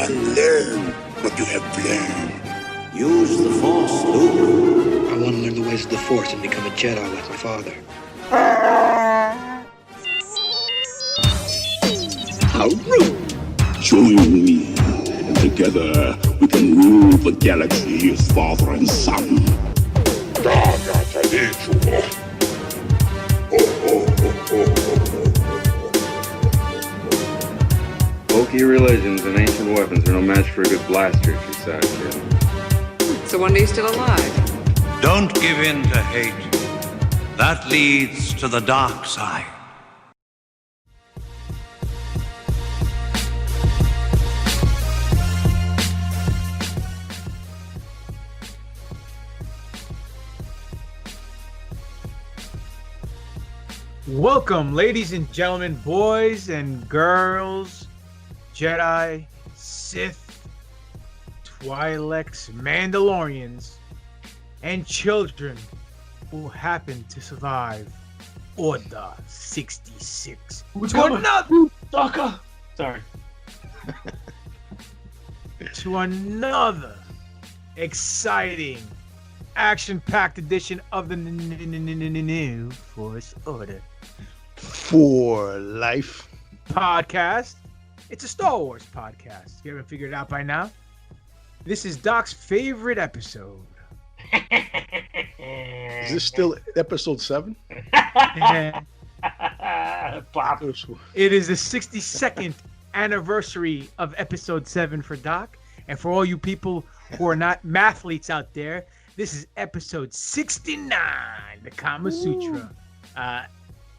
unlearn what you have learned. Use the Force, Luke. I want to learn the ways of the Force and become a Jedi like my father. How rude! Join me, and together we can rule the galaxy as father and son. Bulky religions and ancient weapons are no match for a good blaster at your side, kid. So when are you still alive? Don't give in to hate. That leads to the dark side. Welcome, ladies and gentlemen, boys and girls, Jedi, Sith, Twi'leks, Mandalorians, and children who happen to survive Order 66. To another exciting, action-packed edition of the new Force Order for life podcast. It's a Star Wars podcast. If you haven't figured it out by now, this is Doc's favorite episode. Is this still episode 7? Pop. It is the 62nd anniversary of episode 7 for Doc. And for all you people who are not mathletes out there, this is episode 69, the Kama Sutra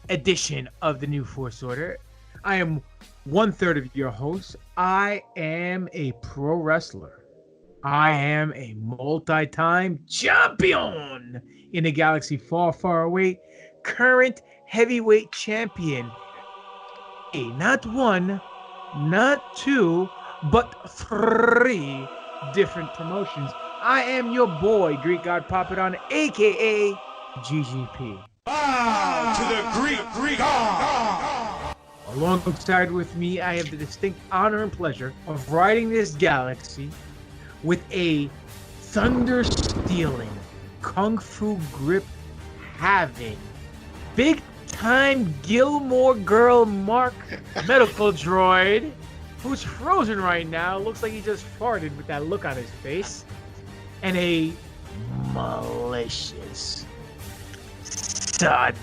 edition of the new Force Order. I am 1/3 of your host. I am a pro wrestler. I am a multi-time champion in a galaxy far, far away. Current heavyweight champion. Not one, not two, but 3 different promotions. I am your boy, Greek God Papadon, a.k.a. GGP. To the Greek God! Alongside with me, I have the distinct honor and pleasure of riding this galaxy with a thunder-stealing, kung fu grip having, big-time Gilmore Girl Mark medical droid, who's frozen right now. Looks like he just farted with that look on his face. And a malicious, sadistic,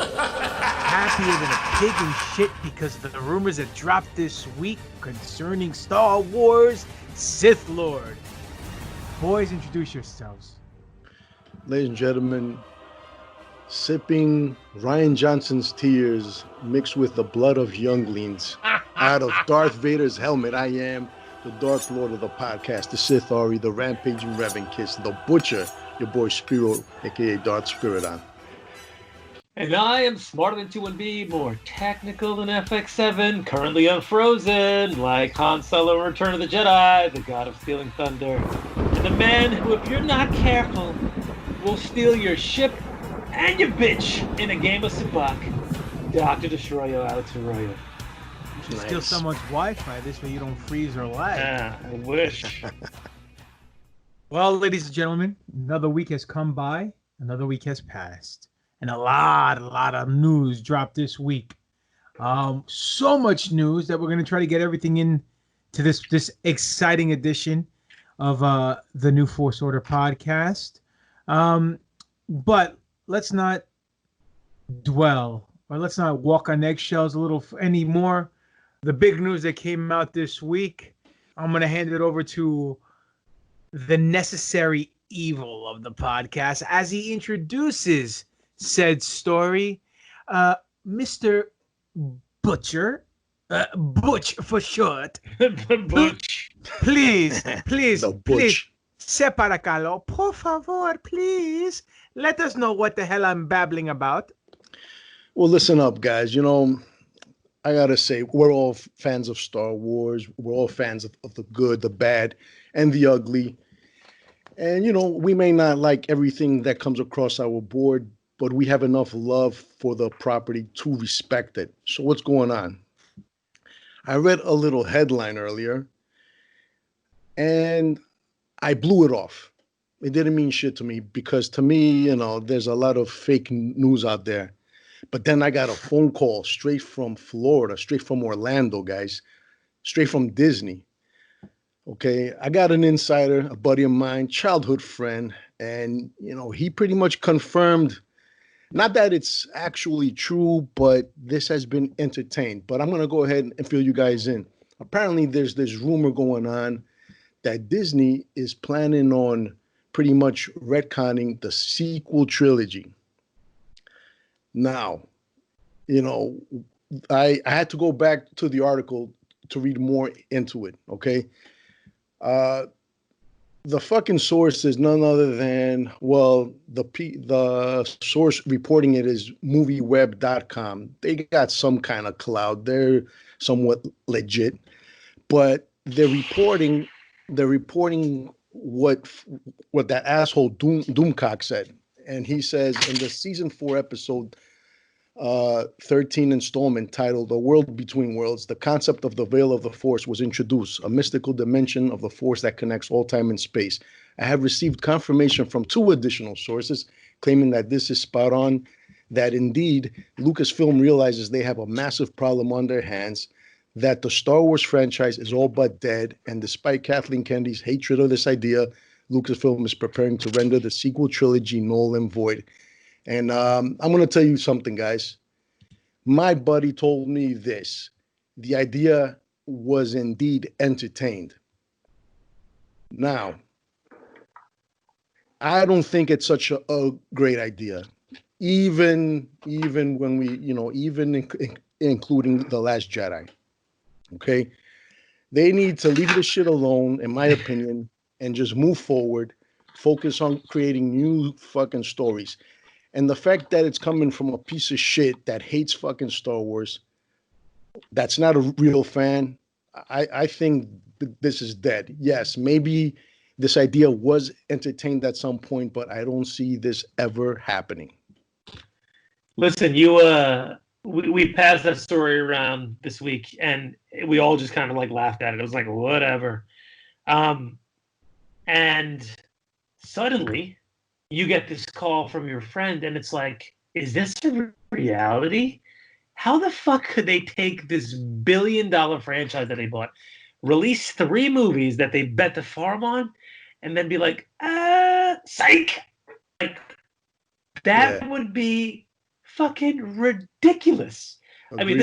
happier than a pig in shit because of the rumors that dropped this week concerning Star Wars Sith Lord. Boys, introduce yourselves. Ladies and gentlemen, sipping Ryan Johnson's tears mixed with the blood of younglings out of Darth Vader's helmet, I am the Dark Lord of the podcast, the Sith Ari, the Rampaging Reverend Kiss, the Butcher, your boy Spiro, aka Darth Spiridon. And I am smarter than 2-1B, more technical than FX7, currently unfrozen, like Han Solo in Return of the Jedi, the god of stealing thunder, and the man who, if you're not careful, will steal your ship and your bitch in a game of sabacc, Dr. Destroyo, Alex Arroyo. You should steal someone's Wi-Fi, this way you don't freeze or lag. I wish. Well, ladies and gentlemen, another week has come by, another week has passed, and a lot of news dropped this week. So much news that we're going to try to get everything in to this exciting edition of the new Force Order podcast. But let's not dwell, or let's not walk on eggshells a little anymore. The big news that came out this week, I'm going to hand it over to the necessary evil of the podcast as he introduces said story. Mr. Butcher, Butch for short. Butch. Please, Butch. Separacalo, por favor, please. Let us know what the hell I'm babbling about. Well, listen up, guys. You know, I gotta say, we're all fans of Star Wars. We're all fans of the good, the bad, and the ugly. And, you know, we may not like everything that comes across our board, but we have enough love for the property to respect it. So what's going on? I read a little headline earlier, and I blew it off. It didn't mean shit to me because to me, there's a lot of fake news out there. But then I got a phone call straight from Florida, straight from Orlando, guys, straight from Disney. Okay, I got an insider, a buddy of mine, childhood friend, and he pretty much confirmed, not that it's actually true, but this has been entertained. But I'm gonna go ahead and fill you guys in. Apparently, there's this rumor going on that Disney is planning on pretty much retconning the sequel trilogy. Now, I had to go back to the article to read more into it, okay? The fucking source is none other than, well, the source reporting it is movieweb.com. They got some kind of clout. They're somewhat legit, but they're reporting what that asshole Doomcock said. And he says in the season 4 episode 13 installment titled "A World Between Worlds," the concept of the Veil of the Force was introduced, a mystical dimension of the Force that connects all time and space. I have received confirmation from 2 additional sources claiming that this is spot on, that indeed Lucasfilm realizes they have a massive problem on their hands, that the Star Wars franchise is all but dead, and despite Kathleen Kennedy's hatred of this idea, Lucasfilm is preparing to render the sequel trilogy null and void. And I'm going to tell you something, guys. My buddy told me this. The idea was indeed entertained. Now, I don't think it's such a great idea. Even when we, including The Last Jedi. Okay? They need to leave this shit alone, in my opinion, and just move forward, focus on creating new fucking stories. And the fact that it's coming from a piece of shit that hates fucking Star Wars, that's not a real fan, I think this is dead. Yes, maybe this idea was entertained at some point, but I don't see this ever happening. Listen, we passed that story around this week, and we all just kind of like laughed at it. It was like, whatever. And suddenly, you get this call from your friend, and it's like, is this a reality? How the fuck could they take this $1 billion franchise that they bought, release 3 movies that they bet the farm on, and then be like, psych! Like, that would be fucking ridiculous. Agreed. I mean,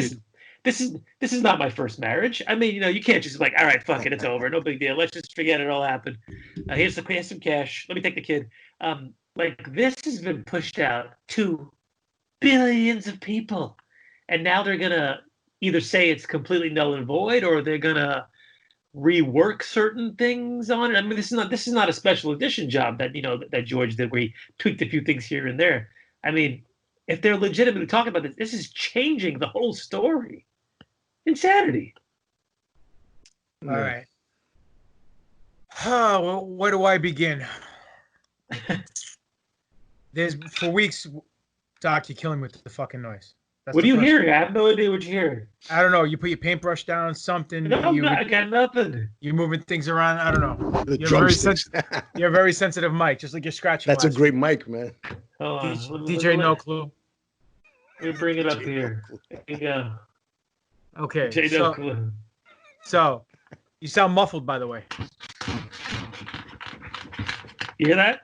this is not my first marriage. I mean, you can't just be like, all right, fuck it, it's over, no big deal. Let's just forget it all happened. Here's some cash. Let me take the kid. Like, this has been pushed out to billions of people, and now they're gonna either say it's completely null and void, or they're gonna rework certain things on it. I mean, this is not a special edition job that that George did, where he tweaked a few things here and there. I mean, if they're legitimately talking about this, this is changing the whole story. Insanity. All right. Well, where do I begin? For weeks, Doc, you're killing me with the fucking noise. What are you hearing? I have no idea what you're hearing. I don't know. You put your paintbrush down, something. No, I got nothing. You're moving things around. I don't know. You're a very sensitive mic, just like you're scratching. That's a great mic, man. Hold on. DJ No Clue. Let me bring it up here. There you go. Okay. DJ No Clue. So, you sound muffled, by the way. You hear that?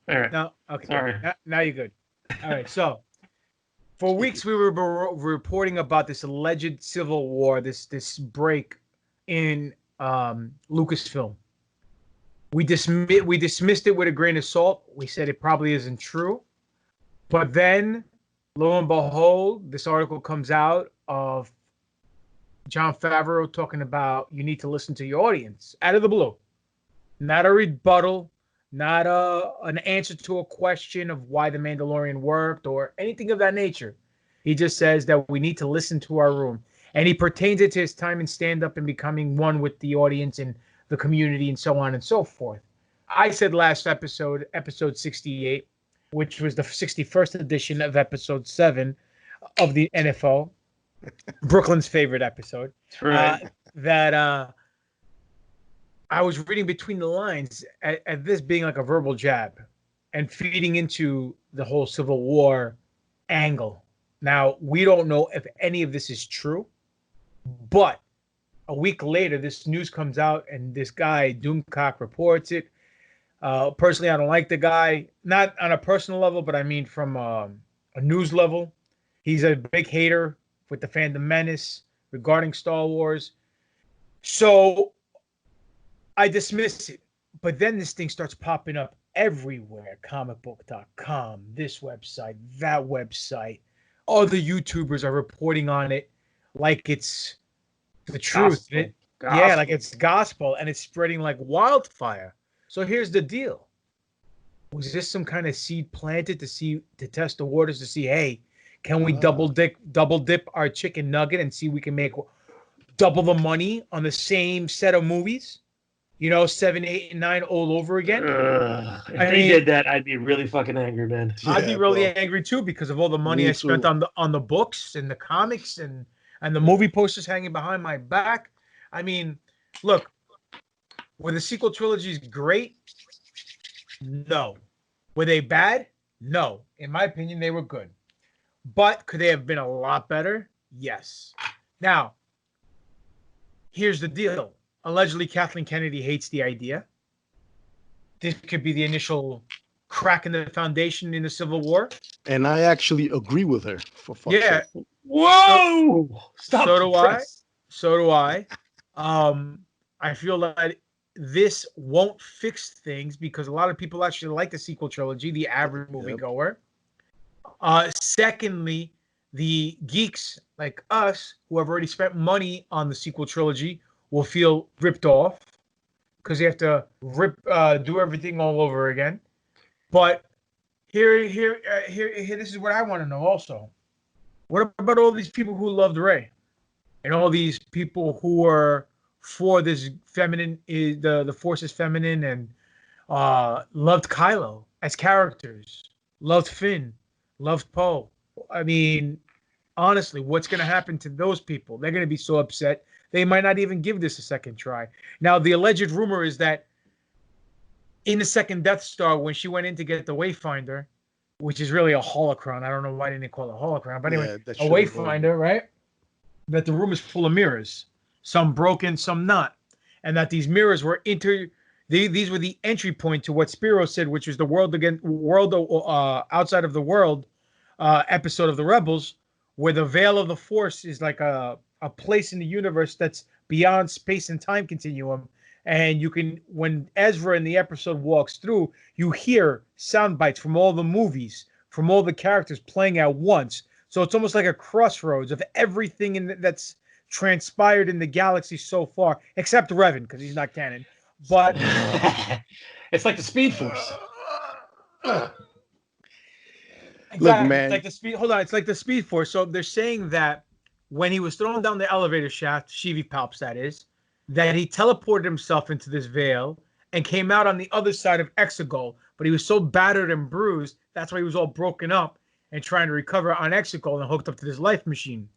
All right. No. Okay. Sorry. Now you're good. All right. So, for weeks we were reporting about this alleged civil war, this break in Lucasfilm. We dismissed it with a grain of salt. We said it probably isn't true. But then, lo and behold, this article comes out of Jon Favreau talking about you need to listen to your audience out of the blue. Not a rebuttal, not an answer to a question of why The Mandalorian worked or anything of that nature. He just says that we need to listen to our room. And he pertains it to his time in stand-up and becoming one with the audience and the community and so on and so forth. I said last episode 68, which was the 61st edition of episode 7 of the NFO, Brooklyn's favorite episode. That's right. That I was reading between the lines at this being like a verbal jab and feeding into the whole Civil War angle. Now, we don't know if any of this is true, but a week later, this news comes out and this guy, Doomcock, reports it. Personally, I don't like the guy, not on a personal level, but I mean from a news level. He's a big hater with the Phantom Menace regarding Star Wars. So I dismiss it. But then this thing starts popping up everywhere. Comicbook.com, this website, that website. Other YouTubers are reporting on it like it's the truth. Gospel. Yeah, like it's gospel, and it's spreading like wildfire. So here's the deal. Was this some kind of seed planted to test the waters to see, hey, can we double dip our chicken nugget and see we can make double the money on the same set of movies? 7, 8, and 9 all over again. If they did that, I'd be really fucking angry, man. I'd be really angry too because of all the money I spent on the books and the comics and the movie posters hanging behind my back. I mean, look, were the sequel trilogies great? No. Were they bad? No. In my opinion, they were good. But could they have been a lot better? Yes. Now, here's the deal. Allegedly, Kathleen Kennedy hates the idea. This could be the initial crack in the foundation in the Civil War. And I actually agree with her. For fuck's sake. Whoa! Stop. So do I. I feel that this won't fix things because a lot of people actually like the sequel trilogy, the average moviegoer. Secondly, the geeks like us who have already spent money on the sequel trilogy will feel ripped off because they have to do everything all over again. But here, this is what I want to know also. What about all these people who loved Rey and all these people who are for this feminine, the Force is feminine, and loved Kylo as characters, loved Finn, loved Poe? I mean, honestly, what's going to happen to those people? They're going to be so upset. They might not even give this a second try. Now, the alleged rumor is that in the second Death Star, when she went in to get the Wayfinder, which is really a holocron. I don't know why they didn't call it a holocron. But anyway, a Wayfinder, right? That the room is full of mirrors. Some broken, some not. And that these mirrors were these were the entry point to what Spiro said, which was the world outside of the world episode of the Rebels, where the veil of the Force is like a place in the universe that's beyond space and time continuum. And you can, when Ezra in the episode walks through, you hear sound bites from all the movies, from all the characters playing at once. So it's almost like a crossroads of everything that's transpired in the galaxy so far, except Revan, because he's not canon. But it's like the Speed Force. Exactly. Look, man. It's like the speed. Hold on. It's like the Speed Force. So they're saying that when he was thrown down the elevator shaft, Sheevy Palps, that is, that he teleported himself into this veil and came out on the other side of Exegol. But he was so battered and bruised, that's why he was all broken up and trying to recover on Exegol and hooked up to this life machine.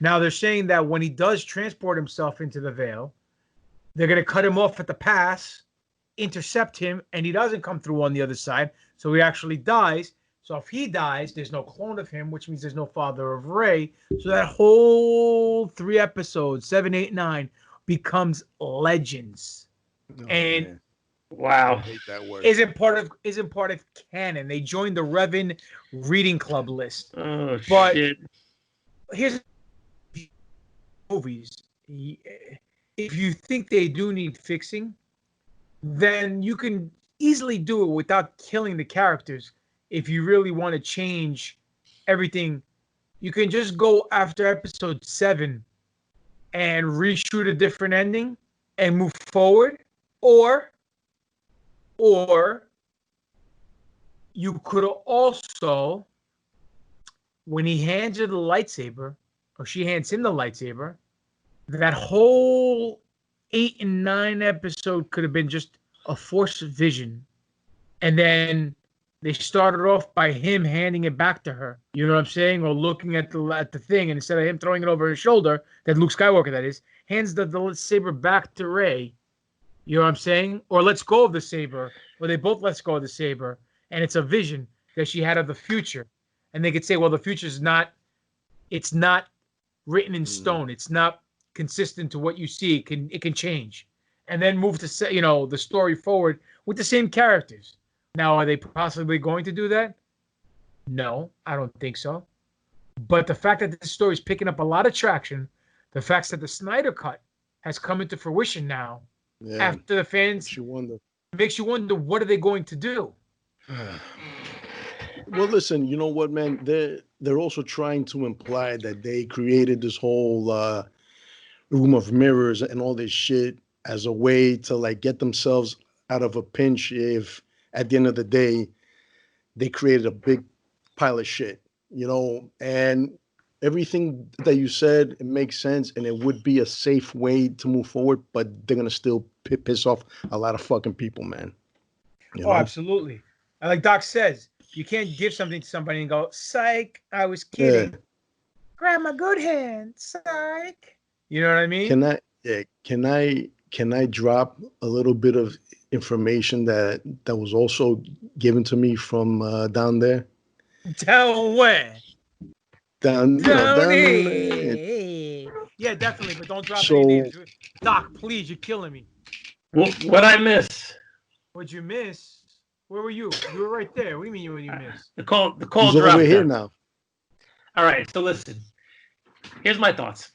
Now they're saying that when he does transport himself into the veil, they're going to cut him off at the pass, intercept him, and he doesn't come through on the other side. So he actually dies. So if he dies, there's no clone of him, which means there's no father of Rey. So that whole 3 episodes, 7, 8, 9, becomes legends. Oh, and man. Wow, I hate that word. isn't part of canon. They joined the Revan reading club list. Oh, But shit. here's movies. If you think they do need fixing, then you can easily do it without killing the characters. If you really want to change everything, you can just go after episode 7 and reshoot a different ending and move forward. Or you could also, when he hands her the lightsaber, or she hands him the lightsaber, that whole 8 and 9 episode could have been just a Force vision. And then they started off by him handing it back to her. You know what I'm saying? Or looking at the thing, and instead of him throwing it over his shoulder, that Luke Skywalker that is, hands the saber back to Rey. You know what I'm saying? Or lets go of the saber, or they both let go of the saber, and it's a vision that she had of the future. And they could say, well, the future is not, it's not written in stone. It's not consistent to what you see. It can change, and then move to, you know, the story forward with the same characters. Now, are they possibly going to do that? No, I don't think so. But the fact that this story is picking up a lot of traction, the fact that the Snyder Cut has come into fruition now, after the fans, makes you wonder, what are they going to do? Well, listen, you know what, man? They're also trying to imply that they created this whole room of mirrors and all this shit as a way to like get themselves out of a pinch if at the end of the day they created a big pile of shit, you know. And everything that you said, it makes sense, and it would be a safe way to move forward, but they're gonna still piss off a lot of fucking people, man. You know? Absolutely. And like Doc says, you can't give something to somebody and go, psych, I was kidding. Grab my good hand, psych. You know what I mean? Can I drop a little bit of information that was also given to me from down there? Down where? Down there. Yeah, definitely, but don't drop any names. Doc, please, you're killing me. What'd I miss? What'd you miss? Where were you? You were right there. What do you mean you missed? The call He's dropped over here now. All right, so listen. Here's my thoughts.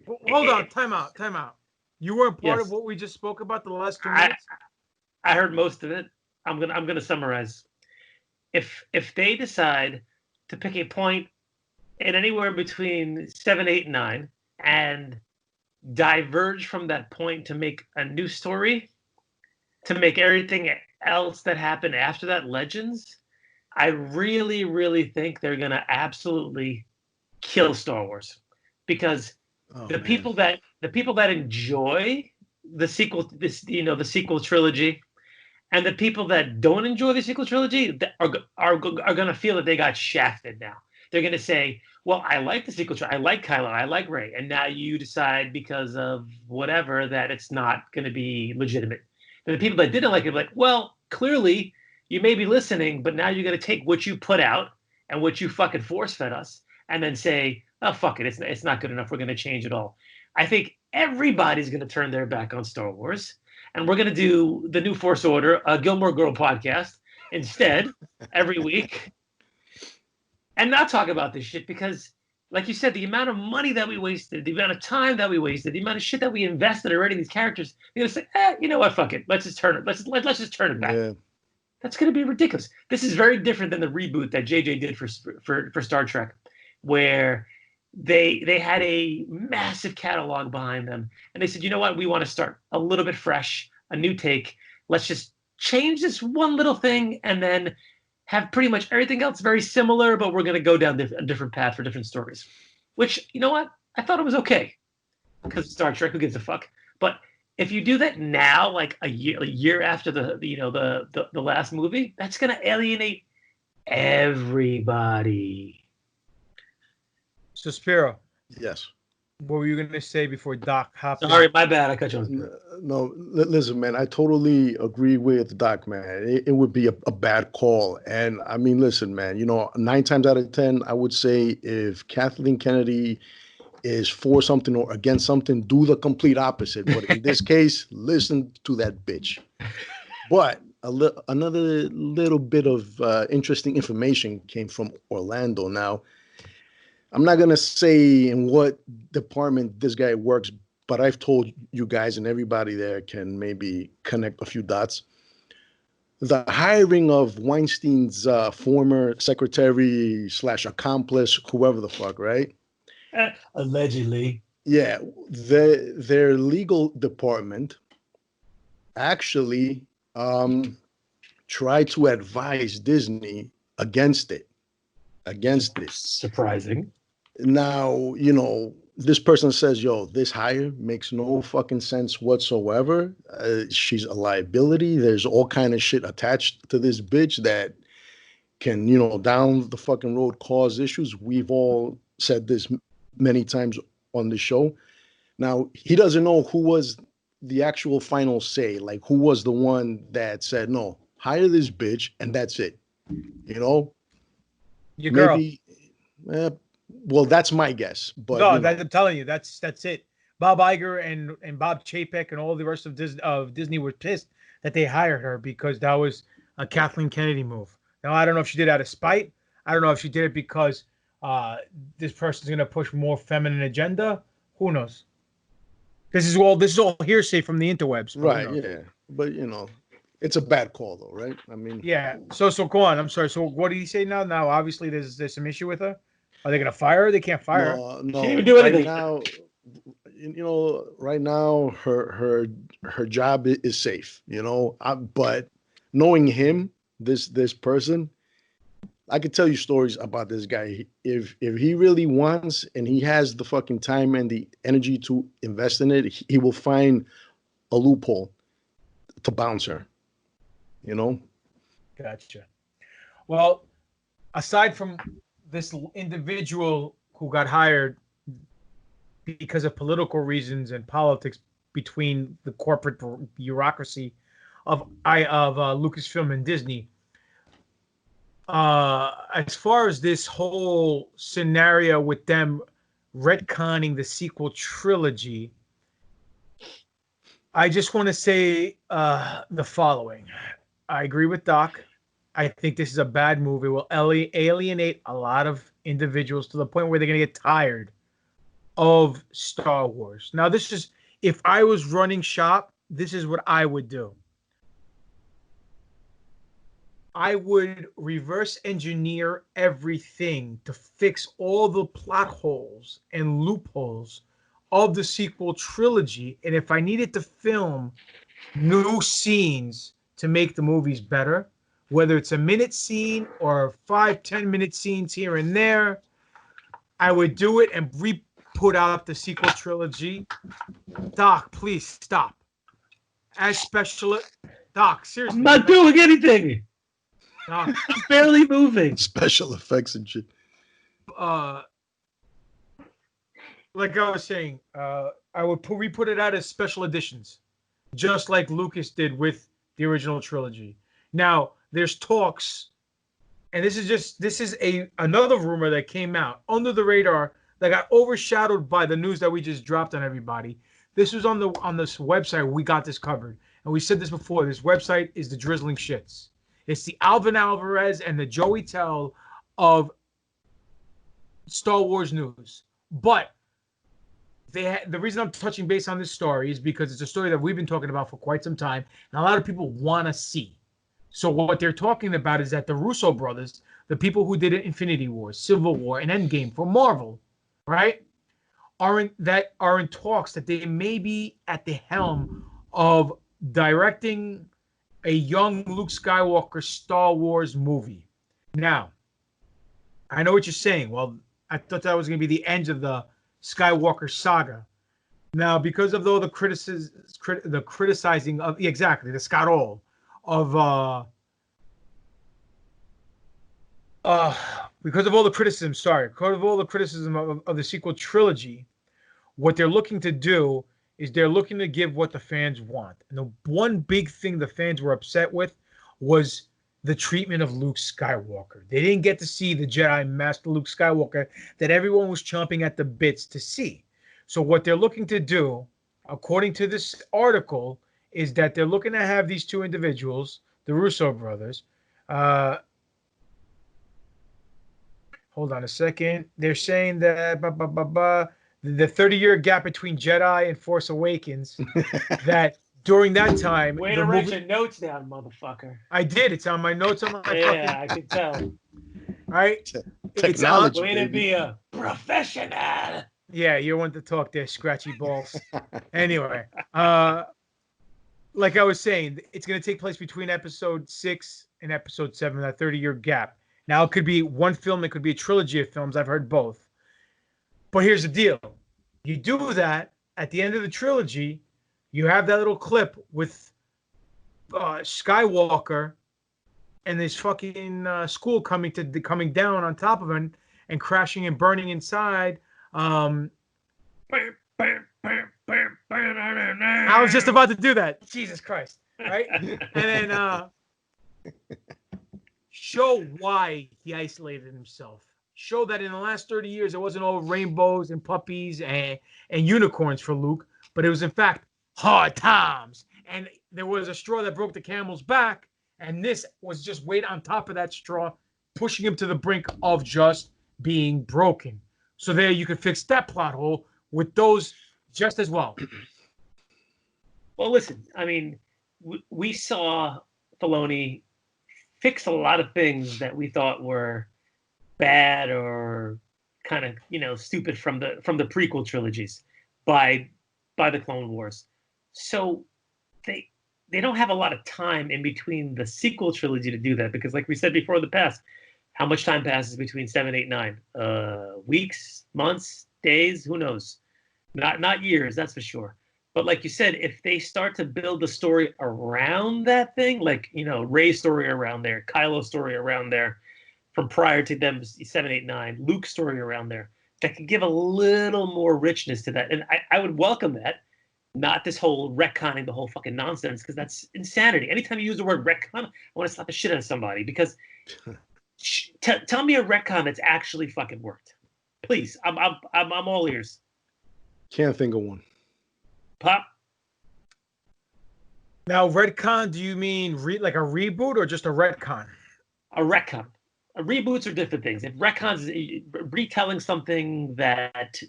Hold on, time out. You weren't part of what we just spoke about the last 2 minutes? I heard most of it. I'm gonna summarize. If they decide to pick a point in anywhere between 7, 8, and 9 and diverge from that point to make a new story, to make everything else that happened after that legends, I really, really think they're gonna absolutely kill Star Wars, because the people that enjoy the sequel, the sequel trilogy, and the people that don't enjoy the sequel trilogy are going to feel that they got shafted now. They're going to say, well, I like the sequel trilogy. I like Kylo. I like Rey. And now you decide because of whatever that it's not going to be legitimate. And the people that didn't like it, like, well, clearly you may be listening, but now you're going to take what you put out and what you fucking force fed us and then say, oh, fuck it. It's not good enough. We're going to change it all. I think everybody's going to turn their back on Star Wars. And we're going to do the New Force Order, a Gilmore Girl podcast instead every week, and not talk about this shit, because, like you said, the amount of money that we wasted, the amount of time that we wasted, the amount of shit that we invested already in these characters, they're going to say, you know what, fuck it. Let's just turn it. Let's just turn it back. Yeah. That's going to be ridiculous. This is very different than the reboot that JJ did for Star Trek, where they had a massive catalog behind them, and they said, you know what, we want to start a little bit fresh, a new take. Let's just change this one little thing and then have pretty much everything else very similar, but we're going to go down a different path for different stories. Which, you know what, I thought it was okay, because Star Trek, who gives a fuck? But if you do that now, like a year after the last movie, that's going to alienate everybody. So, Spiro. Yes. What were you going to say before Doc hopped in? Sorry, my bad. I cut you off. No, listen, man. I totally agree with Doc, man. It would be a bad call. And I mean, listen, man, 9 times out of 10, I would say if Kathleen Kennedy is for something or against something, do the complete opposite. But in this case, listen to that bitch. But another little bit of interesting information came from Orlando. Now, I'm not going to say in what department this guy works, but I've told you guys, and everybody there can maybe connect a few dots. The hiring of Weinstein's former secretary / accomplice, whoever the fuck, right? Allegedly. Yeah. Their legal department actually tried to advise Disney against it. Surprising. Now, this person says, this hire makes no fucking sense whatsoever. She's a liability. There's all kind of shit attached to this bitch that can, you know, down the fucking road cause issues. We've all said this many times on the show. Now, he doesn't know who was the actual final say, like who was the one that said, no, hire this bitch and that's it. You know? Your girl. Maybe, well, that's my guess. But No, you know. I'm telling you, that's it. Bob Iger and Bob Chapek and all the rest of Disney were pissed that they hired her because that was a Kathleen Kennedy move. Now, I don't know if she did it out of spite. I don't know if she did it because this person's going to push more feminine agenda. Who knows? This is all hearsay from the interwebs. Right, yeah. But, you know, it's a bad call, though, right? I mean... Yeah. So go on. I'm sorry. So what did he say now? Now, obviously, there's some issue with her. Are they going to fire her? They can't fire her. No. She didn't even do anything. Right now, you know, right now, her job is safe, you know? But knowing him, this person... I could tell you stories about this guy. If he really wants and he has the fucking time and the energy to invest in it, he will find a loophole to bounce her. You know? Gotcha. Well, aside from this individual who got hired because of political reasons and politics between the corporate bureaucracy of Lucasfilm and Disney, as far as this whole scenario with them retconning the sequel trilogy, I just want to say the following. I agree with Doc. I think this is a bad move. It will alienate a lot of individuals to the point where they're going to get tired of Star Wars. Now, this is, if I was running shop, this is what I would do. I would reverse engineer everything to fix all the plot holes and loopholes of the sequel trilogy. And if I needed to film new scenes to make the movies better, whether it's a minute scene or 5-10 minute scenes here and there, I would do it and put out the sequel trilogy. Doc, please stop. As special, Doc, seriously. I'm not doing anything. Doc, I'm barely moving. Special effects and shit. like I was saying, I would re-put it out as special editions, just like Lucas did with the original trilogy. Now, there's talks, and this is another rumor that came out under the radar that got overshadowed by the news that we just dropped on everybody. This was on this website. We got this covered, and we said this before. This website is the Drizzling Shits. It's the Alvin Alvarez and the Joey Tell of Star Wars news. But the reason I'm touching base on this story is because it's a story that we've been talking about for quite some time, and a lot of people want to see. So what they're talking about is that the Russo brothers, the people who did Infinity War, Civil War, and Endgame for Marvel, right, are in talks that they may be at the helm of directing a young Luke Skywalker Star Wars movie. Now, I know what you're saying. Well, I thought that was going to be the end of the Skywalker saga. Now, because of all the criticizing of exactly the Scott All of because of all the criticism, of the sequel trilogy, what they're looking to do is they're looking to give what the fans want. And the one big thing the fans were upset with was the treatment of Luke Skywalker. They didn't get to see the Jedi Master Luke Skywalker that everyone was chomping at the bits to see. So what they're looking to do, according to this article, is that they're looking to have these two individuals, the Russo brothers. Hold on a second. They're saying that the 30-year gap between Jedi and Force Awakens, that during that time... Way to write your notes down, motherfucker. I did. It's on my notes on my I can tell. All right? Technology, Way to be a professional. Yeah, you want to talk there, scratchy balls. Anyway, like I was saying, it's going to take place between episode 6 and episode 7, that 30-year gap. Now, it could be one film. It could be a trilogy of films. I've heard both. But here's the deal. You do that at the end of the trilogy, you have that little clip with Skywalker and this fucking school coming down on top of him and crashing and burning inside. I was just about to do that. Jesus Christ. Right? And then show why he isolated himself. Show that in the last 30 years, it wasn't all rainbows and puppies and unicorns for Luke, but it was, in fact, hard times. And there was a straw that broke the camel's back, and this was just weight on top of that straw, pushing him to the brink of just being broken. So there you could fix that plot hole with those just as well. Well, listen, I mean, we saw Filoni fix a lot of things that we thought were bad or kind of, stupid from the prequel trilogies by the Clone Wars. So they don't have a lot of time in between the sequel trilogy to do that, because like we said before in the past, how much time passes between 7, 8, 9? Weeks, months, days, who knows? Not years, that's for sure. But like you said, if they start to build the story around that thing, like, Rey's story around there, Kylo's story around there, from prior to them, 7, 8, 9, Luke's story around there, that could give a little more richness to that. And I would welcome that, not this whole retconning the whole fucking nonsense, because that's insanity. Anytime you use the word retcon, I want to slap the shit out of somebody, because tell me a retcon that's actually fucking worked. Please, I'm all ears. Can't think of one. Pop. Now, retcon, do you mean like a reboot or just a retcon? A retcon. Reboots are different things. If retcons, retelling something that,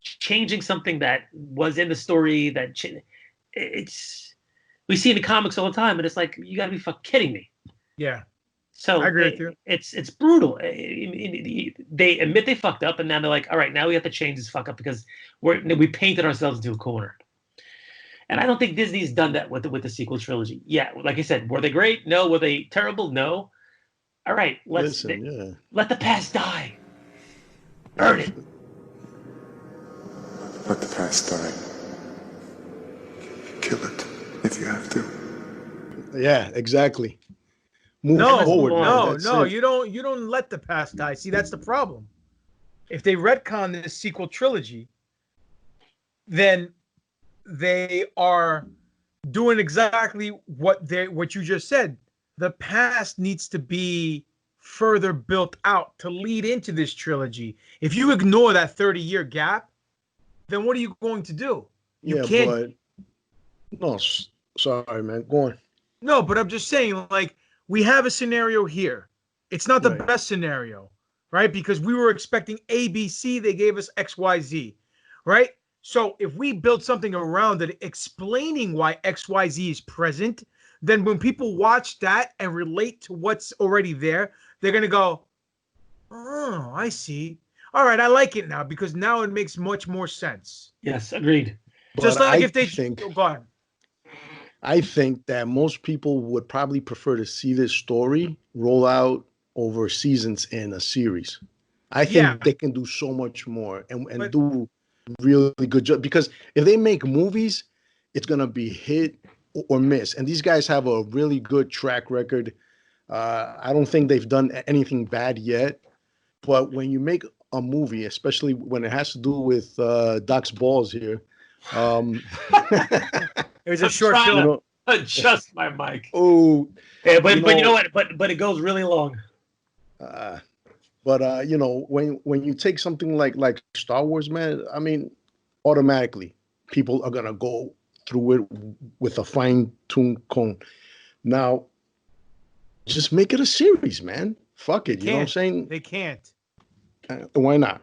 changing something that was in the story, it's, we see in the comics all the time, and it's like, you gotta be fucking kidding me. Yeah. So I agree with you. It's brutal. They admit they fucked up, and now they're like, all right, now we have to change this fuck up because we painted ourselves into a corner. And I don't think Disney's done that with the sequel trilogy. Yeah, like I said, were they great? No. Were they terrible? No. All right, let the past die. Burn it. Let the past die. Kill it if you have to. Yeah, exactly. Move forward. No, you don't let the past die. See, that's the problem. If they retcon this sequel trilogy, then they are doing exactly what you just said. The past needs to be further built out to lead into this trilogy. If you ignore that 30-year gap, then what are you going to do? You can't. But no, sorry, man. Go on. No, but I'm just saying, like, we have a scenario here. It's not the best scenario, right? Because we were expecting ABC, they gave us XYZ, right? So if we build something around it explaining why XYZ is present, then when people watch that and relate to what's already there, they're going to go, oh, I see. All right, I like it now, because now it makes much more sense. Yes, agreed. Just But like I if they think, go on. I think that most people would probably prefer to see this story roll out over seasons in a series. I think they can do so much more and do really good job, because if they make movies, it's gonna be hit or miss. And these guys have a really good track record. I don't think they've done anything bad yet. But when you make a movie, especially when it has to do with Doc's balls here, it was a short film. Adjust my mic. Oh, yeah, but you know what? But it goes really long. But when you take something like Star Wars, man, I mean, automatically people are gonna go through it with a fine-tuned comb. Now, just make it a series, man. Fuck it. You know what I'm saying? They can't. Why not?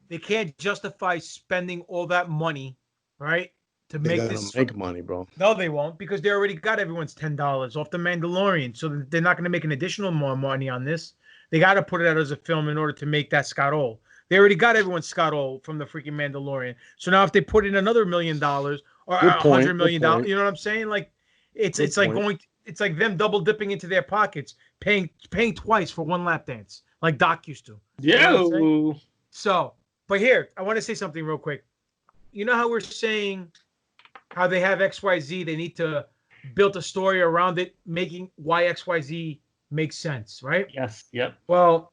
They can't justify spending all that money, right? To make this make money, bro. No, they won't, because they already got everyone's $10 off the Mandalorian. So they're not going to make an additional more money on this. They got to put it out as a film in order to make that Scott-O. They already got everyone's Scott-O from the freaking Mandalorian. So now if they put in another $1 million or $100 million, you know what I'm saying? Like it's like them double dipping into their pockets, paying twice for one lap dance, like Doc used to. Yeah. You know so, but here, I want to say something real quick. You know how we're saying how they have XYZ, they need to build a story around it, making why XYZ makes sense, right? Yes. Yep. Well,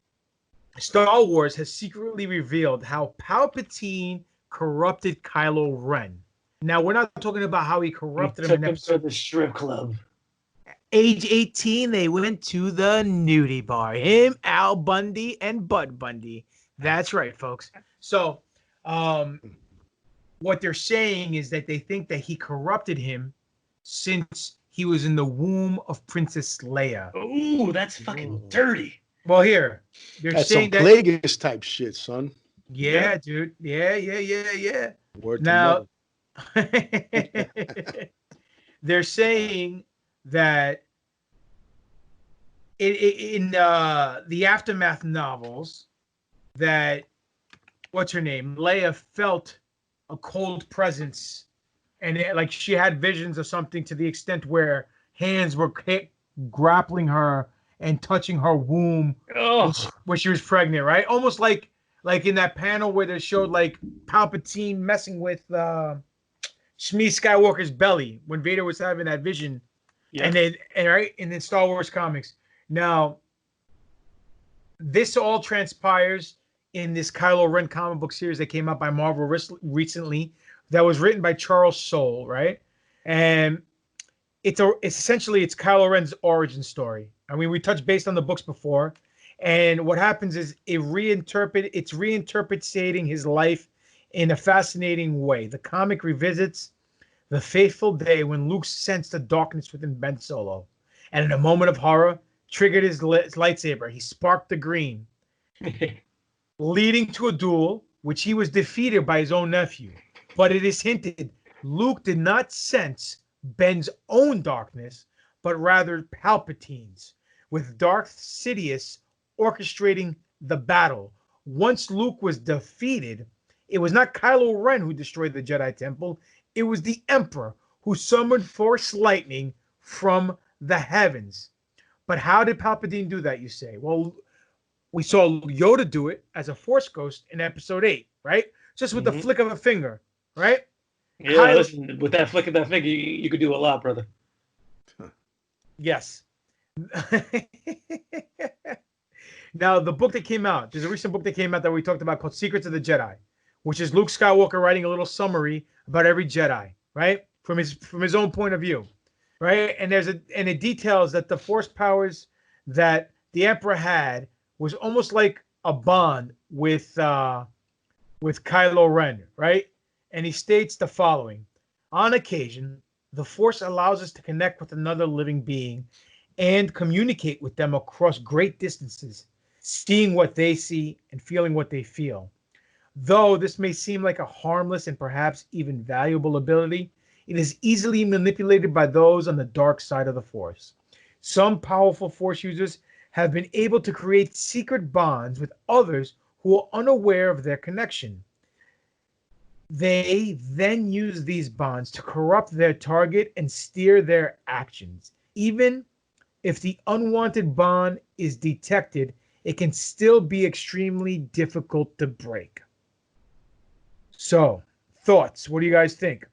Star Wars has secretly revealed how Palpatine corrupted Kylo Ren. Now, we're not talking about how he He corrupted him took in him to episode. the strip club. Age 18, they went to the nudie bar. Him, Al Bundy, and Bud Bundy. That's right, folks. So, what they're saying is that they think that he corrupted him since he was in the womb of Princess Leia. Ooh, that's fucking dirty. Well, here, they're That's saying some that. Plagueis type shit, son. Yeah, dude. Yeah. Word Now, to they're saying that in the Aftermath novels, that what's her name, Leia felt a cold presence, and like she had visions of something to the extent where hands were grappling her and touching her womb when she was pregnant, right? Almost like in that panel where they showed like Palpatine messing with Shmi Skywalker's belly when Vader was having that vision. Yeah. And right in the Star Wars comics. Now, this all transpires in this Kylo Ren comic book series that came out by Marvel recently, that was written by Charles Soule, right? And it's essentially Kylo Ren's origin story. I mean, we touched based on the books before, and what happens is it's reinterpreting his life in a fascinating way. The comic revisits the fateful day when Luke sensed the darkness within Ben Solo, and in a moment of horror, triggered his lightsaber. He sparked the green, leading to a duel, which he was defeated by his own nephew. But it is hinted Luke did not sense Ben's own darkness, but rather Palpatine's, with Darth Sidious orchestrating the battle. Once Luke was defeated, it was not Kylo Ren who destroyed the Jedi Temple. It was the Emperor who summoned Force lightning from the heavens. But how did Palpatine do that, you say? Well, we saw Yoda do it as a Force ghost in Episode 8, right? Just with the flick of a finger, right? Yeah, listen, with that flick of that finger, you could do a lot, brother. Yes. Now, the book that came out, there's a recent book that came out that we talked about called Secrets of the Jedi, which is Luke Skywalker writing a little summary about every Jedi, right? From his own point of view, right? And it details that the Force powers that the Emperor had was almost like a bond with Kylo Ren, right? And he states the following: on occasion, the Force allows us to connect with another living being and communicate with them across great distances, seeing what they see and feeling what they feel. Though this may seem like a harmless and perhaps even valuable ability, it is easily manipulated by those on the dark side of the Force. Some powerful Force users have been able to create secret bonds with others who are unaware of their connection. They then use these bonds to corrupt their target and steer their actions. Even if the unwanted bond is detected, it can still be extremely difficult to break. So, thoughts? What do you guys think?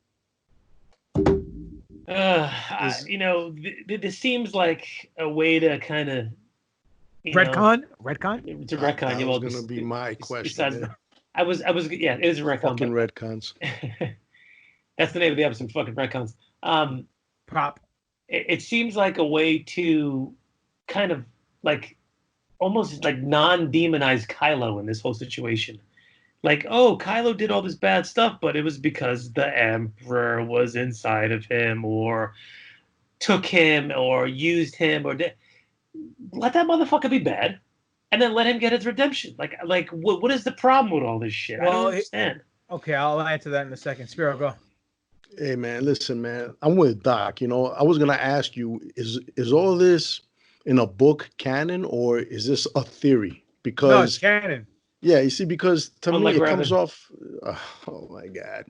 This seems like a way to kind of retcon. To retcon. That was going to be my question. I was, yeah, it is a retcon. Fucking retcons. That's the name of the episode. Fucking retcons. Prop. It seems like a way to kind of like almost like non-demonize Kylo in this whole situation. Like, oh, Kylo did all this bad stuff, but it was because the Emperor was inside of him, or took him, or used him, or let that motherfucker be bad, and then let him get his redemption. Like, what is the problem with all this shit? Well, I don't understand. Okay, I'll answer that in a second. Spiro, go. Hey man, listen, man. I'm with Doc. I was gonna ask you, is all this in a book canon, or is this a theory? Because no, it's canon. Yeah, you see, because to me it comes off. Oh my god!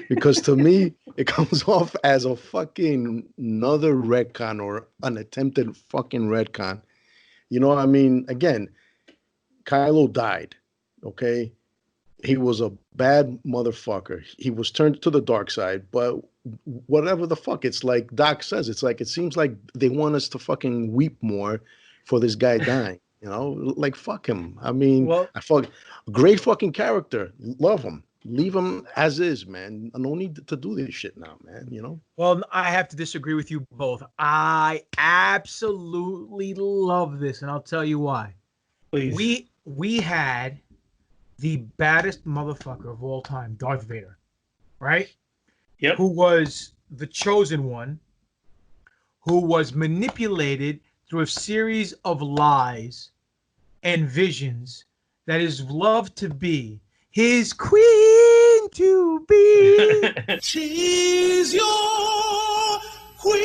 Because to me it comes off as a fucking another retcon or an attempted fucking retcon. You know what I mean? Again, Kylo died. Okay, he was a bad motherfucker. He was turned to the dark side, but whatever the fuck, it's like Doc says. It's like it seems like they want us to fucking weep more for this guy dying. You know, like fuck him. I mean, Well- great fucking character. Love him. Leave him as is, man. No need to do this shit now, man. You know. Well, I have to disagree with you both. I absolutely love this, and I'll tell you why. Please. We had the baddest motherfucker of all time, Darth Vader, right? Yep. Who was the chosen one, who was manipulated through a series of lies and visions that his love to be, his queen to be. She's your queen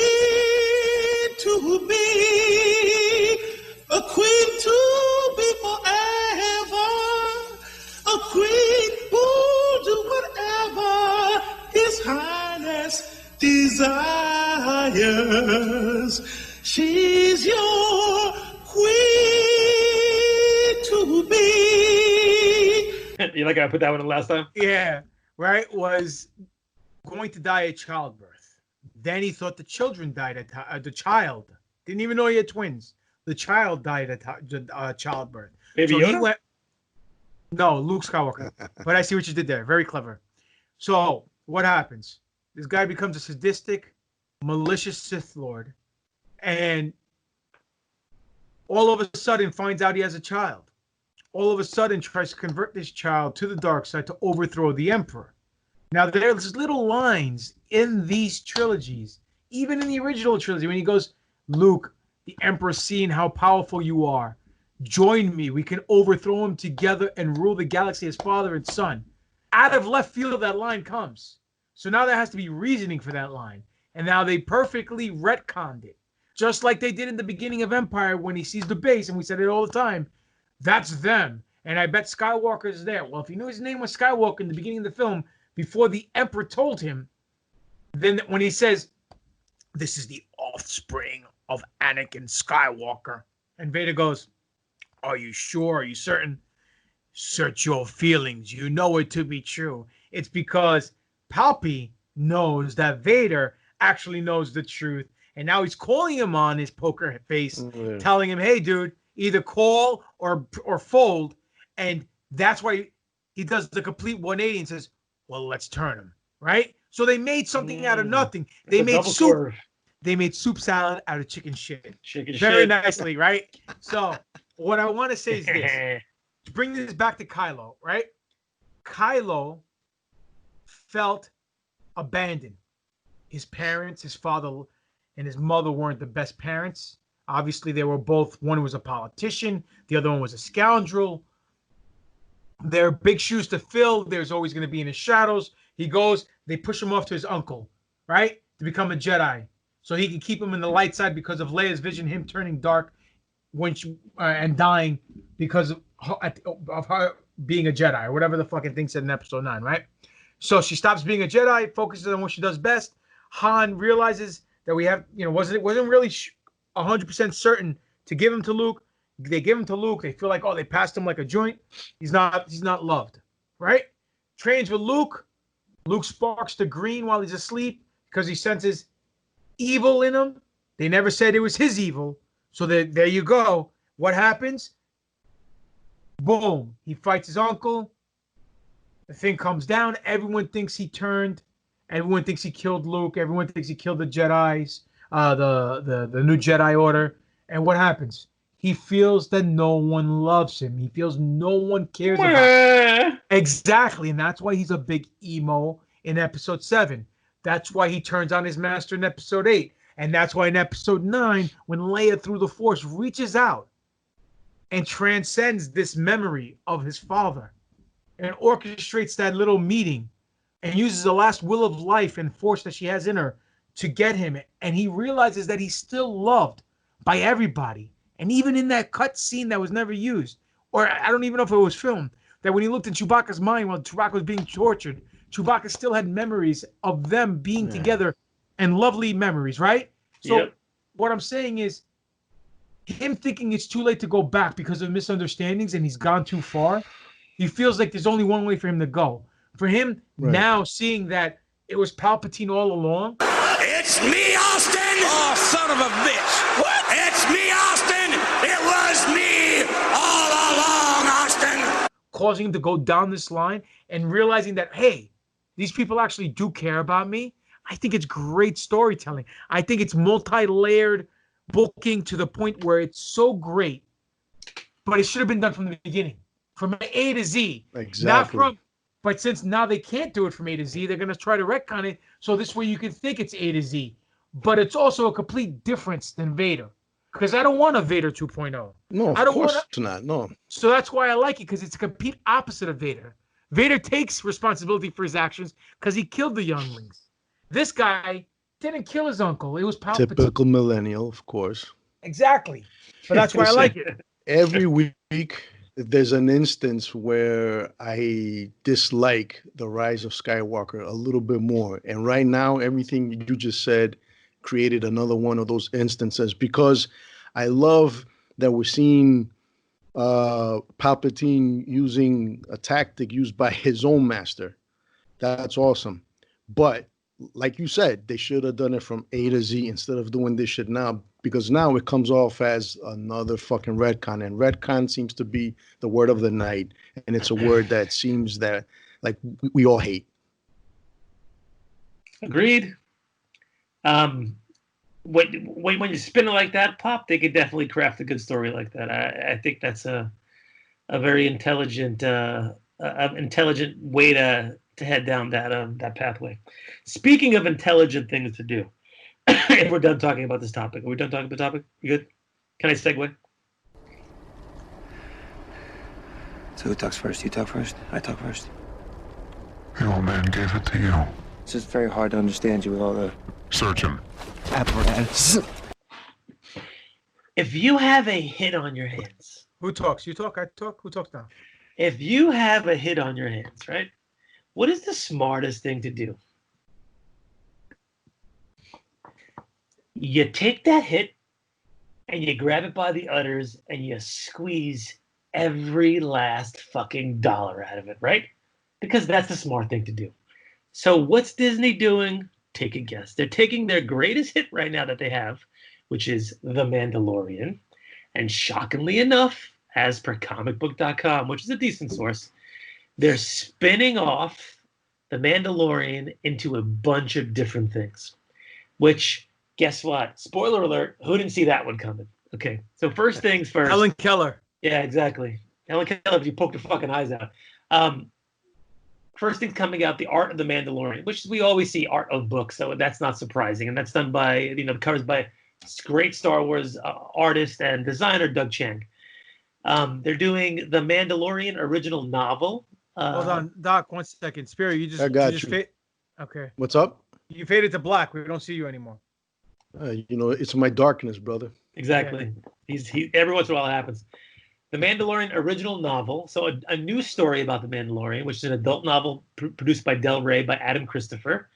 to be, a queen to be forever, a queen who'll do whatever His Highness desires. She's your queen to be. You like I put that one in last time? Yeah, right. Was going to die at childbirth. Then he thought the children died at the child. Didn't even know he had twins. The child died at childbirth. Baby So Yoda? he went. No, Luke Skywalker. But I see what you did there. Very clever. So what happens? This guy becomes a sadistic, malicious Sith Lord, and all of a sudden finds out he has a child. All of a sudden tries to convert this child to the dark side to overthrow the Emperor. Now, there's little lines in these trilogies, even in the original trilogy, when he goes, Luke, the Emperor's seeing how powerful you are. Join me. We can overthrow him together and rule the galaxy as father and son. Out of left field, that line comes. So now there has to be reasoning for that line. And now they perfectly retconned it. Just like they did in the beginning of Empire when he sees the base, and we said it all the time. That's them. And I bet Skywalker is there. Well, if he knew his name was Skywalker in the beginning of the film, before the Emperor told him, then when he says, this is the offspring of Anakin Skywalker, and Vader goes, are you sure? Are you certain? Search your feelings. You know it to be true. It's because Palpy knows that Vader actually knows the truth. And now he's calling him on his poker face, telling him, hey, dude, either call or fold. And that's why he does the complete 180 and says, well, let's turn him. Right? So they made something out of nothing. They made soup. Swerve. They made soup salad out of chicken shit. Chicken Very shit. nicely, right? So what I want to say is this. To bring this back to Kylo, right? Kylo felt abandoned. His parents, his father and his mother weren't the best parents. Obviously, they were both, one was a politician, the other one was a scoundrel. They're big shoes to fill. There's always going to be in his shadows. He goes, they push him off to his uncle, right? To become a Jedi. So he can keep him in the light side because of Leia's vision, him turning dark when she, and dying because of her being a Jedi, or whatever the fucking thing said in episode 9, right? So she stops being a Jedi, focuses on what she does best. Han realizes that we have, wasn't really 100% certain to give him to Luke. They give him to Luke. They feel like, oh, they passed him like a joint. He's not loved, right? Trains with Luke. Luke sparks the green while he's asleep because he senses evil in him. They never said it was his evil. So there you go. What happens? Boom. He fights his uncle. The thing comes down. Everyone thinks he turned. Everyone thinks he killed Luke. Everyone thinks he killed the Jedis, the new Jedi Order. And what happens? He feels that no one loves him. He feels no one cares about him. Exactly. And that's why he's a big emo in episode 7. That's why he turns on his master in episode 8. And that's why in episode 9, when Leia through the Force reaches out and transcends this memory of his father and orchestrates that little meeting and uses the last will of life and force that she has in her to get him. And he realizes that he's still loved by everybody. And even in that cut scene that was never used, or I don't even know if it was filmed, that when he looked in Chewbacca's mind while Chewbacca was being tortured, Chewbacca still had memories of them being together and lovely memories, right? So what I'm saying is him thinking it's too late to go back because of misunderstandings and he's gone too far. He feels like there's only one way for him to go. For him now seeing that it was Palpatine all along. It's me, Austin! Oh, son of a bitch! What? It's me, Austin! It causing him to go down this line and realizing that, hey, these people actually do care about me. I think it's great storytelling. I think it's multi-layered booking to the point where it's so great, but it should have been done from the beginning, from A to Z. Exactly. But since now they can't do it from A to Z, they're going to try to retcon it. So this way you can think it's A to Z, but it's also a complete difference than Vader. Because I don't want a Vader 2.0. No, of course not. No. So that's why I like it, because it's a complete opposite of Vader. Vader takes responsibility for his actions because he killed the younglings. This guy didn't kill his uncle. It was Palpatine. Typical millennial, of course. Exactly. But that's why I like it. Every week, there's an instance where I dislike the Rise of Skywalker a little bit more. And right now, everything you just said created another one of those instances, because I love that we're seeing Palpatine using a tactic used by his own master. That's awesome. But like you said, they should have done it from A to Z instead of doing this shit now, because now it comes off as another fucking retcon, and retcon seems to be the word of the night, and it's a word that seems that like we all hate. Agreed. When you spin it like that, Pop, they could definitely craft a good story like that. I think that's a very intelligent way to head down that pathway. Speaking of intelligent things to do, if we're done talking about this topic, are we done talking about the topic? You good? Can I segue? So who talks first? You talk first? I talk first? The old man gave it to you. It's just very hard to understand you with all the Search him. apparatus. If you have a hit on your hands, Who talks? You talk? I talk? Who talks now? if you have a hit on your hands, right? What is the smartest thing to do? You take that hit and you grab it by the udders and you squeeze every last fucking dollar out of it, right? Because that's the smart thing to do. So what's Disney doing? Take a guess. They're taking their greatest hit right now that they have, which is The Mandalorian. And shockingly enough, as per comicbook.com, which is a decent source, they're spinning off The Mandalorian into a bunch of different things. Which, guess what? Spoiler alert, who didn't see that one coming? Okay, so first things first. Helen Keller. Yeah, exactly. Helen Keller, if you poke your fucking eyes out. First thing's coming out, The Art of the Mandalorian, which we always see art of books, so that's not surprising. And that's done by, covers by great Star Wars artist and designer Doug Chiang. They're doing the Mandalorian original novel. Hold on, Doc, 1 second. Spirit, I got you. Okay. What's up? You faded to black. We don't see you anymore. It's my darkness, brother. Exactly. Yeah. He every once in a while it happens. The Mandalorian original novel, so a new story about The Mandalorian, which is an adult novel produced by Del Rey by Adam Christopher.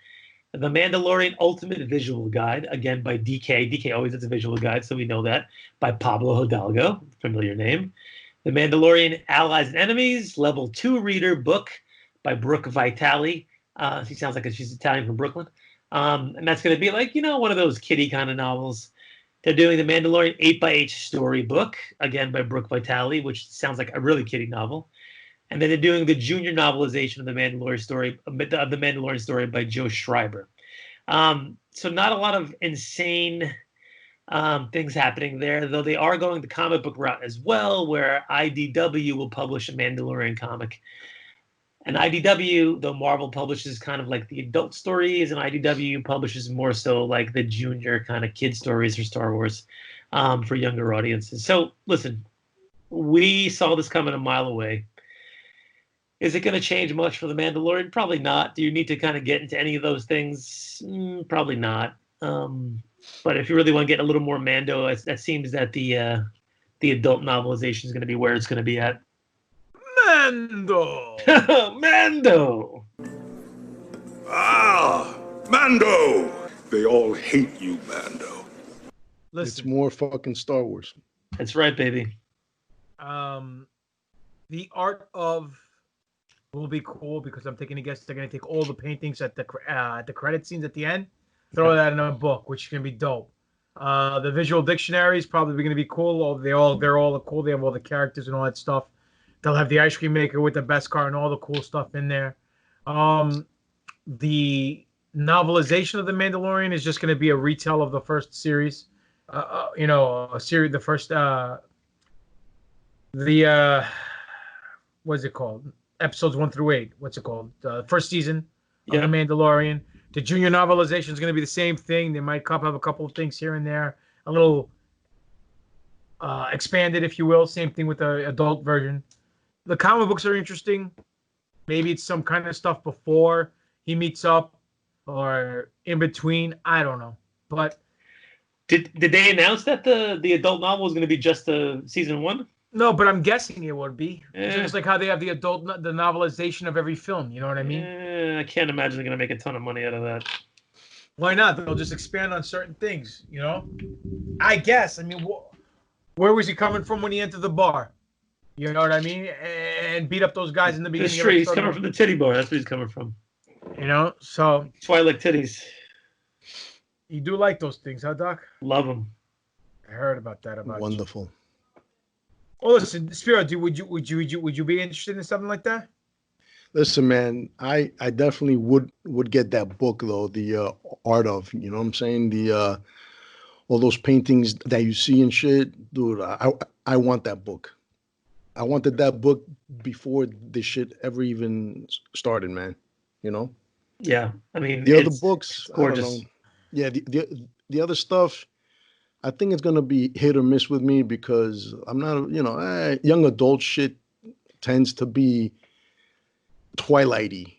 The Mandalorian Ultimate Visual Guide, again by DK. DK always has a visual guide, so we know that, by Pablo Hidalgo, familiar name. The Mandalorian Allies and Enemies, Level 2 Reader book by Brooke Vitale. She sounds like she's Italian from Brooklyn. And that's going to be like, one of those kiddie kind of novels. They're doing the Mandalorian 8x8 storybook, again by Brooke Vitale, which sounds like a really kiddie novel. And then they're doing the junior novelization of the Mandalorian story by Joe Schreiber. So not a lot of insane things happening there, though they are going the comic book route as well, where IDW will publish a Mandalorian comic. And IDW, though Marvel publishes kind of like the adult stories, and IDW publishes more so like the junior kind of kid stories for Star Wars for younger audiences. So listen, we saw this coming a mile away. Is it going to change much for The Mandalorian? Probably not. Do you need to kind of get into any of those things? Probably not. But if you really want to get a little more Mando, that seems that the adult novelization is going to be where it's going to be at. Mando! Mando! Mando! They all hate you, Mando. It's more fucking Star Wars. That's right, baby. The art of will be cool, because I'm taking a guess they're going to take all the paintings at the credit scenes at the end, throw that in a book, which is going to be dope. The visual dictionary is probably going to be cool. They're all cool. They have all the characters and all that stuff. They'll have the ice cream maker with the best car and all the cool stuff in there. The novelization of The Mandalorian is just going to be a retell of the first series. A series, the first, what's it called? Episodes 1-8. What's it called? First season of The Mandalorian. The junior novelization is going to be the same thing. They might have a couple of things here and there, a little expanded, if you will. Same thing with the adult version. The comic books are interesting. Maybe it's some kind of stuff before he meets up or in between. I don't know. But did they announce that the adult novel is going to be just the season 1? No, but I'm guessing it would be. It's just like how they have the novelization of every film. You know what I mean? I can't imagine they're going to make a ton of money out of that. Why not? They'll just expand on certain things, you know? I guess. I mean, where was he coming from when he entered the bar? You know what I mean? And beat up those guys in the beginning. The street. He's coming from the titty bar. That's where he's coming from. You know? So. Twilight titties. You do like those things, huh, Doc? Love them. I heard about that. Wonderful. You. Well, listen, Spiro, would you be interested in something like that? Listen, man, I definitely would get that book though, the art of, you know what I'm saying? The all those paintings that you see and shit, dude. I want that book. I wanted that book before this shit ever even started, man. You know? Yeah, I mean, the other books, gorgeous. I don't know. Yeah, the other stuff, I think it's gonna be hit or miss with me because I'm not, young adult shit tends to be Twilighty.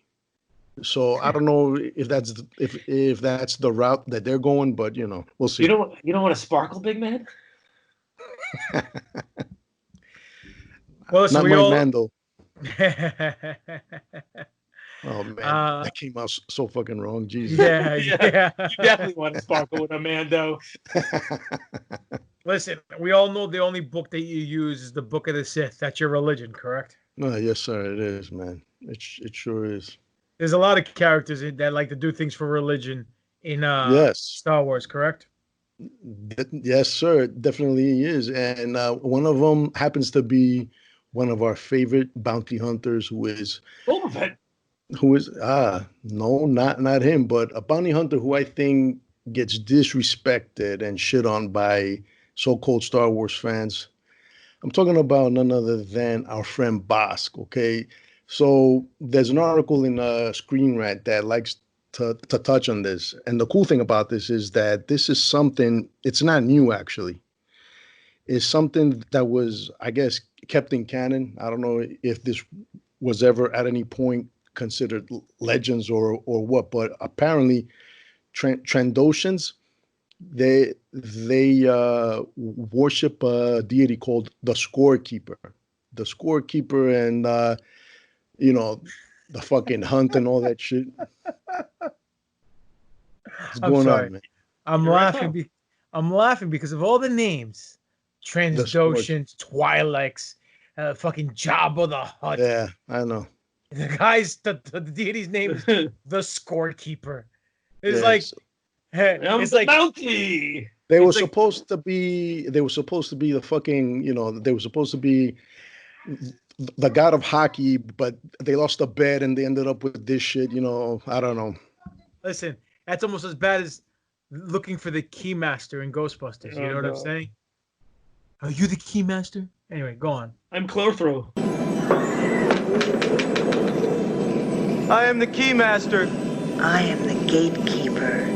So I don't know if that's the route that they're going, but we'll see. You don't want to sparkle, big man? Well, so not we my Mando. Oh man, that came out so fucking wrong. Jesus. Yeah. You definitely want to sparkle with a Mando. Listen, we all know the only book that you use is the Book of the Sith. That's your religion, correct? Yes, sir. It is, man. It sure is. There's a lot of characters that like to do things for religion in Star Wars, correct? Yes, sir. It definitely is. And one of them happens to be one of our favorite bounty hunters, who is Boba Fett. No, not him, but a bounty hunter who I think gets disrespected and shit on by so-called Star Wars fans. I'm talking about none other than our friend Bosk, okay? So there's an article in Screen Rant that likes to touch on this. And the cool thing about this is that this is something, it's not new actually. It's something that was, I guess, kept in canon. I don't know if this was ever at any point considered legends or what, but apparently Trandoshans, they worship a deity called the Scorekeeper. The Scorekeeper and the fucking hunt and all that shit. What's going on, man? I'm laughing because of all the names. Trandoshans, Twi'leks, fucking Jabba the Hutt. Yeah, I know. The guy's the deity's name is the Scorekeeper. It's like it's like bounty. They were supposed to be the fucking, they were supposed to be the god of hockey, but they lost a bet and they ended up with this shit, I don't know. Listen, that's almost as bad as looking for the Keymaster in Ghostbusters. You know what I'm saying? Are you the Keymaster? Anyway, go on. I'm Clorthro. I am the Keymaster. I am the Gatekeeper.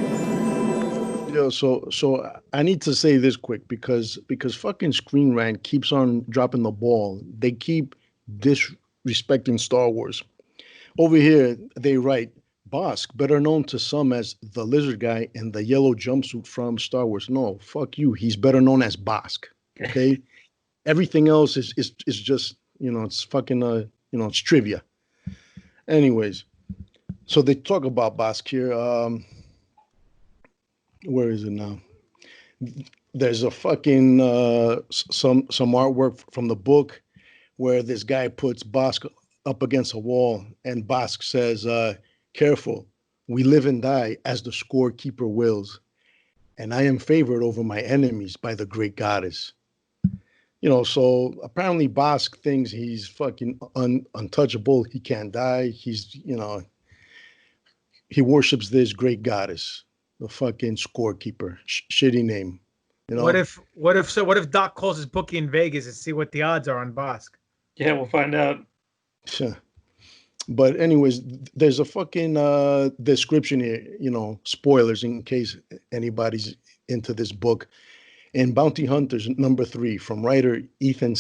So I need to say this quick because fucking Screen Rant keeps on dropping the ball. They keep disrespecting Star Wars. Over here, they write Bosk, better known to some as the lizard guy in the yellow jumpsuit from Star Wars. No, fuck you. He's better known as Bosk. Okay, everything else is just it's fucking it's trivia. Anyways, so they talk about Bosk here. Where is it now? There's a fucking some artwork from the book where this guy puts Bosk up against a wall, and Bosk says, "Careful, we live and die as the Scorekeeper wills, and I am favored over my enemies by the great goddess." So apparently Bosk thinks he's fucking untouchable. He can't die. He worships this great goddess, the fucking scorekeeper. Shitty name, What if Doc calls his bookie in Vegas and see what the odds are on Bosk? Yeah, we'll find out. Sure. But anyways, there's a fucking description here, spoilers in case anybody's into this book. In Bounty Hunters #3 from writer Ethan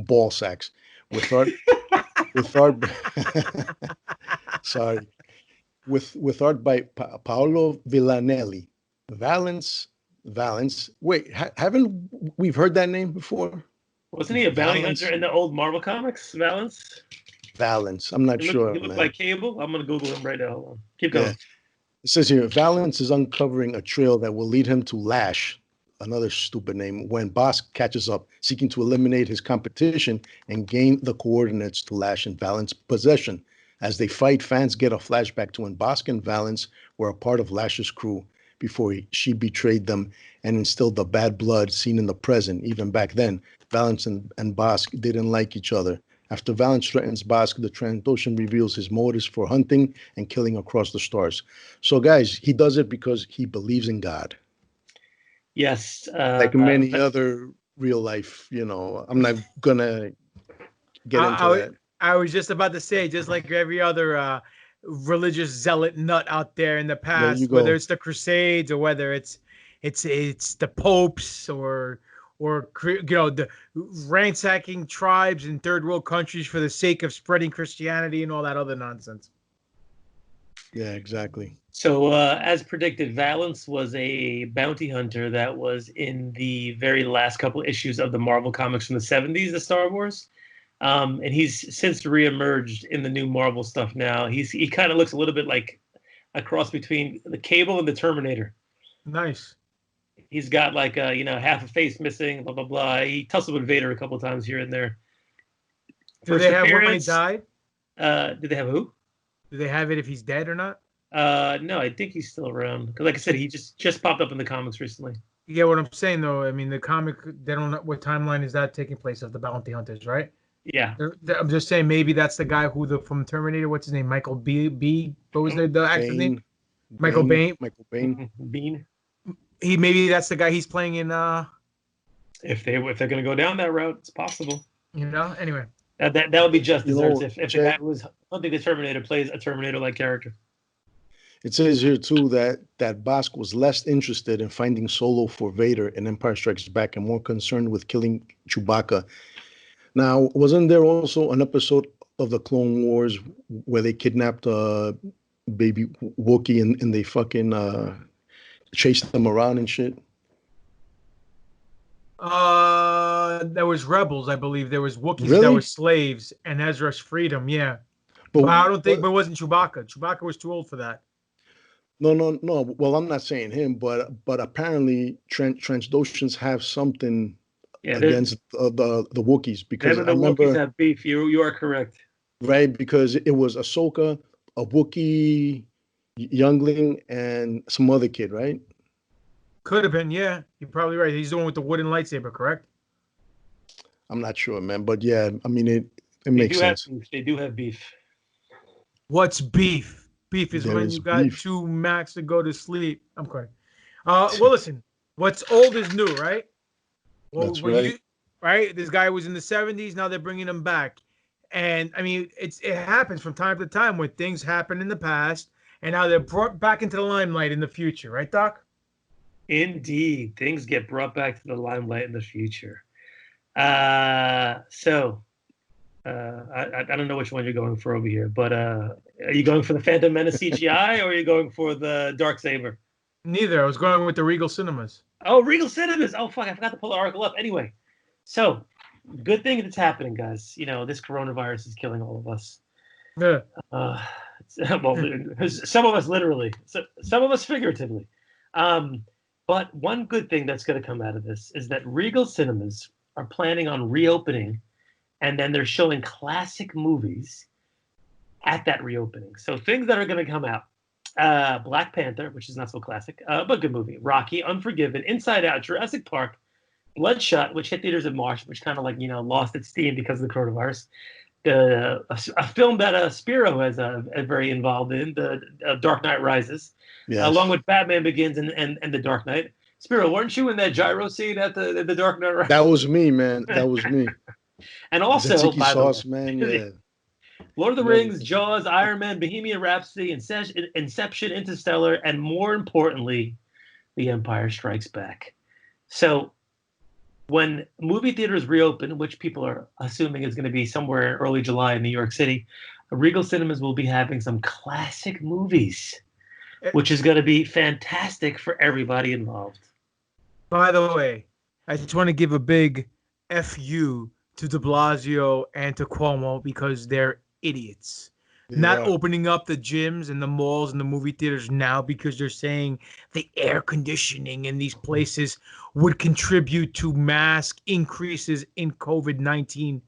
Ball Sachs, with art sorry, with art by Paolo Villanelli. Valence. Wait, haven't we heard that name before? Wasn't he a bounty hunter in the old Marvel comics, Valence? Valence. I'm not sure. He looked like Cable. I'm gonna Google him right now. Hold on. Keep going. Yeah. It says here, Valence is uncovering a trail that will lead him to Lash, another stupid name, when Bosk catches up, seeking to eliminate his competition and gain the coordinates to Lash in Valence's possession. As they fight, fans get a flashback to when Bosk and Valence were a part of Lash's crew before she betrayed them and instilled the bad blood seen in the present. Even back then, Valence and Bosk didn't like each other. After Valence threatens Bosk, the Trandoshan reveals his motives for hunting and killing across the stars. So, guys, he does it because he believes in God. Yes. Like many other real life, I'm not going to get into that. I was just about to say, just like every other religious zealot nut out there in the past, whether it's the Crusades or whether it's the popes or the ransacking tribes in third world countries for the sake of spreading Christianity and all that other nonsense. Yeah, exactly. So as predicted, Valence was a bounty hunter that was in the very last couple issues of the Marvel comics from the 70s, the Star Wars. And he's since reemerged in the new Marvel stuff now. He kind of looks a little bit like a cross between the Cable and the Terminator. Nice. He's got like half a face missing, blah blah blah. He tussled with Vader a couple of times here and there. Do they have when he died? Do they have who? Do they have it if he's dead or not? No, I think he's still around. Because like I said, he just popped up in the comics recently. You get what I'm saying, though. I mean, the comic, they don't know what timeline is that taking place of the bounty hunters, right? Yeah. I'm just saying maybe that's the guy from Terminator. What's his name? Michael B. What was the actor's name? Michael Bain. Michael Bain. Bean. Maybe that's the guy he's playing in. If they're gonna go down that route, it's possible. Anyway. That would be just desserts if the guy who was hunting the Terminator plays a Terminator-like character. It says here too that Bosk was less interested in finding Solo for Vader in Empire Strikes Back and more concerned with killing Chewbacca. Now, wasn't there also an episode of the Clone Wars where they kidnapped a baby Wookiee and they fucking chased them around and shit? There was rebels, I believe. There was Wookiees Really? that were slaves, and Ezra's freedom. Yeah, but I don't think. But it wasn't Chewbacca. Chewbacca was too old for that. No. Well, I'm not saying him, but apparently Transdoshans have something against the Wookiees because I remember Wookiees have beef. You are correct. Right, because it was Ahsoka, a Wookiee youngling, and some other kid, right? Could have been, yeah. You're probably right. He's the one with the wooden lightsaber, correct? I'm not sure, man, but yeah, I mean it makes sense. They do have beef. What's beef? Beef is There when is you got beef. 2 Macs to go to sleep. I'm crying. Well, listen. What's old is new, right? Well, That's right. Right? This guy was in the 70s. Now they're bringing him back. And, I mean, it happens from time to time when things happen in the past, and now they're brought back into the limelight in the future. Right, Doc? Indeed. Things get brought back to the limelight in the future. I don't know which one you're going for over here, but are you going for the Phantom Menace CGI or are you going for the Dark Saber? Neither. I was going with the Regal Cinemas. Oh, Regal Cinemas. Oh, fuck. I forgot to pull the article up. Anyway, so good thing that's happening, guys. This coronavirus is killing all of us. Yeah. Well, some of us literally, some of us figuratively. But one good thing that's going to come out of this is that Regal Cinemas are planning on reopening, and then they're showing classic movies at that reopening. So things that are going to come out. Black Panther, which is not so classic, but good movie. Rocky, Unforgiven, Inside Out, Jurassic Park, Bloodshot, which hit theaters in March, which kind of like lost its steam because of the coronavirus. A film that Spiro is very involved in, the Dark Knight Rises, along with Batman Begins and The Dark Knight. Spiro, weren't you in that gyro scene at the Dark Knight Rises? That was me, man. That was me. And also, Tzatziki by sauce, the way, man. Yeah. Lord of the Rings, Jaws, Iron Man, Bohemian Rhapsody, Inception, Interstellar, and more importantly, The Empire Strikes Back. So when movie theaters reopen, which people are assuming is going to be somewhere in early July in New York City, Regal Cinemas will be having some classic movies, which is going to be fantastic for everybody involved. By the way, I just want to give a big FU to de Blasio and to Cuomo because they're idiots. Not opening up the gyms and the malls and the movie theaters now because they're saying the air conditioning in these places would contribute to mass increases in COVID-19.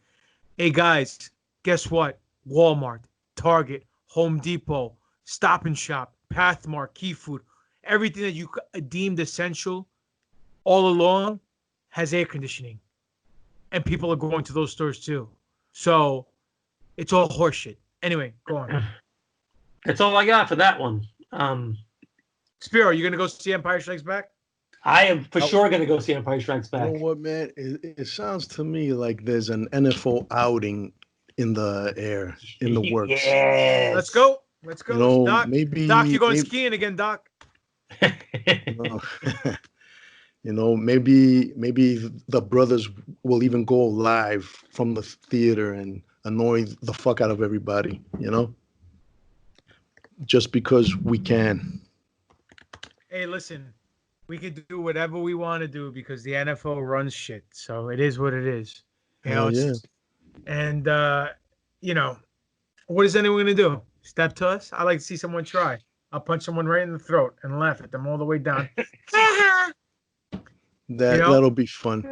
Hey guys, guess what? Walmart, Target, Home Depot, Stop and Shop, Pathmark, Key Food, everything that you deemed essential all along has air conditioning. And people are going to those stores too. So it's all horseshit. Anyway, go on. That's all I got for that one. Spiro, you going to go see Empire Strikes Back? I am for sure going to go see Empire Strikes Back. You know what, man? It sounds to me like there's an NFL outing in the air, in the works. Yes. Let's go. Let's go. You know, Doc, maybe you're going skiing again, Doc. Maybe the brothers will even go live from the theater and annoy the fuck out of everybody, just because we can. Hey, listen, we could do whatever we want to do because the NFL runs shit. So it is what it is. And what is anyone going to do? Step to us? I like to see someone try. I'll punch someone right in the throat and laugh at them all the way down. That'll be fun.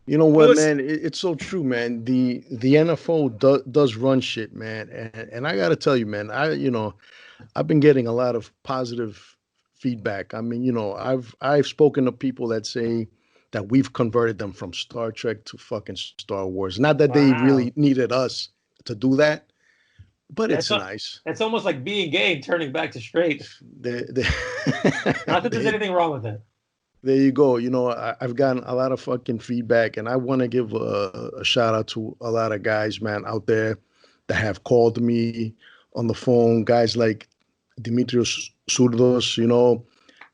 You know what, man? It's so true, man. The NFL does run shit, man. And I gotta tell you, man, I've been getting a lot of positive feedback. I mean, I've spoken to people that say that we've converted them from Star Trek to fucking Star Wars. Not that they really needed us to do that, but it's nice. It's almost like being gay and turning back to straight. Not that there's anything wrong with it. There you go. I've gotten a lot of fucking feedback, and I want to give a shout out to a lot of guys, man, out there that have called me on the phone. Guys like Dimitrios Surdos,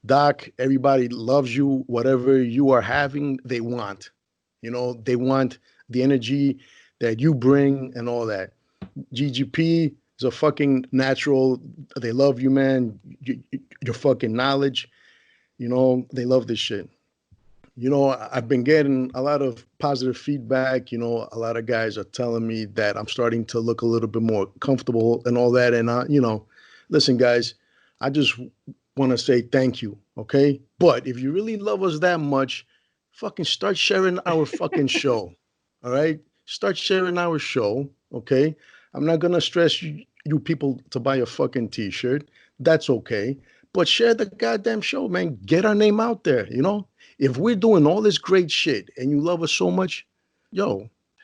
Doc, everybody loves you. Whatever you are having, they want. They want the energy that you bring and all that. GGP is a fucking natural. They love you, man. Your fucking knowledge. They love this shit. I've been getting a lot of positive feedback. A lot of guys are telling me that I'm starting to look a little bit more comfortable and all that. And, listen, guys, I just want to say thank you, okay? But if you really love us that much, fucking start sharing our fucking show, all right? Start sharing our show, okay? I'm not going to stress you people to buy a fucking T-shirt. That's okay. But share the goddamn show, man. Get our name out there, If we're doing all this great shit and you love us so much,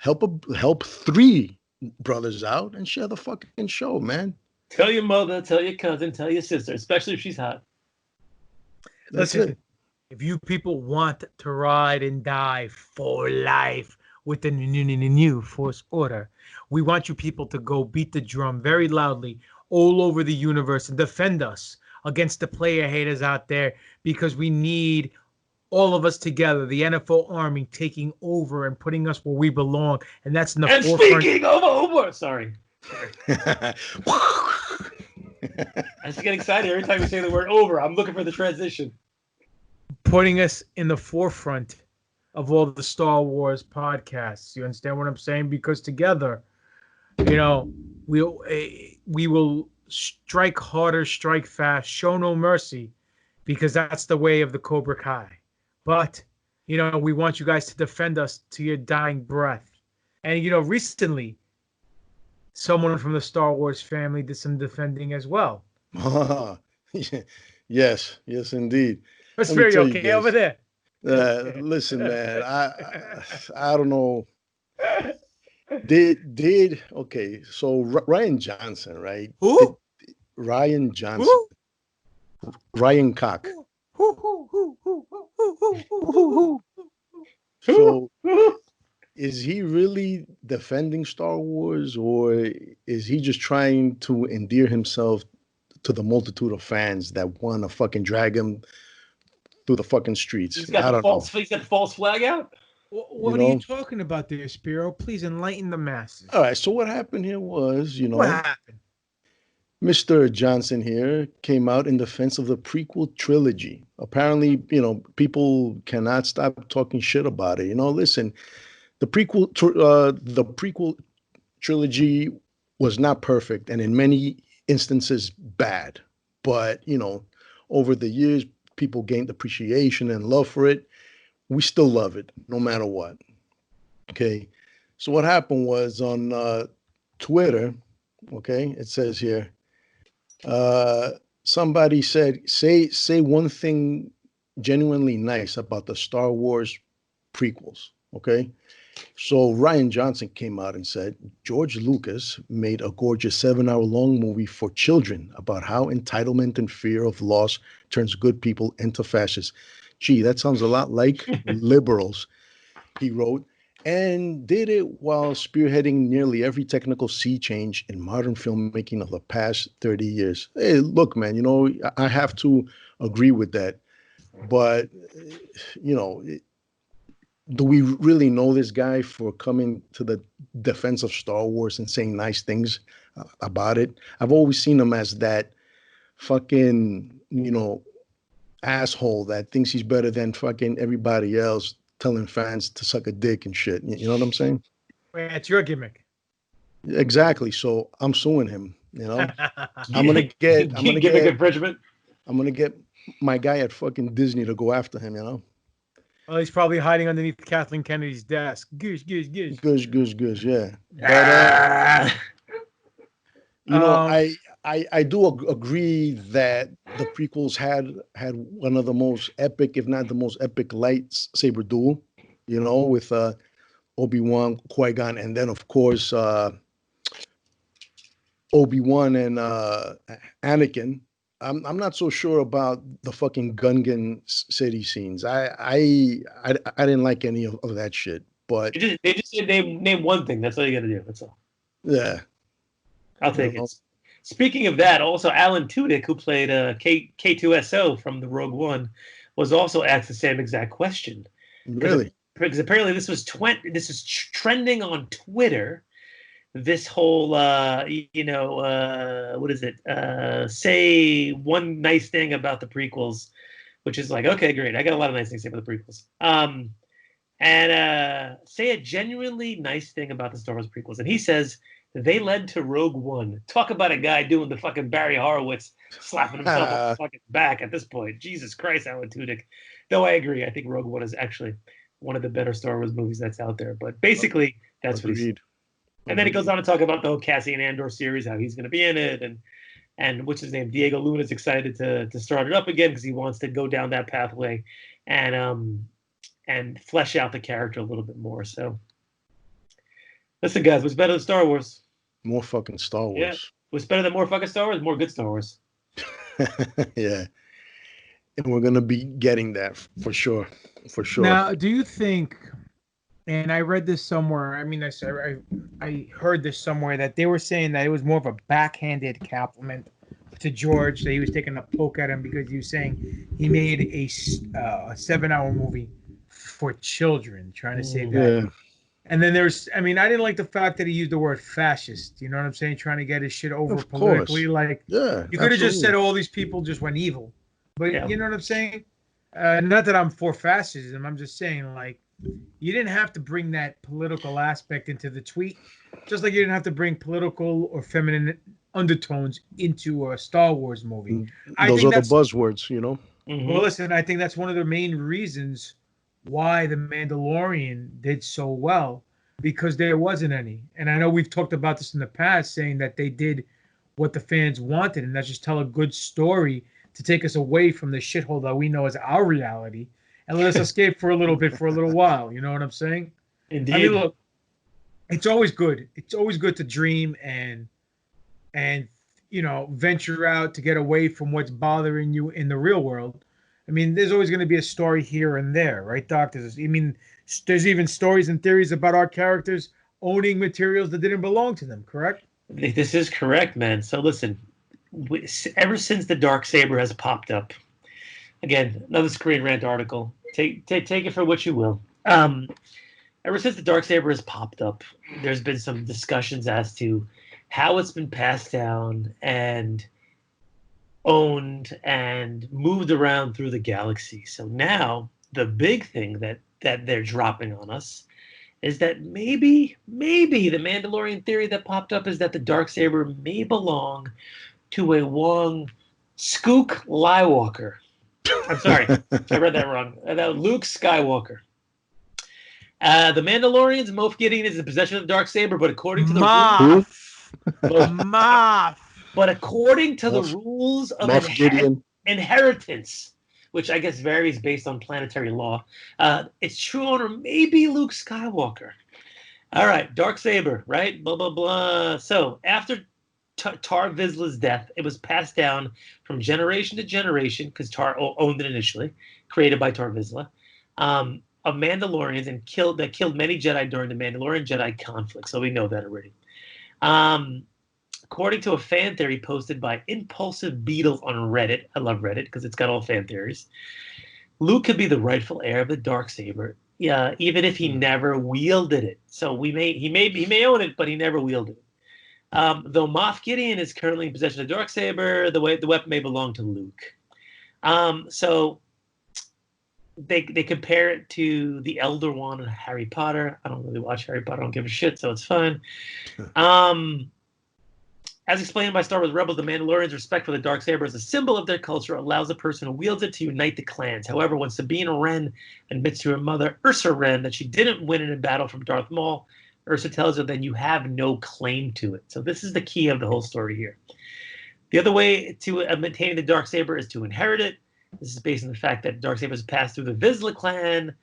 help 3 brothers out and share the fucking show, man. Tell your mother, tell your cousin, tell your sister, especially if she's hot. Listen, if you people want to ride and die for life with the new Force Order, we want you people to go beat the drum very loudly all over the universe and defend us against the player haters out there, because we need all of us together, the NFL army taking over and putting us where we belong, and that's in the forefront. And speaking of over, sorry. I just get excited every time you say the word over. I'm looking for the transition. Putting us in the forefront of all the Star Wars podcasts. You understand what I'm saying? Because together, we will strike harder, strike fast, show no mercy, because that's the way of the Cobra Kai. But, we want you guys to defend us to your dying breath. And, recently, someone from the Star Wars family did some defending as well. Yes, indeed. Let's hear you okay over there. Listen, man. I don't know. Did okay? So Ryan Johnson, right? Who? Ryan Johnson, Ryan Cock. So is he really defending Star Wars, or is he just trying to endear himself to the multitude of fans that want to fucking drag him through the fucking streets? He's got the false flag out. What are you talking about there, Spiro? Please enlighten the masses. All right. So what happened here was, what happened? Mr. Johnson here came out in defense of the prequel trilogy. Apparently, people cannot stop talking shit about it. Listen, the prequel trilogy was not perfect, and in many instances bad. But over the years, people gained appreciation and love for it. We still love it, no matter what. Okay, so what happened was on Twitter. Okay, it says here. Somebody said, say one thing genuinely nice about the Star Wars prequels. Okay. So Ryan Johnson came out and said, George Lucas made a gorgeous 7-hour-long movie for children about how entitlement and fear of loss turns good people into fascists. Gee, that sounds a lot like liberals, he wrote, and did it while spearheading nearly every technical sea change in modern filmmaking of the past 30 years. Hey, look, man, I have to agree with that. But, do we really know this guy for coming to the defense of Star Wars and saying nice things about it? I've always seen him as that fucking, asshole that thinks he's better than fucking everybody else, telling fans to suck a dick and shit. You know what I'm saying? It's your gimmick. Exactly. So I'm suing him. I'm gonna get my guy at fucking Disney to go after him. Well, he's probably hiding underneath Kathleen Kennedy's desk. Goose. Yeah. But I do agree that the prequels had one of the most epic, if not the most epic, lightsaber duel. With Obi-Wan, Qui-Gon, and then of course Obi-Wan and Anakin. I'm not so sure about the fucking Gungan city scenes. I didn't like any of that shit. But they just said name one thing. That's all you got to do. That's all. Yeah, I'll take it. Speaking of that, also Alan Tudyk, who played K2SO from the Rogue One, was also asked the same exact question. Really? Because apparently this is trending on Twitter. This whole, what is it? Say one nice thing about the prequels, which is like, okay, great. I got a lot of nice things to say about the prequels. And say a genuinely nice thing about the Star Wars prequels. And he says they led to Rogue One. Talk about a guy doing the fucking Barry Horowitz, slapping himself on the fucking back at this point. Jesus Christ, Alan Tudyk. Though I agree, I think Rogue One is actually one of the better Star Wars movies that's out there. But basically, that's what he said. And then he goes on to talk about the whole Cassian Andor series, how he's going to be in it, and what's his name? Diego Luna's excited to start it up again because he wants to go down that pathway and flesh out the character a little bit more. So, listen, guys, what's better than Star Wars? More fucking Star Wars. Yeah. What's better than more fucking Star Wars? More good Star Wars. Yeah. And we're going to be getting that for sure. For sure. Now, do you think, and I read this somewhere, I heard this somewhere, that they were saying that it was more of a backhanded compliment to George, that he was taking a poke at him because he was saying he made a 7-hour movie for children, trying to say that. Yeah. And then I didn't like the fact that he used the word fascist. You know what I'm saying? Trying to get his shit over politically. Like, you could have just said all these people just went evil. But you know what I'm saying? Not that I'm for fascism. I'm just saying, like, you didn't have to bring that political aspect into the tweet, just like you didn't have to bring political or feminine undertones into a Star Wars movie. Those are the buzzwords, Mm-hmm. Well, listen, I think that's one of the main reasons why The Mandalorian did so well, because there wasn't any. And I know we've talked about this in the past, saying that they did what the fans wanted, and that's just tell a good story to take us away from the shithole that we know as our reality, and let us escape for a little bit, for a little while. You know what I'm saying? Indeed. I mean, look, it's always good. It's always good to dream and venture out to get away from what's bothering you in the real world. I mean, there's always going to be a story here and there, right, Doc? There's even stories and theories about our characters owning materials that didn't belong to them, correct? This is correct, man. So listen, ever since the Darksaber has popped up, again, another Screen Rant article. Take it for what you will. Ever since the Darksaber has popped up, there's been some discussions as to how it's been passed down and owned and moved around through the galaxy. So now the big thing that they're dropping on us is that maybe the Mandalorian theory that popped up is that the Darksaber may belong to a Wong Skook Skywalker. I'm sorry, I read that wrong. Luke Skywalker. The Mandalorian's Moff Gideon is in possession of the Darksaber, but according to the rules of inheritance, which I guess varies based on planetary law, its true owner may be Luke Skywalker. All right, Darksaber, right? Blah, blah, blah. So after Tar Vizsla's death, it was passed down from generation to generation, because Tar owned it initially, created by Tar Vizsla, of Mandalorians that killed many Jedi during the Mandalorian-Jedi conflict. So we know that already. According to a fan theory posted by Impulsive Beetle on Reddit, I love Reddit because it's got all fan theories, Luke could be the rightful heir of the Darksaber, even if he never wielded it. So he may own it, but he never wielded it. Though Moff Gideon is currently in possession of the Darksaber, the weapon may belong to Luke. So they compare it to the Elder Wand in Harry Potter. I don't really watch Harry Potter. I don't give a shit, so it's fine. As explained by Star Wars Rebels, the Mandalorians' respect for the Darksaber as a symbol of their culture allows a person who wields it to unite the clans. However, when Sabine Wren admits to her mother, Ursa Wren, that she didn't win in a battle from Darth Maul, Ursa tells her, then you have no claim to it. So this is the key of the whole story here. The other way to maintain the Darksaber is to inherit it. This is based on the fact that Darksaber was passed through the Vizsla clan,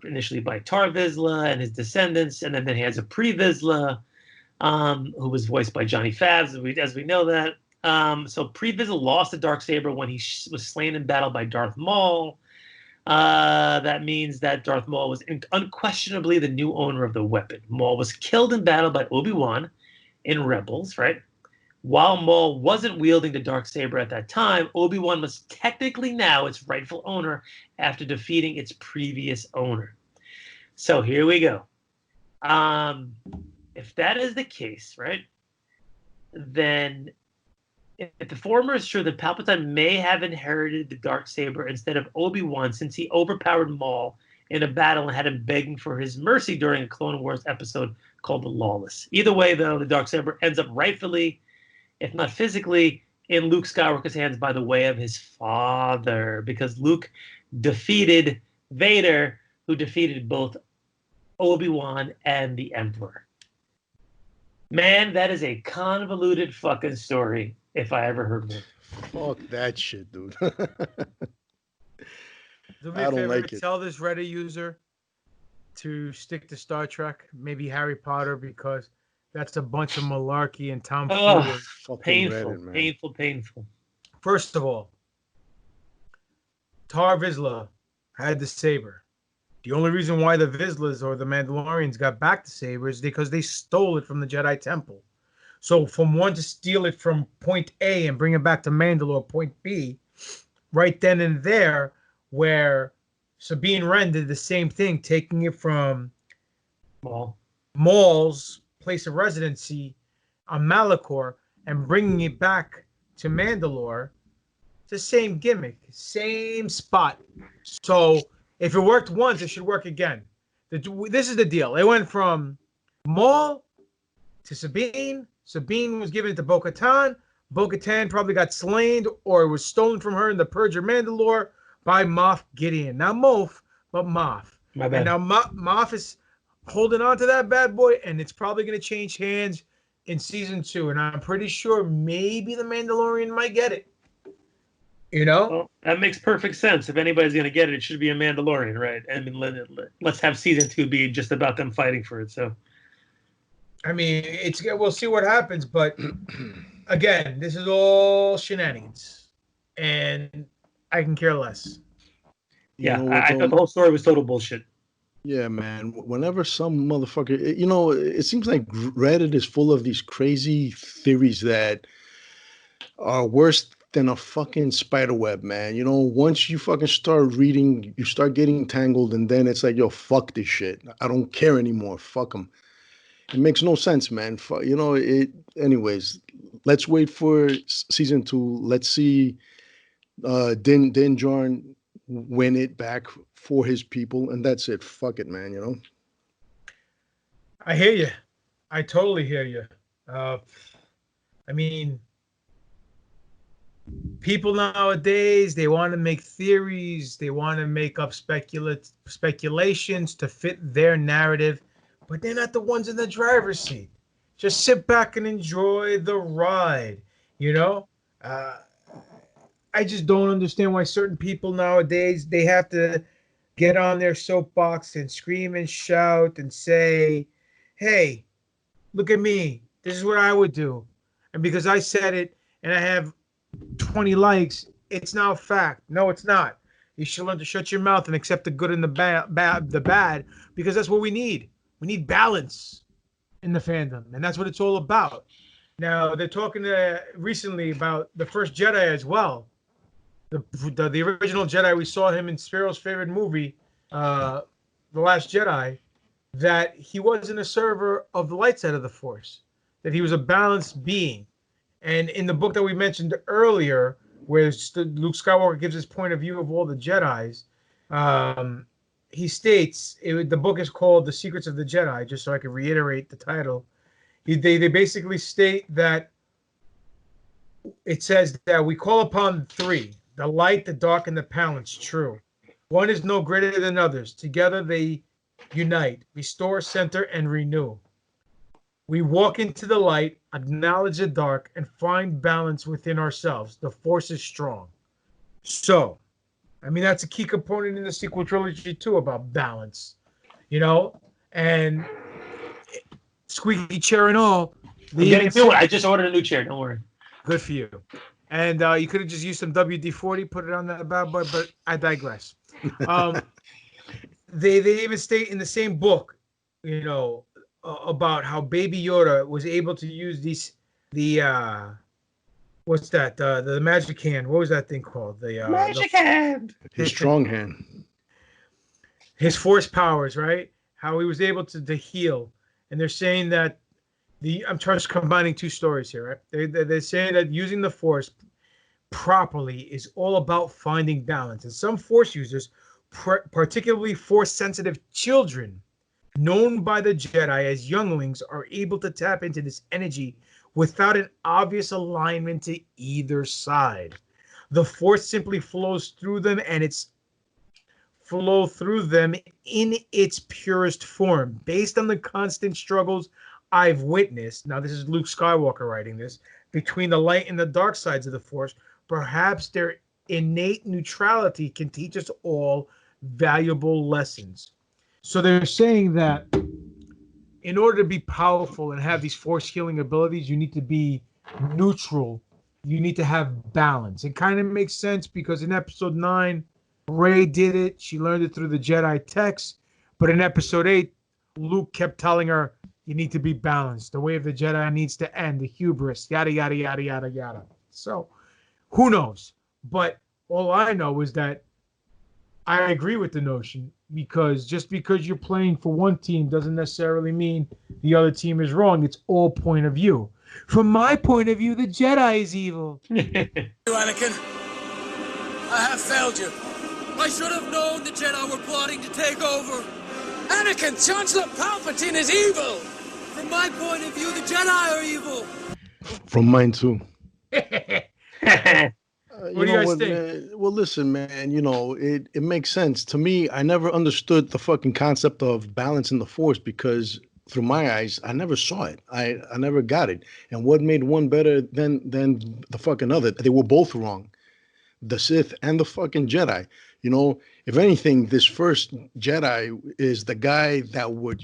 initially by Tar Vizsla and his descendants, and then he has a pre-Vizsla, who was voiced by Johnny Favs, as we know that. So pre-Vizsla lost the Darksaber when he was slain in battle by Darth Maul. That means that Darth Maul was unquestionably the new owner of the weapon. Maul was killed in battle by Obi-Wan in Rebels, right? While Maul wasn't wielding the Darksaber at that time, Obi-Wan was technically now its rightful owner after defeating its previous owner. So here we go. If that is the case, right, then if the former is true, then Palpatine may have inherited the Darksaber instead of Obi-Wan, since he overpowered Maul in a battle and had him begging for his mercy during a Clone Wars episode called The Lawless. Either way, though, the Darksaber ends up rightfully, if not physically, in Luke Skywalker's hands by the way of his father, because Luke defeated Vader, who defeated both Obi-Wan and the Emperor. Man, that is a convoluted fucking story, if I ever heard one. Fuck that shit, dude. Do me I a don't favor, like it. tell this Reddit user to stick to Star Trek, maybe Harry Potter, because that's a bunch of malarkey and tomfoolery. Painful. First of all, Tar Vizsla had the saber. The only reason why the Vizslas or the Mandalorians got back the saber is because they stole it from the Jedi Temple. So from one to steal it from point A and bring it back to Mandalore, point B, right then and there, where Sabine Wren did the same thing, taking it from Maul's place of residency on Malachor and bringing it back to Mandalore. It's the same gimmick, same spot. So if it worked once, it should work again. This is the deal. It went from Maul to Sabine. Sabine was given it to Bo-Katan. Bo-Katan probably got slain or was stolen from her in the Purge of Mandalore by Moff Gideon. Not Moff, but Moff. My bad. And now Moff is holding on to that bad boy, and it's probably going to change hands in season 2. And I'm pretty sure maybe the Mandalorian might get it. You know? Well, that makes perfect sense. If anybody's going to get it, it should be a Mandalorian, right? I mean, let's have season 2 be just about them fighting for it. So, I mean, we'll see what happens, but again, this is all shenanigans, and I can care less. Yeah, I thought the whole story was total bullshit. Yeah, man. Whenever some motherfucker, it seems like Reddit is full of these crazy theories that are worse than a fucking spider web, man. Once you fucking start reading, you start getting tangled, and then it's like, yo, fuck this shit. I don't care anymore. Fuck them. It makes no sense, man. Anyways, let's wait for season 2. Let's see Din Djarin win it back for his people, and that's it. Fuck it, man. I hear you. I totally hear you. I mean, people nowadays, they want to make theories, they want to make up speculations to fit their narrative, but they're not the ones in the driver's seat. Just sit back and enjoy the ride. I just don't understand why certain people nowadays, they have to get on their soapbox and scream and shout and say, hey, look at me. This is what I would do. And because I said it and I have 20 likes, it's now a fact. No, it's not. You should learn to shut your mouth and accept the good and the bad, because that's what we need. We need balance in the fandom, and that's what it's all about. Now, they're talking recently about the first Jedi as well. The original Jedi, we saw him in Spiro's favorite movie, The Last Jedi, that he wasn't a server of the light side of the Force, that he was a balanced being. And in the book that we mentioned earlier, where Luke Skywalker gives his point of view of all the Jedis, he states, the book is called The Secrets of the Jedi, just so I can reiterate the title. They basically state that it says that we call upon three, the light, the dark, and the balance, true. One is no greater than others. Together they unite, restore, center, and renew. We walk into the light, acknowledge the dark, and find balance within ourselves. The Force is strong. So, I mean, that's a key component in the sequel trilogy, too, about balance. And squeaky chair and all. I'm getting to it. I just ordered a new chair. Don't worry. Good for you. And you could have just used some WD-40, put it on that bad boy, but I digress. They even state in the same book, about how Baby Yoda was able to use the magic hand. What was that thing called? The magic hand. His strong hand. His force powers, right? How he was able to heal. And they're saying that I'm just combining two stories here, right? They're saying that using the Force properly is all about finding balance. And some Force users, particularly Force-sensitive children, known by the Jedi as younglings, are able to tap into this energy without an obvious alignment to either side. The Force simply flows through them, and flow through them in its purest form, based on the constant struggles I've witnessed. Now, this is Luke Skywalker writing this, between the light and the dark sides of the Force. Perhaps their innate neutrality can teach us all valuable lessons. So they're saying that in order to be powerful and have these Force healing abilities, you need to be neutral. You need to have balance. It kind of makes sense because in episode 9, Rey did it. She learned it through the Jedi text. But in episode 8, Luke kept telling her, you need to be balanced. The way of the Jedi needs to end. The hubris, yada, yada, yada, yada, yada. So who knows? But all I know is that I agree with the notion, because just because you're playing for one team doesn't necessarily mean the other team is wrong. It's all point of view. From my point of view, the Jedi is evil. Anakin, I have failed you. I should have known the Jedi were plotting to take over. Anakin, Chancellor Palpatine is evil. From my point of view, the Jedi are evil. From mine too. What do you guys think? Man? Well, listen, man, it makes sense. To me, I never understood the fucking concept of balance in the Force, because through my eyes, I never saw it. I never got it. And what made one better than the fucking other? They were both wrong. the Sith and the fucking Jedi. You know, if anything, this first Jedi is the guy that would,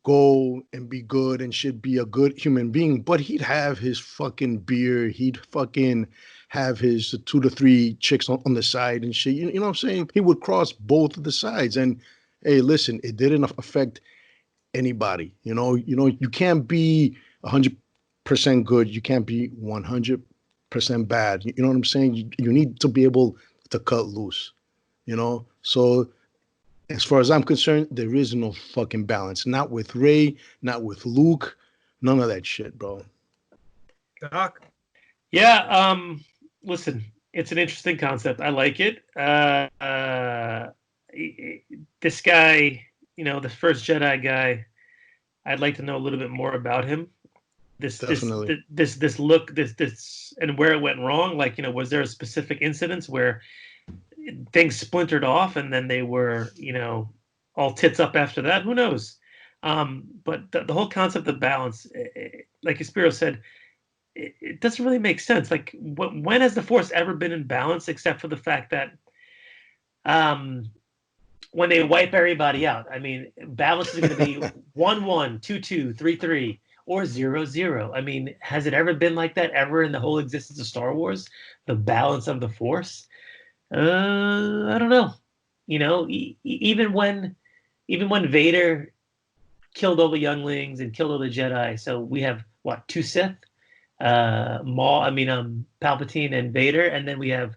go and be good and should be a good human being, but he'd have his fucking beer. He'd fucking have his 2 to 3 chicks on the side and shit. You know what I'm saying? He would cross both of the sides. And hey, listen, it didn't affect anybody. You can't be 100% good. You can't be 100% bad. You know what I'm saying? You need to be able to cut loose, So as far as I'm concerned, there is no fucking balance. Not with Rey, not with Luke, none of that shit, bro. Doc? Yeah, listen, it's an interesting concept. I like it. This guy, the first Jedi guy, I'd like to know a little bit more about him. This look, and where it went wrong. Like, was there a specific incident where things splintered off and then they were, all tits up after that? Who knows? But the whole concept of balance, like Espiro said, it doesn't really make sense. Like, when has the Force ever been in balance except for the fact that when they wipe everybody out? I mean, balance is going to be 1-1, 2-2, 3-3, or 0-0. I mean, has it ever been like that ever in the whole existence of Star Wars? The balance of the Force? I don't know. Even when Vader killed all the younglings and killed all the Jedi, so we have what, 2 Sith, Palpatine and Vader, and then we have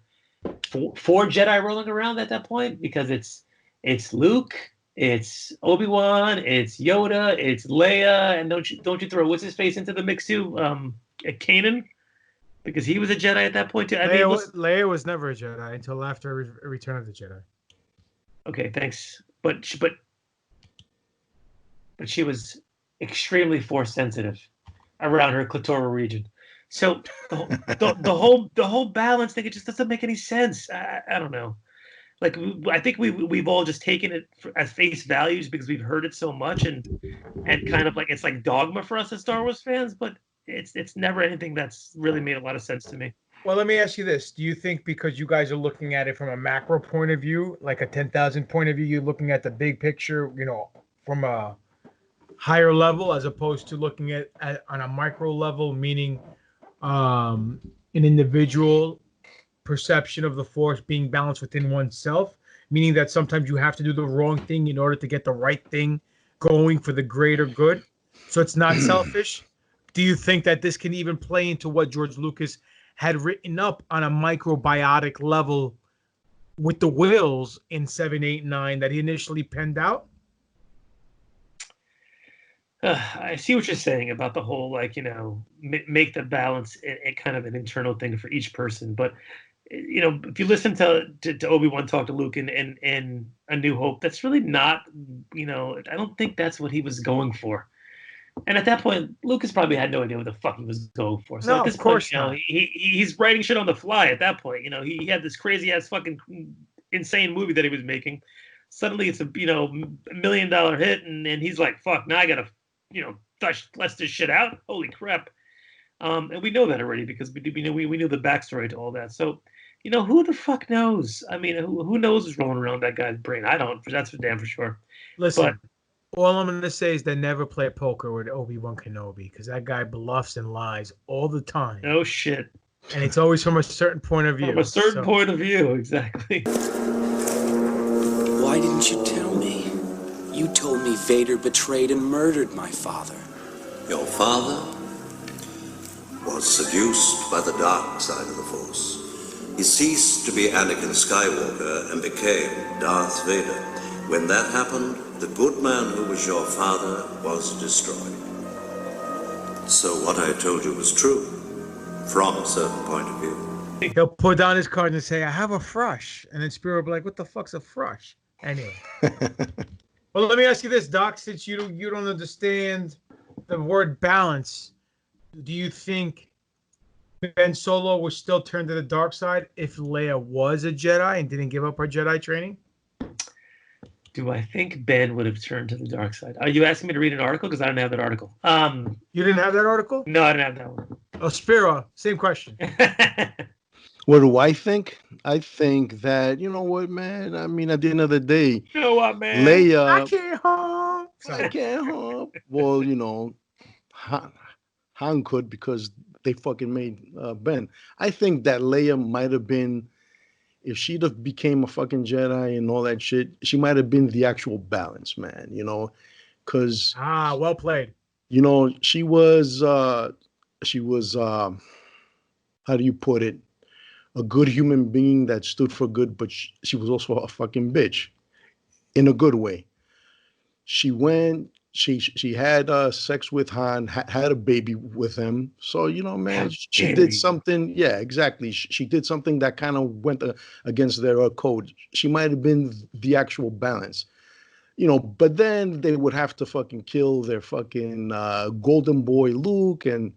four Jedi rolling around at that point, because it's Luke, it's Obi-Wan, it's Yoda, it's Leia, and don't you throw what's his face into the mix too? Kanan, because he was a Jedi at that point too. Leia was never a Jedi until after Return of the Jedi. Okay, thanks. But she was extremely Force sensitive around her clitoral region. So the whole balance thing, it just doesn't make any sense. I don't know. Like, I think we've all just taken it as face values because we've heard it so much, and kind of like it's like dogma for us as Star Wars fans. But it's never anything that's really made a lot of sense to me. Well, let me ask you this. Do you think because you guys are looking at it from a macro point of view, like a 10,000 point of view, you're looking at the big picture, from a higher level, as opposed to looking at on a micro level, meaning an individual perception of the Force being balanced within oneself, meaning that sometimes you have to do the wrong thing in order to get the right thing going for the greater good? So it's not selfish. Do you think that this can even play into what George Lucas had written up on a microbiotic level with the wills in 7, 8, 9 that he initially penned out? I see what you're saying about the whole, like, make the balance a kind of an internal thing for each person. But, if you listen to Obi-Wan talk to Luke in A New Hope, that's really not, I don't think that's what he was going for. And at that point, Lucas probably had no idea what the fuck he was going for. So no, at this of course point, not. He's writing shit on the fly at that point. He had this crazy ass fucking insane movie that he was making. Suddenly it's a $1 million hit, and he's like, fuck, now I gotta flesh this shit out. Holy crap. And we know that already because we knew the backstory to all that. So, who the fuck knows? I mean, who knows what's rolling around that guy's brain? I don't. That's for damn for sure. Listen, all I'm going to say is that never play poker with Obi-Wan Kenobi, because that guy bluffs and lies all the time. Oh, shit. And it's always from a certain point of view. From a certain point of view, exactly. Why didn't you tell me? You told me Vader betrayed and murdered my father. Your father was seduced by the dark side of the Force. He ceased to be Anakin Skywalker and became Darth Vader. When that happened, the good man who was your father was destroyed. So what I told you was true, from a certain point of view. He'll put down his card and say, I have a frush. And then Spirit will be like, what the fuck's a frush? Anyway. Well, let me ask you this, Doc, since you don't understand the word balance, do you think Ben Solo was still turned to the dark side if Leia was a Jedi and didn't give up her Jedi training? Do I think Ben would have turned to the dark side? Are you asking me to read an article? Because I don't have that article. You didn't have that article? No, I didn't have that one. Oh, Spiro, same question. What do I think? I think that, you know what, man? I mean, at the end of the day, You know what, man? I Leia, can't home. I can't help. Well, you know, Han could because they fucking made Ben. I think that Leia might have been, if she'd have became a fucking Jedi and all that shit, she might have been the actual balance, man. You know, because Well played. you know she was how do you put it? A good human being that stood for good, but she was also a fucking bitch in a good way. She went, she had sex with Han, had a baby with him. So, you know, man, she did something. Yeah, exactly. She did something that kind of went against their code. She might have been the actual balance. You know, but then they would have to fucking kill their fucking golden boy Luke and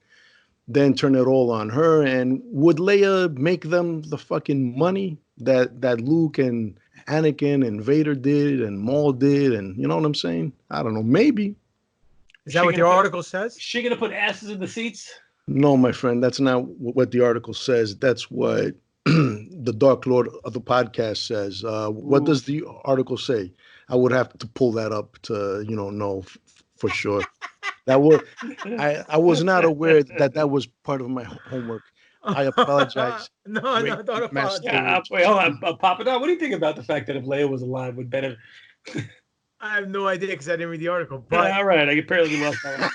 then turn it all on her. And would Leia make them the fucking money that Luke and Anakin and Vader did and Maul did? And you know what I'm saying? I don't know. Maybe. Is that what the article says? Is she gonna put asses in the seats? No, my friend, that's not what the article says. That's what the Dark Lord of the podcast says. What does the article say? I would have to pull that up to, you know for sure. That was I was not aware that was part of my homework. I apologize. No, don't apologize. Yeah, wait, hold on, Papa Don. What do you think about the fact that if Leia was alive, would Ben have... I have no idea because I didn't read the article. But all right, I apparently lost that one.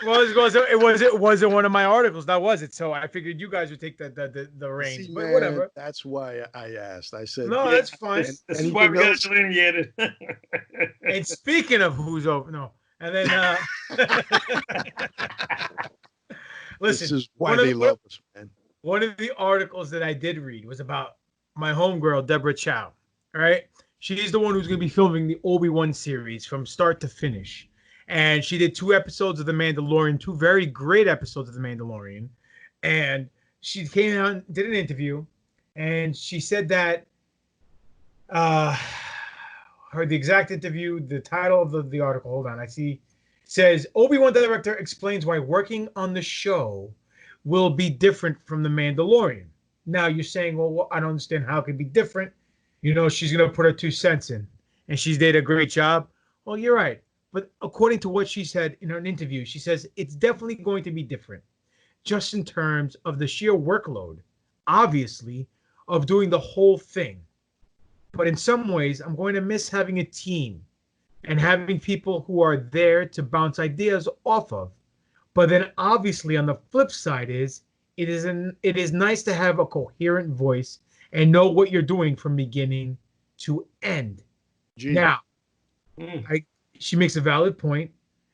Well, it wasn't one of my articles. That was it. So I figured you guys would take the reins. See, but man, whatever. That's why I asked. I said, no, that's fine. This is why we got delineated. And speaking of who's over, no, and then listen, this is why they love us, man. One of the articles that I did read was about my homegirl, Debbie Chow. All right. She's the one who's going to be filming the Obi-Wan series from start to finish. And she did 2 episodes of The Mandalorian, 2 very great episodes of The Mandalorian. And she came out and did an interview. And she said that the exact interview, the title of the article, hold on, I see, says, Obi-Wan director explains why working on the show will be different from The Mandalorian. Now you're saying, well, I don't understand how it could be different. You know, she's going to put her 2 cents in, and she's did a great job. Well, you're right. But according to what she said in an interview, she says it's definitely going to be different, just in terms of the sheer workload, obviously, of doing the whole thing. But in some ways, I'm going to miss having a team and having people who are there to bounce ideas off of. But then obviously on the flip side it is nice to have a coherent voice and know what you're doing from beginning to end. Gee. Now, she makes a valid point.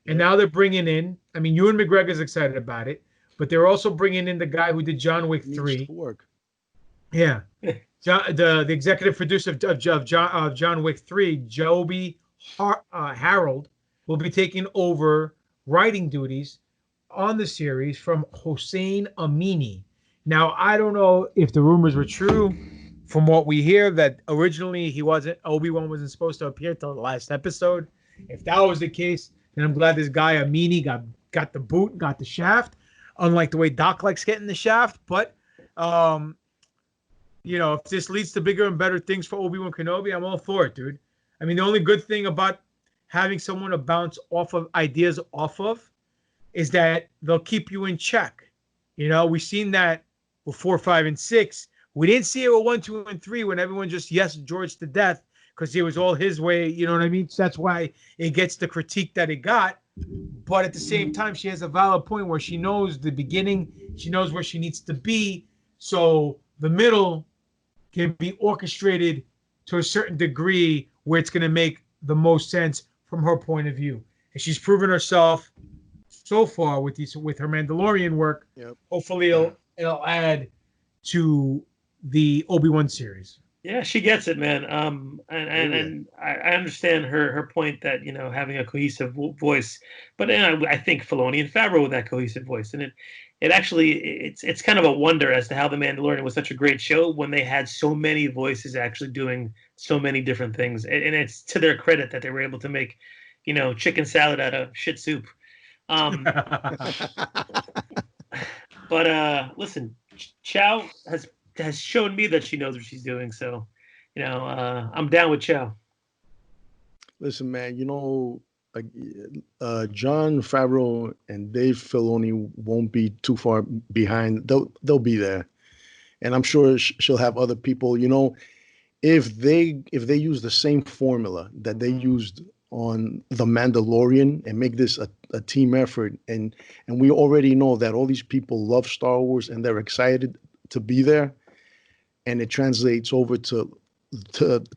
And now they're bringing in, I mean, Ewan McGregor's excited about it, but they're also bringing in the guy who did John Wick 3. Yeah. The executive producer of John Wick 3, Joby Harold, will be taking over writing duties on the series from Hossein Amini. Now, I don't know if the rumors were true. From what we hear, that originally Obi-Wan wasn't supposed to appear till the last episode. If that was the case, then I'm glad this guy Amini got the boot, got the shaft. Unlike the way Doc likes getting the shaft, but you know, if this leads to bigger and better things for Obi-Wan Kenobi, I'm all for it, dude. I mean, the only good thing about having someone to bounce off of ideas off of is that they'll keep you in check. You know, we've seen that with 4, 5, and 6. We didn't see it with 1, 2, and 3 when everyone just yesed George to death because it was all his way. You know what I mean? So that's why it gets the critique that it got. But at the same time, she has a valid point where she knows the beginning. She knows where she needs to be. So the middle can be orchestrated to a certain degree where it's going to make the most sense from her point of view. And she's proven herself so far with her Mandalorian work. Yep. Hopefully it'll add to the Obi-Wan series. Yeah, she gets it, man. And I understand her point that, you know, having a cohesive voice, but I think Filoni and Favreau with that cohesive voice, and it actually it's kind of a wonder as to how The Mandalorian was such a great show when they had so many voices actually doing so many different things, and it's to their credit that they were able to make, you know, chicken salad out of shit soup. But listen, Chow has has shown me that she knows what she's doing. So, I'm down with Chow. Listen, man, John Favreau and Dave Filoni won't be too far behind. They'll be there, and I'm sure she'll have other people. If they use the same formula that they used on The Mandalorian and make this a team effort, and we already know that all these people love Star Wars and they're excited to be there, and it translates over to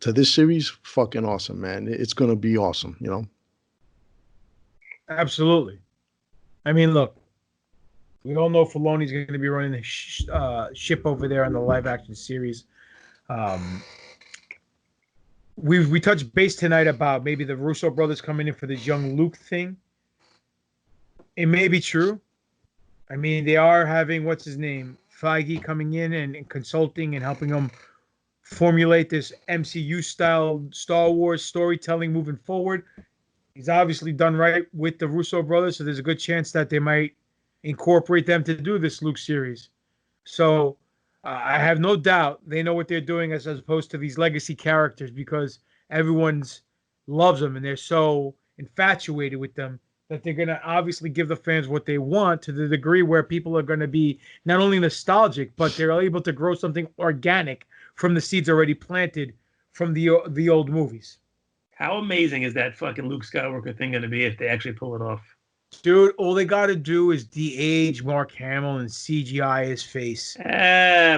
this series, fucking awesome, man. It's gonna be awesome, Absolutely. I mean, look, we all know Filoni's going to be running the ship over there on the live action series. We touched base tonight about maybe the Russo brothers coming in for this young Luke thing. It may be true. I mean, they are having, what's his name, Feige coming in and consulting and helping them formulate this MCU-style Star Wars storytelling moving forward. He's obviously done right with the Russo brothers, so there's a good chance that they might incorporate them to do this Luke series. So I have no doubt they know what they're doing as opposed to these legacy characters, because everyone's loves them and they're so infatuated with them that they're going to obviously give the fans what they want, to the degree where people are going to be not only nostalgic, but they're able to grow something organic from the seeds already planted from the old movies. How amazing is that fucking Luke Skywalker thing going to be if they actually pull it off? Dude, all they got to do is de-age Mark Hamill and CGI his face.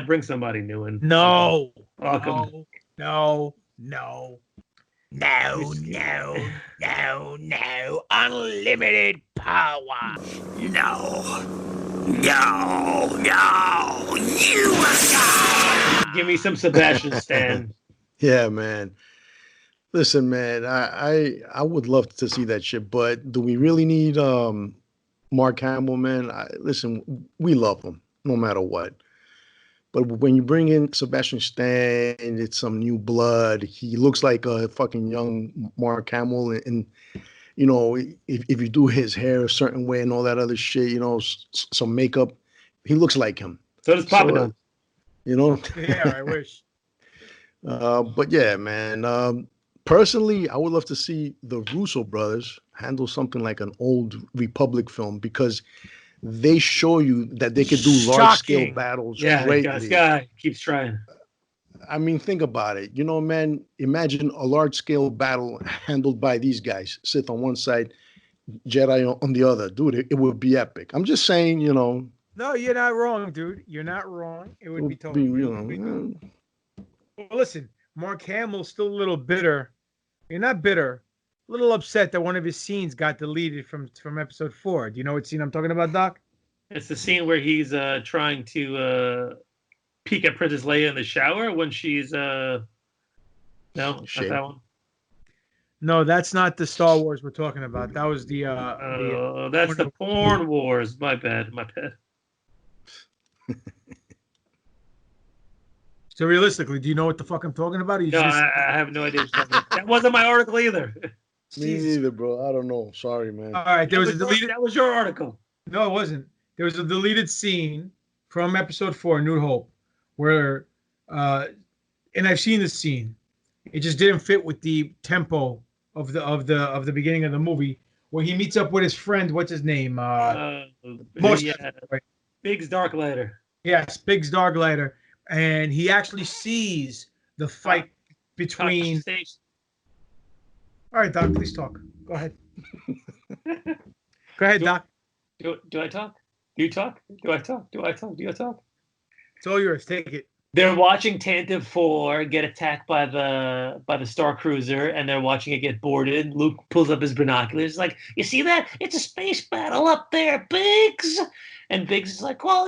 Bring somebody new in. No. Welcome. No. Unlimited power. No. You Give me some Sebastian Stan. Yeah, man. Listen, man, I would love to see that shit, but do we really need Mark Hamill, man? Listen, we love him no matter what. But when you bring in Sebastian Stan, it's some new blood. He looks like a fucking young Mark Hamill, and if you do his hair a certain way and all that other shit, some makeup, he looks like him. So does Papa Don. Yeah, I wish. But yeah, man. Personally, I would love to see the Russo brothers handle something like an old Republic film, because they show you that they could do large-scale battles. Yeah, this guy keeps trying. I mean, think about it. Man, imagine a large-scale battle handled by these guys. Sith on one side, Jedi on the other. Dude, it would be epic. I'm just saying, No, you're not wrong, dude. You're not wrong. It would be totally. Well, listen, Mark Hamill's still a little bitter. You're not bitter. A little upset that one of his scenes got deleted from episode 4. Do you know what scene I'm talking about, Doc? It's the scene where he's trying to peek at Princess Leia in the shower when she's no, not that one. No, that's not the Star Wars we're talking about. That was the that's the Porn Wars. My bad. So realistically, do you know what the fuck I'm talking about? No, I have no idea. That wasn't my article either. Me neither, bro. I don't know. Sorry, man. All right, there was a deleted. That was your article. No, it wasn't. There was a deleted scene from episode 4, New Hope, where, and I've seen this scene. It just didn't fit with the tempo of the beginning of the movie, where he meets up with his friend. What's his name? Biggs Darklighter. Yes, Biggs Darklighter. And he actually sees the fight between. All right, Doc, please talk. Go ahead. Go ahead, Doc. Do I talk? Do you talk? Do I talk? Do I talk? Do you talk? It's all yours. Take it. They're watching Tantive 4 get attacked by the Star Cruiser, and they're watching it get boarded. Luke pulls up his binoculars, like, "You see that? It's a space battle up there, Biggs." And Biggs is like, "Well,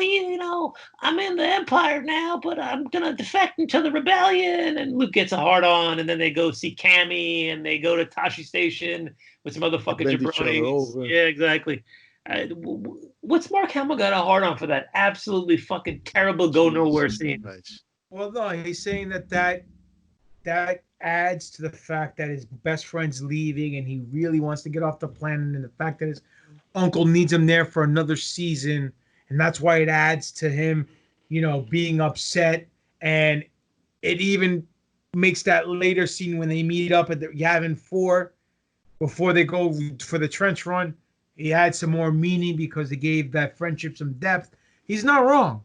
I'm in the Empire now, but I'm gonna defect into the Rebellion." And Luke gets a hard on, and then they go see Cammy, and they go to Tashi Station with some other fucking jabronis. Yeah, exactly. What's Mark Hamill got a hard on for that absolutely fucking terrible go nowhere scene? Well, no, he's saying that adds to the fact that his best friend's leaving and he really wants to get off the planet, and the fact that his uncle needs him there for another season, and that's why it adds to him, being upset And it even makes that later scene when they meet up at the Yavin 4 before they go for the trench run. He had some more meaning because it gave that friendship some depth. He's not wrong,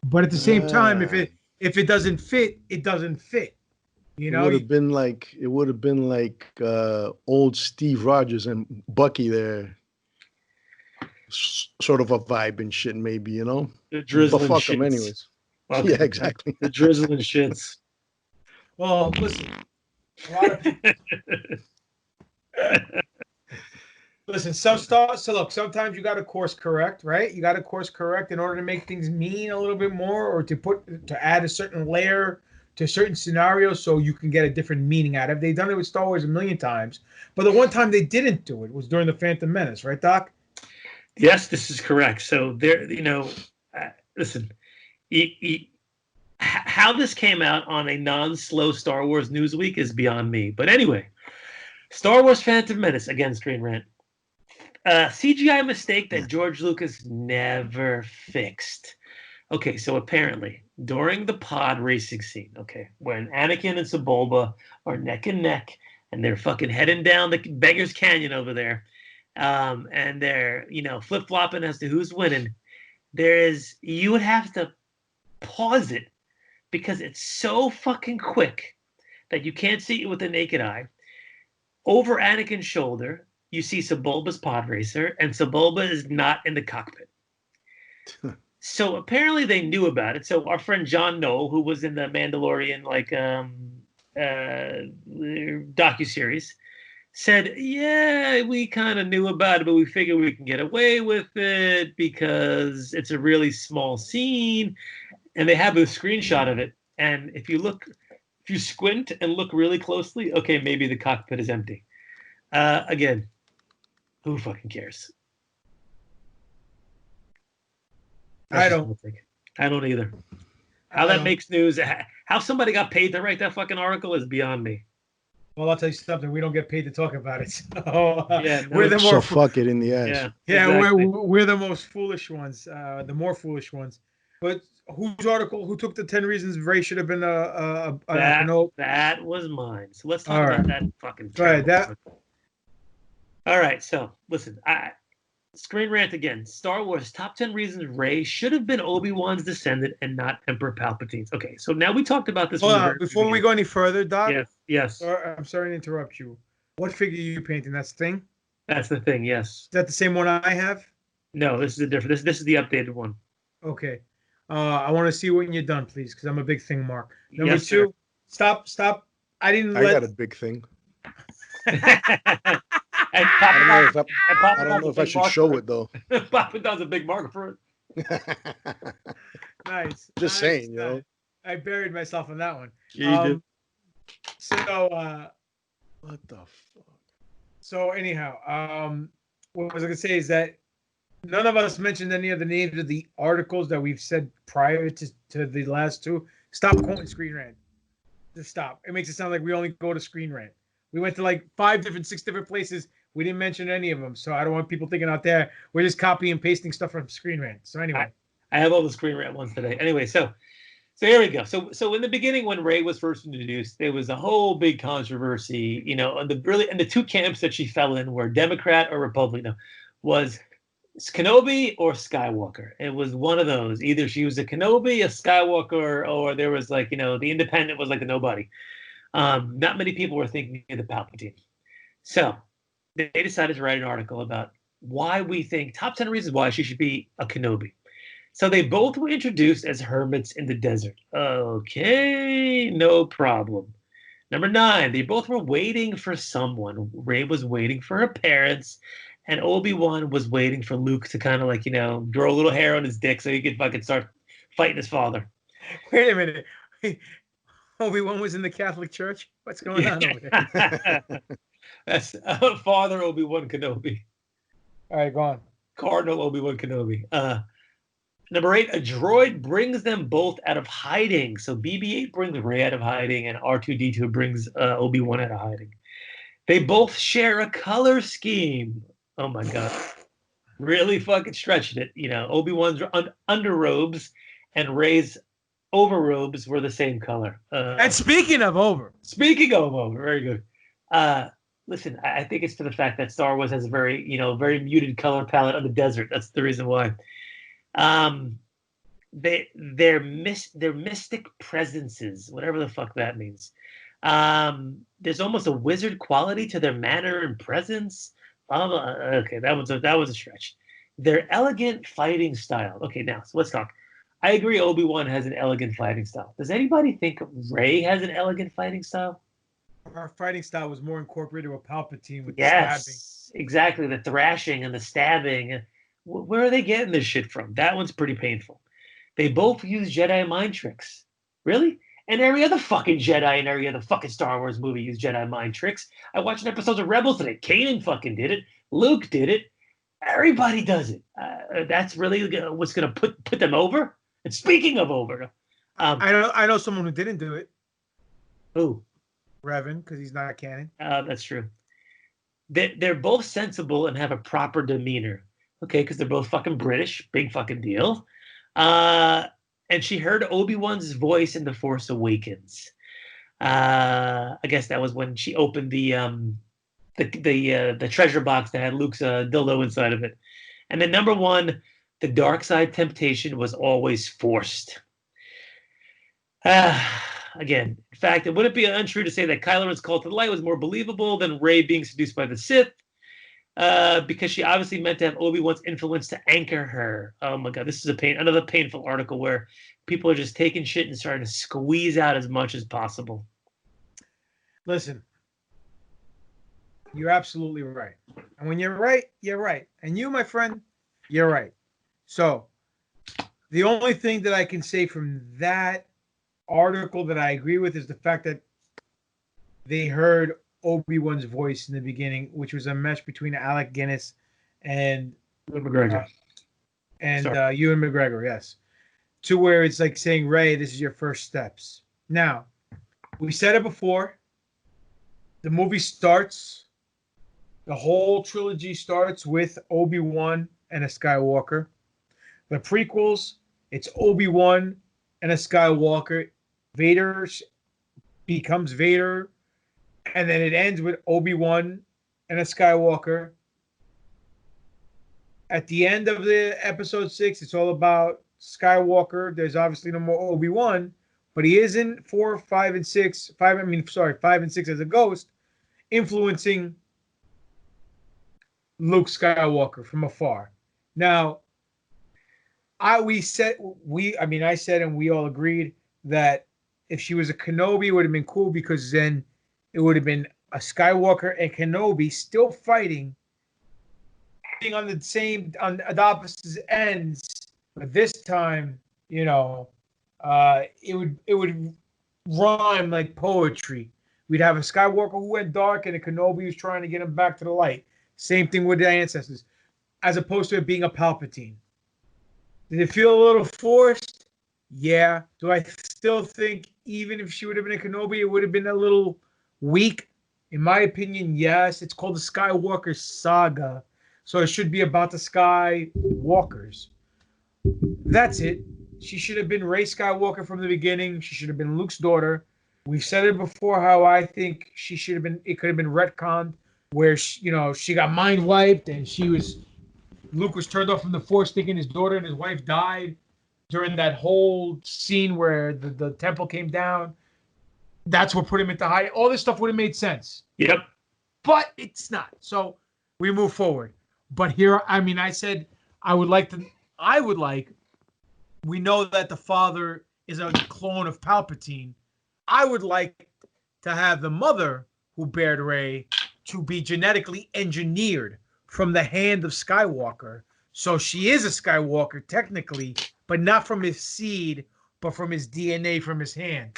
but at the same time, if it doesn't fit, it doesn't fit. You know, it would have been like old Steve Rogers and Bucky there, sort of a vibe and shit, maybe, you know. The drizzling but fuck shits. them anyways. Welcome Yeah, exactly. The drizzling shits. Well, listen, a lot of people. Listen, so look, sometimes you got to course correct, right? You got to course correct in order to make things mean a little bit more, or to add a certain layer to certain scenarios so you can get a different meaning out of it. They've done it with Star Wars a million times, but the one time they didn't do it was during the Phantom Menace, right, Doc? Yes, this is correct. So there, listen, how this came out on a non-slow Star Wars news week is beyond me. But anyway, Star Wars Phantom Menace, again, Screen Rant. CGI mistake that George Lucas never fixed. Okay, so apparently during the pod racing scene, okay, when Anakin and Sebulba are neck and neck and they're fucking heading down the Beggar's Canyon over there, and they're, flip-flopping as to who's winning, you would have to pause it because it's so fucking quick that you can't see it with the naked eye. Over Anakin's shoulder, you see Sebulba's pod racer, and Sebulba is not in the cockpit. So apparently they knew about it. So our friend John Knoll, who was in the Mandalorian docuseries, said, yeah, we kind of knew about it, but we figured we can get away with it because it's a really small scene. And they have a screenshot of it. And if you squint and look really closely, okay, maybe the cockpit is empty. Again, who fucking cares? I don't either. How that makes news, how somebody got paid to write that fucking article is beyond me. Well, I'll tell you something. We don't get paid to talk about it. So, yeah, we're the more fuck it in the ass. Yeah, exactly. we're the most foolish ones, the more foolish ones. But whose article? Who took the 10 reasons Rey should have been that was mine. So let's talk about that fucking. Right. All right. So listen, Screen Rant again. Star Wars top 10 reasons Rey should have been Obi-Wan's descendant and not Emperor Palpatine's. Okay, so now we talked about this. Before we go any further, Doc. Yes. I'm sorry to interrupt you. What figure are you painting? That's the Thing? That's the Thing, yes. Is that the same one I have? No, this is a different. This is the updated one. Okay. I want to see when you're done, please, because I'm a big Thing mark. Number Yes, 2. Sir. Stop. I got a big thing. And I don't know if I should show it though. Papa does a big marker for it. Nice. Just saying, I buried myself on that one. So, what the fuck? So anyhow, what was I gonna say is that none of us mentioned any of the names of the articles that we've said prior to the last two. Stop quoting Screen Rant. Just stop. It makes it sound like we only go to Screen Rant. We went to like 6 different places. We didn't mention any of them, so I don't want people thinking out there we're just copying and pasting stuff from Screen Rant. So anyway, I have all the Screen Rant ones today. Anyway, so here we go. So in the beginning, when Rey was first introduced, there was a whole big controversy. And the two camps that she fell in were Democrat or Republican. Was Kenobi or Skywalker? It was one of those. Either she was a Kenobi, a Skywalker, or there was the Independent was like a nobody. Not many people were thinking of the Palpatine. So they decided to write an article about why we think top 10 reasons why she should be a Kenobi. So they both were introduced as hermits in the desert. Okay, no problem. Number 9, they both were waiting for someone. Rey was waiting for her parents, and Obi-Wan was waiting for Luke to kind of grow a little hair on his dick so he could fucking start fighting his father. Wait a minute. Obi-Wan was in the Catholic Church? What's going on over there? That's Father Obi-Wan Kenobi. All right, go on. Cardinal Obi-Wan Kenobi. Number 8, a droid brings them both out of hiding. So BB-8 brings Rey out of hiding, and R2-D2 brings Obi-Wan out of hiding. They both share a color scheme. Oh my God. Really fucking stretching it. Obi-Wan's underrobes and Rey's overrobes were the same color. And speaking of over, very good. Listen, I think it's for the fact that Star Wars has a very muted color palette on the desert. That's the reason why. Their mystic presences, whatever the fuck that means. There's almost a wizard quality to their manner and presence. Okay, that was a stretch. Their elegant fighting style. Okay, now so let's talk. I agree. Obi-Wan has an elegant fighting style. Does anybody think Rey has an elegant fighting style? Her fighting style was more incorporated with Palpatine with Yes, the stabbing. exactly. The thrashing and the stabbing. Where are they getting this shit from? That one's pretty painful. They both use Jedi mind tricks. Really? And every other fucking Jedi in every other fucking Star Wars movie used Jedi mind tricks. I watched an episode of Rebels today. Kanan fucking did it. Luke did it. Everybody does it. That's really what's going to put them over. And speaking of over, I know someone who didn't do it. Who? Revan, because he's not canon. That's true. They're both sensible and have a proper demeanor. Okay, because they're both fucking British. Big fucking deal. And she heard Obi-Wan's voice in The Force Awakens. I guess that was when she opened the treasure box that had Luke's dildo inside of it. And then number one, the dark side temptation was always forced. Again, in fact, it wouldn't be untrue to say that Kylo Ren's call to the light was more believable than Rey being seduced by the Sith, because she obviously meant to have Obi-Wan's influence to anchor her. Oh my God, this is another painful article where people are just taking shit and starting to squeeze out as much as possible. Listen, you're absolutely right. And when you're right, you're right. And you, my friend, you're right. So the only thing that I can say from that article that I agree with is the fact that they heard Obi-Wan's voice in the beginning, which was a mesh between Alec Guinness and McGregor. Ewan McGregor, yes. To where it's like saying, Rey, this is your first steps. Now, we said it before. The movie starts, the whole trilogy starts with Obi-Wan and a Skywalker. The prequels, it's Obi-Wan and a Skywalker. Vader becomes Vader. And then it ends with Obi-Wan and a Skywalker. At the end of the episode 6, it's all about Skywalker. There's obviously no more Obi-Wan, but he is in 4, 5, and 6. 5 and 6 as a ghost, influencing Luke Skywalker from afar. Now, I said and we all agreed that if she was a Kenobi, it would have been cool because then it would have been a Skywalker and Kenobi still fighting on the opposite ends, but this time, it would rhyme like poetry. We'd have a Skywalker who went dark and a Kenobi who's trying to get him back to the light. Same thing with the ancestors, as opposed to it being a Palpatine. Did it feel a little forced? Yeah. Do I still think even if she would have been a Kenobi, it would have been a little weak? In my opinion, yes. It's called the Skywalker Saga, so it should be about the Skywalkers. That's it. She should have been Rey Skywalker from the beginning. She should have been Luke's daughter. We've said it before how I think she should have been. It could have been retconned, where she got mind wiped and Luke was turned off from the Force, thinking his daughter and his wife died during that whole scene where the temple came down. That's what put him into hiding. All this stuff would have made sense. Yep. But it's not. So we move forward. But here, I said we know that the father is a clone of Palpatine. I would like to have the mother who bared Rey to be genetically engineered from the hand of Skywalker. So she is a Skywalker technically, but not from his seed, but from his DNA from his hand.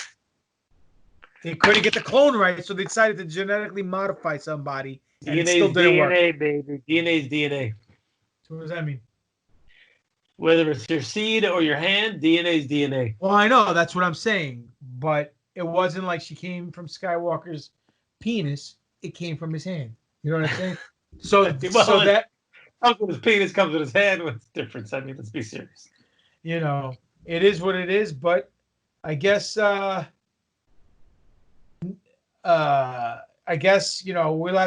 They couldn't get the clone right, so they decided to genetically modify somebody. And it still didn't work. DNA, baby. DNA is DNA. So what does that mean? Whether it's your seed or your hand, DNA is DNA. Well, I know. That's what I'm saying. But it wasn't like she came from Skywalker's penis. It came from his hand. You know what I'm saying? So that comes with his penis, comes with his hand. What's the difference? Let's be serious. It is what it is. But I guess we'll have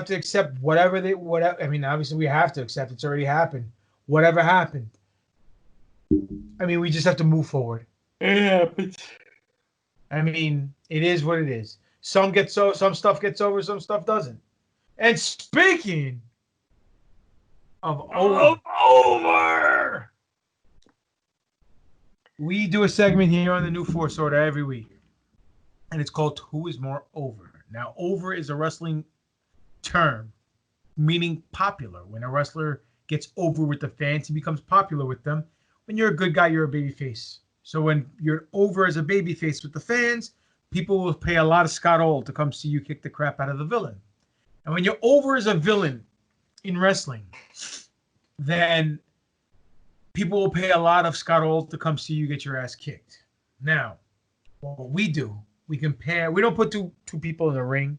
to accept whatever. I mean, obviously we have to accept it's already happened. Whatever happened. I mean, we just have to move forward. It happens. I mean, it is what it is. Some stuff gets over, some stuff doesn't. And speaking of over, we do a segment here on the New Force Order every week, and it's called "Who is More Over." Now, over is a wrestling term meaning popular. When a wrestler gets over with the fans, he becomes popular with them. When you're a good guy, you're a babyface. So when you're over as a babyface with the fans, people will pay a lot of Scott Old to come see you kick the crap out of the villain. And when you're over as a villain in wrestling, then people will pay a lot of Scott Old to come see you get your ass kicked. Now, what we do, we compare. We don't put two people in the ring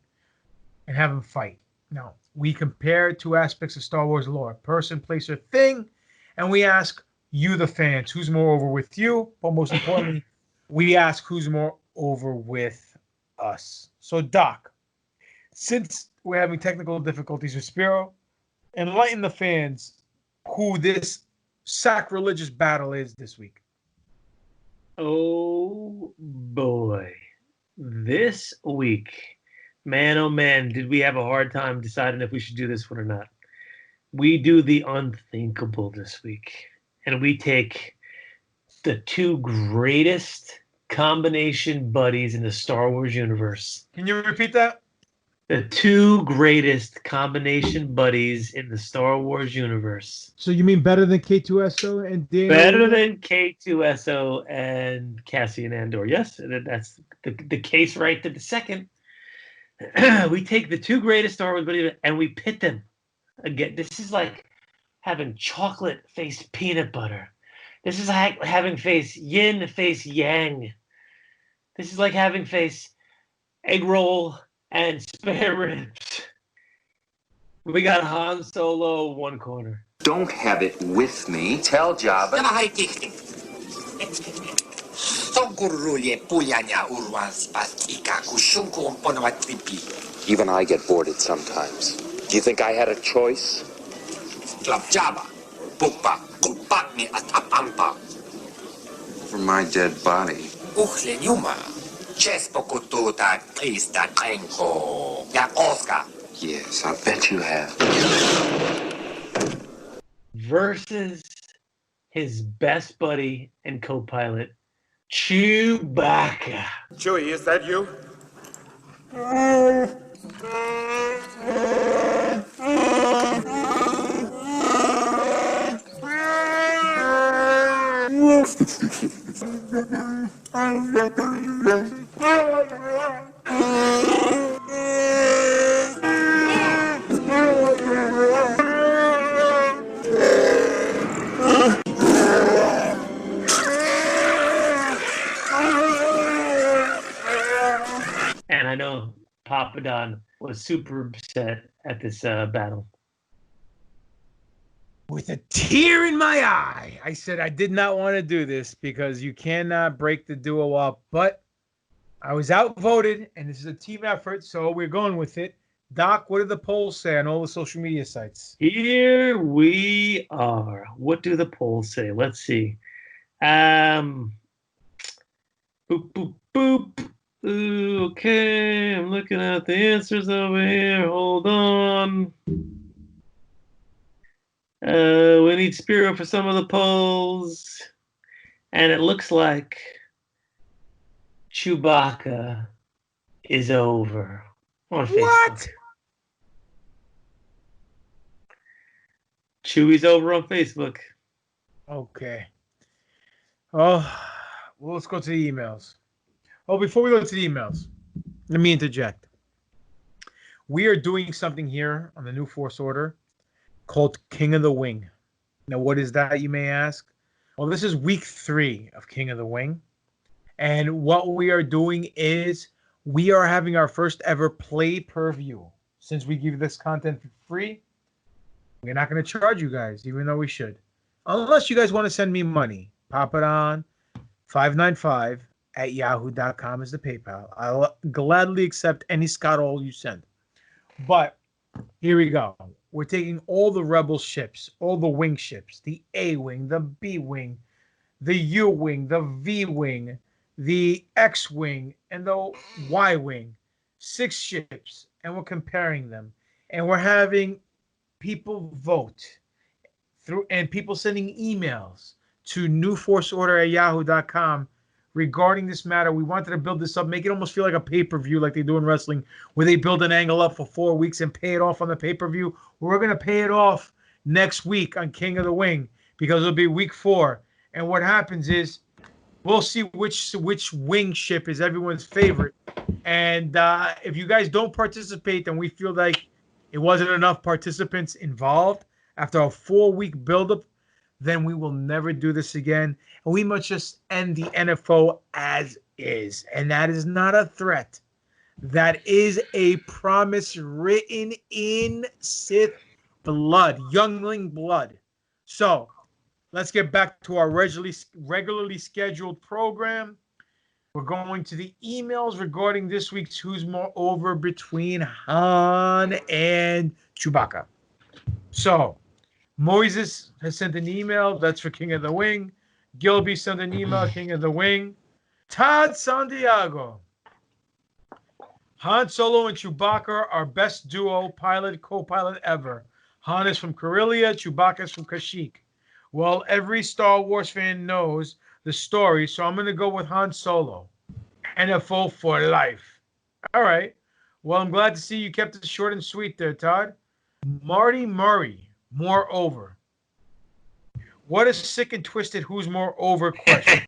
and have them fight. No, we compare two aspects of Star Wars lore: person, place, or thing, and we ask you, the fans, who's more over with you. But most importantly, we ask who's more over with us. So, Doc, since we're having technical difficulties with Spiro, enlighten the fans who this sacrilegious battle is this week. Oh boy. This week, man, oh man, did we have a hard time deciding if we should do this one or not. We do the unthinkable this week, and we take the two greatest combination buddies in the Star Wars universe. Can you repeat that? The two greatest combination buddies in the Star Wars universe. So you mean better than K2SO and Daniel? Better than K2SO and Cassian Andor. Yes, that's the case right to the second. We take the two greatest Star Wars buddies and we pit them. Again, this is like having chocolate face peanut butter. This is like having face yin face yang. This is like having face egg roll and spare ribs. We got Han Solo one corner. Don't have it with me. Tell Jabba. Even I get bored at sometimes. Do you think I had a choice? For my dead body. Yes, I bet you have. Versus his best buddy and co-pilot, Chewbacca. Chewie, is that you? And I know Papa Don was super upset at this battle. With a tear in my eye, I said I did not want to do this because you cannot break the duo up. But I was outvoted, and this is a team effort, so we're going with it. Doc, what do the polls say on all the social media sites? Here we are. What do the polls say? Let's see. Boop, boop, boop. Okay, I'm looking at the answers over here. Hold on. We need Spiro for some of the polls. And it looks like Chewbacca is over on Facebook. What? Chewie's over on Facebook. Okay. Oh, well, let's go to the emails. Oh, before we go to the emails, let me interject. We are doing something here on the New Force Order called King of the Wing. Now, what is that, you may ask? Well, this is week 3 of King of the Wing. And what we are doing is we are having our first ever play per view. Since we give this content for free, we're not going to charge you guys, even though we should. Unless you guys want to send me money. Pop it on 595 yahoo.com is the PayPal. I'll gladly accept any Scott All you send. But here we go. We're taking all the Rebel ships, all the wing ships, the A-wing, the B-wing, the U-wing, the V-wing, the X-wing, and the Y-wing. 6 ships, and we're comparing them. And we're having people vote through, and people sending emails to newforceorder@yahoo.com regarding this matter. We wanted to build this up, make it almost feel like a pay-per-view like they do in wrestling, where they build an angle up for 4 weeks and pay it off on the pay-per-view. We're going to pay it off next week on King of the Wing because it'll be week 4. And what happens is we'll see which wing ship is everyone's favorite. And if you guys don't participate, then we feel like it wasn't enough participants involved after a 4-week buildup, then we will never do this again. And we must just end the NFO as is. And that is not a threat. That is a promise written in Sith blood, youngling blood. So let's get back to our regularly scheduled program. We're going to the emails regarding this week's Who's More Over between Han and Chewbacca. So Moises has sent an email. That's for King of the Wing. Gilby sent an email, King of the Wing. Todd Santiago. Han Solo and Chewbacca are best duo pilot, co-pilot ever. Han is from Corellia, Chewbacca is from Kashyyyk. Well, every Star Wars fan knows the story, so I'm going to go with Han Solo. NFO for life. All right. Well, I'm glad to see you kept it short and sweet there, Todd. Marty Murray, moreover. What a sick and twisted who's more over question.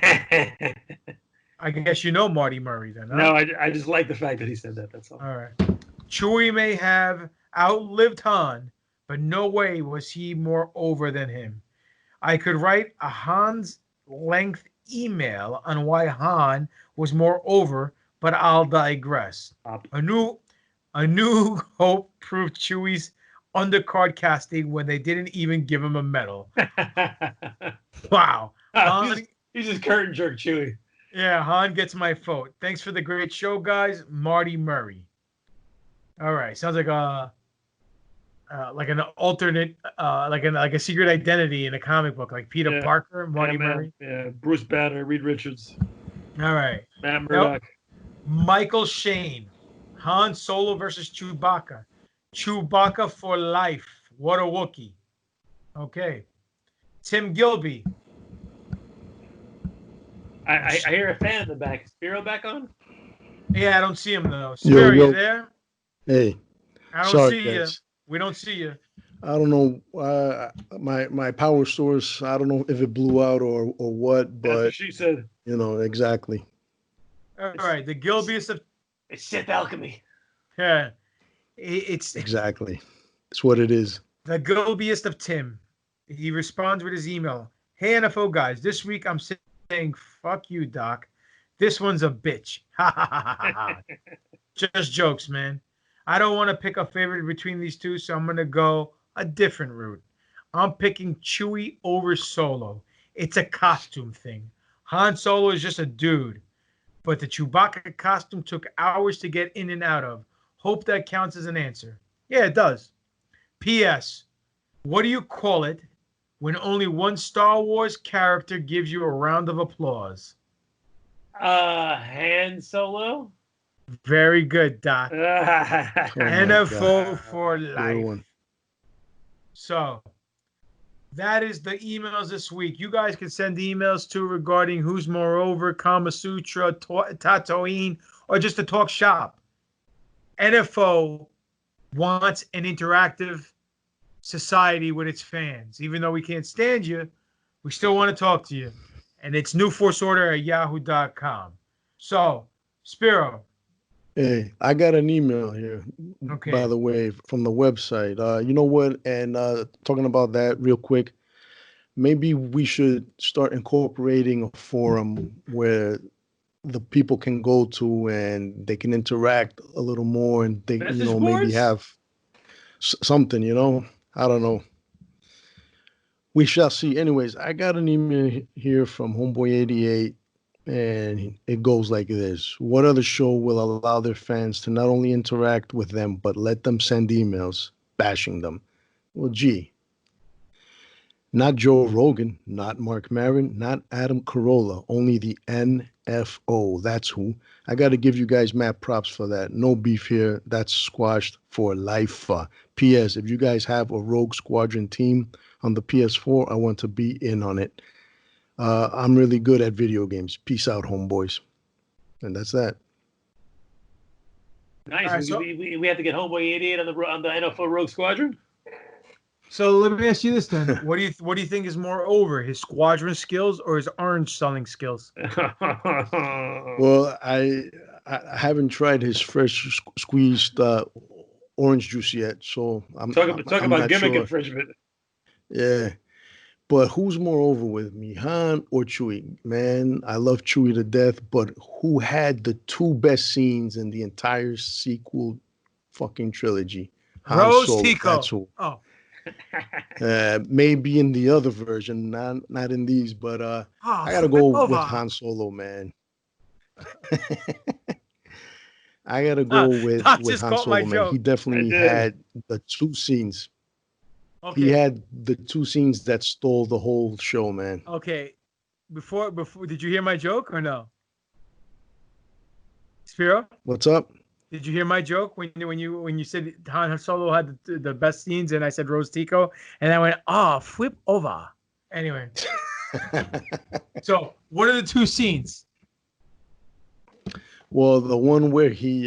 I guess you know Marty Murray then, huh? No, I just like the fact that he said that. That's all. All right. Chewie may have outlived Han, but no way was he more over than him. I could write a Han's length email on why Han was more over, but I'll digress. A new hope proved Chewie's undercard casting when they didn't even give him a medal. Wow. He's just curtain jerk Chewie. Yeah, Han gets my vote. Thanks for the great show, guys. Marty Murray. All right, sounds like an alternate, like a secret identity in a comic book, like Peter Parker, Marty Murray. Yeah, Bruce Banner, Reed Richards. All right. Matt Murdock. Michael Shane. Han Solo versus Chewbacca. Chewbacca for life. What a Wookiee. Okay. Tim Gilby. I hear a fan in the back. Is Spiro back on? Yeah, I don't see him though. Spiro, you there? Hey. I don't Sorry, see guys. you. We don't see you. I don't know. My power source, I don't know if it blew out or what, but That's what she said. you know, exactly. All right. The Gilbiest of It's Sith alchemy. yeah. It's Exactly. It's what it is. the Gilbiest of Tim. He responds with his email. Hey NFO guys, this week I'm saying fuck you, Doc. This one's a bitch. Ha ha ha ha ha. Just jokes, man. I don't want to pick a favorite between these two, so I'm going to go a different route. I'm picking Chewie over Solo. It's a costume thing. Han Solo is just a dude, but the Chewbacca costume took hours to get in and out of. Hope that counts as an answer. Yeah, it does. P.S. What do you call it when only one Star Wars character gives you a round of applause? Han Solo? Very good, Doc. NFO God. for Good life. one. So that is the emails this week. You guys can send emails too regarding Who's Moreover, Kama Sutra, TaTOYoine, or just to talk shop. NFO wants an interactive society with its fans. Even though we can't stand you, we still want to talk to you. And it's newforceorder@yahoo.com. So, Spiro. Hey, I got an email here, Okay. by the way, from the website. You know what? And talking about that real quick, maybe we should start incorporating a forum where the people can go to and they can interact a little more, and they, Message you know, maybe boards? have something, you know? I don't know. We shall see. Anyways, I got an email here from Homeboy88, And it goes like this. What other show will allow their fans to not only interact with them, but let them send emails bashing them? Well, gee, not Joe Rogan, not Mark Maron, not Adam Carolla, only the NFO. That's who. I got to give you guys mad props for that. No beef here. That's squashed for life. P.S. If you guys have a Rogue Squadron team on the PS4, I want to be in on it. I'm really good at video games. Peace out, homeboys. And that's that. Nice. Right, so- we have to get Homeboy 88 on the NFO Rogue Squadron. So let me ask you this then: what do you think is more over, his squadron skills or his orange selling skills? Well, I haven't tried his fresh squeezed orange juice yet, so I'm Talk I'm about not gimmick sure. infringement. Yeah, but who's more over with me, Han or Chewie? Man, I love Chewie to death, but who had the two best scenes in the entire sequel fucking trilogy? Han Rose Solo. Tico. That's who. Oh, Maybe in the other version, not in these, but I gotta flip go over. with Han Solo, man. I gotta go with just Han caught my Solo, man. He joke. definitely had the two scenes. Okay. He had the two scenes that stole the whole show, man. Okay. Before, did you hear my joke or no? Spiro? What's up? Did you hear my joke when you said Han Solo had the best scenes and I said Rose Tico and I went, flip over. Anyway. So what are the two scenes? Well, the one where he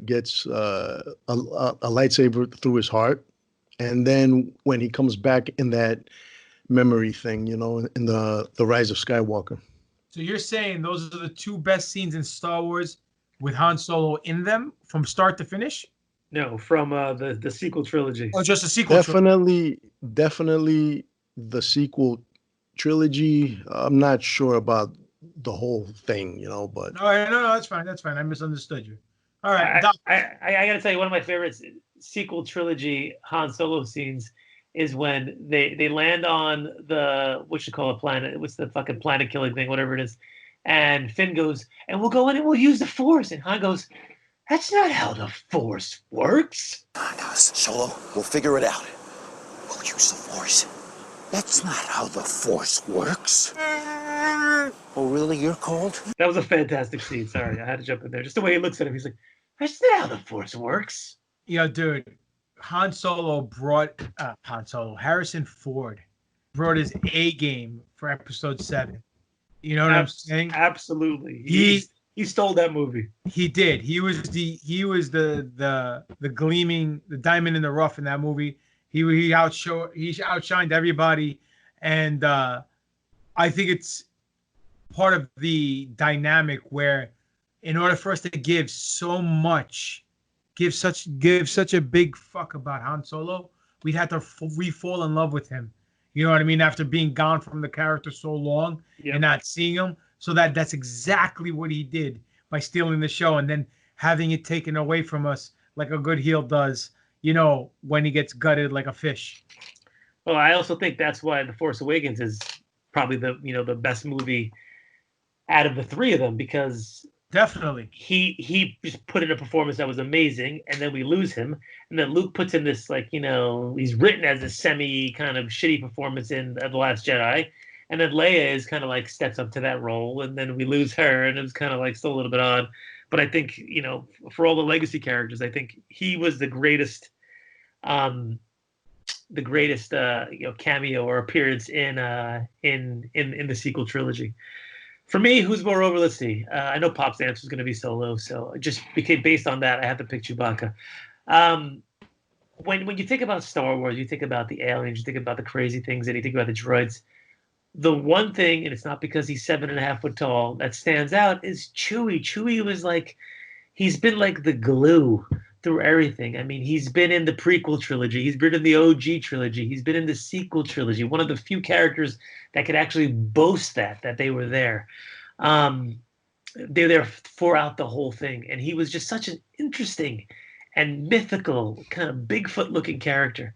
gets a lightsaber through his heart, and then when he comes back in that memory thing, in the Rise of Skywalker. So you're saying those are the two best scenes in Star Wars with Han Solo in them from start to finish? No, from the sequel trilogy. Oh, just a sequel trilogy? Definitely the sequel trilogy. I'm not sure about the whole thing, but... No, that's fine. That's fine. I misunderstood you. All right. I got to tell you, one of my favorite sequel trilogy Han Solo scenes is when they land on the, what you call a planet, what's the fucking planet killing thing, whatever it is. And Finn goes, and we'll go in and we'll use the Force. And Han goes, that's not how the Force works. Solo, we'll figure it out. We'll use the Force. That's not how the Force works. Oh, really? You're cold? That was a fantastic scene. Sorry, I had to jump in there. Just the way he looks at him, he's like, that's not how the Force works. Yeah, dude. Harrison Ford brought his A game for episode 7. You know what I'm saying? Absolutely. He stole that movie. He did. He was the gleaming, the diamond in the rough in that movie. He outshined everybody, and I think it's part of the dynamic where, in order for us to give such a big fuck about Han Solo, we'd have to fall in love with him. You know what I mean? After being gone from the character so long and not seeing him. So that's exactly what he did by stealing the show and then having it taken away from us like a good heel does, when he gets gutted like a fish. Well, I also think that's why The Force Awakens is probably the best movie out of the three of them, because definitely he just put in a performance that was amazing, and then we lose him, and then Luke puts in this he's written as a semi kind of shitty performance in The Last Jedi, and then Leia is kind of steps up to that role, and then we lose her, and it's kind of still a little bit odd. But I think for all the legacy characters, I think he was the greatest cameo or appearance in the sequel trilogy. For me, who's more over? Let's see. I know Pop's answer is going to be Solo, so just based on that, I have to pick Chewbacca. When you think about Star Wars, you think about the aliens, you think about the crazy things, and you think about the droids. The one thing, and it's not because he's 7.5 foot tall, that stands out is Chewie. Chewie was he's been the glue through everything. I mean, he's been in the prequel trilogy. He's been in the OG trilogy. He's been in the sequel trilogy. One of the few characters that could actually boast that they were there. They're there throughout the whole thing. And he was just such an interesting and mythical, kind of Bigfoot-looking character.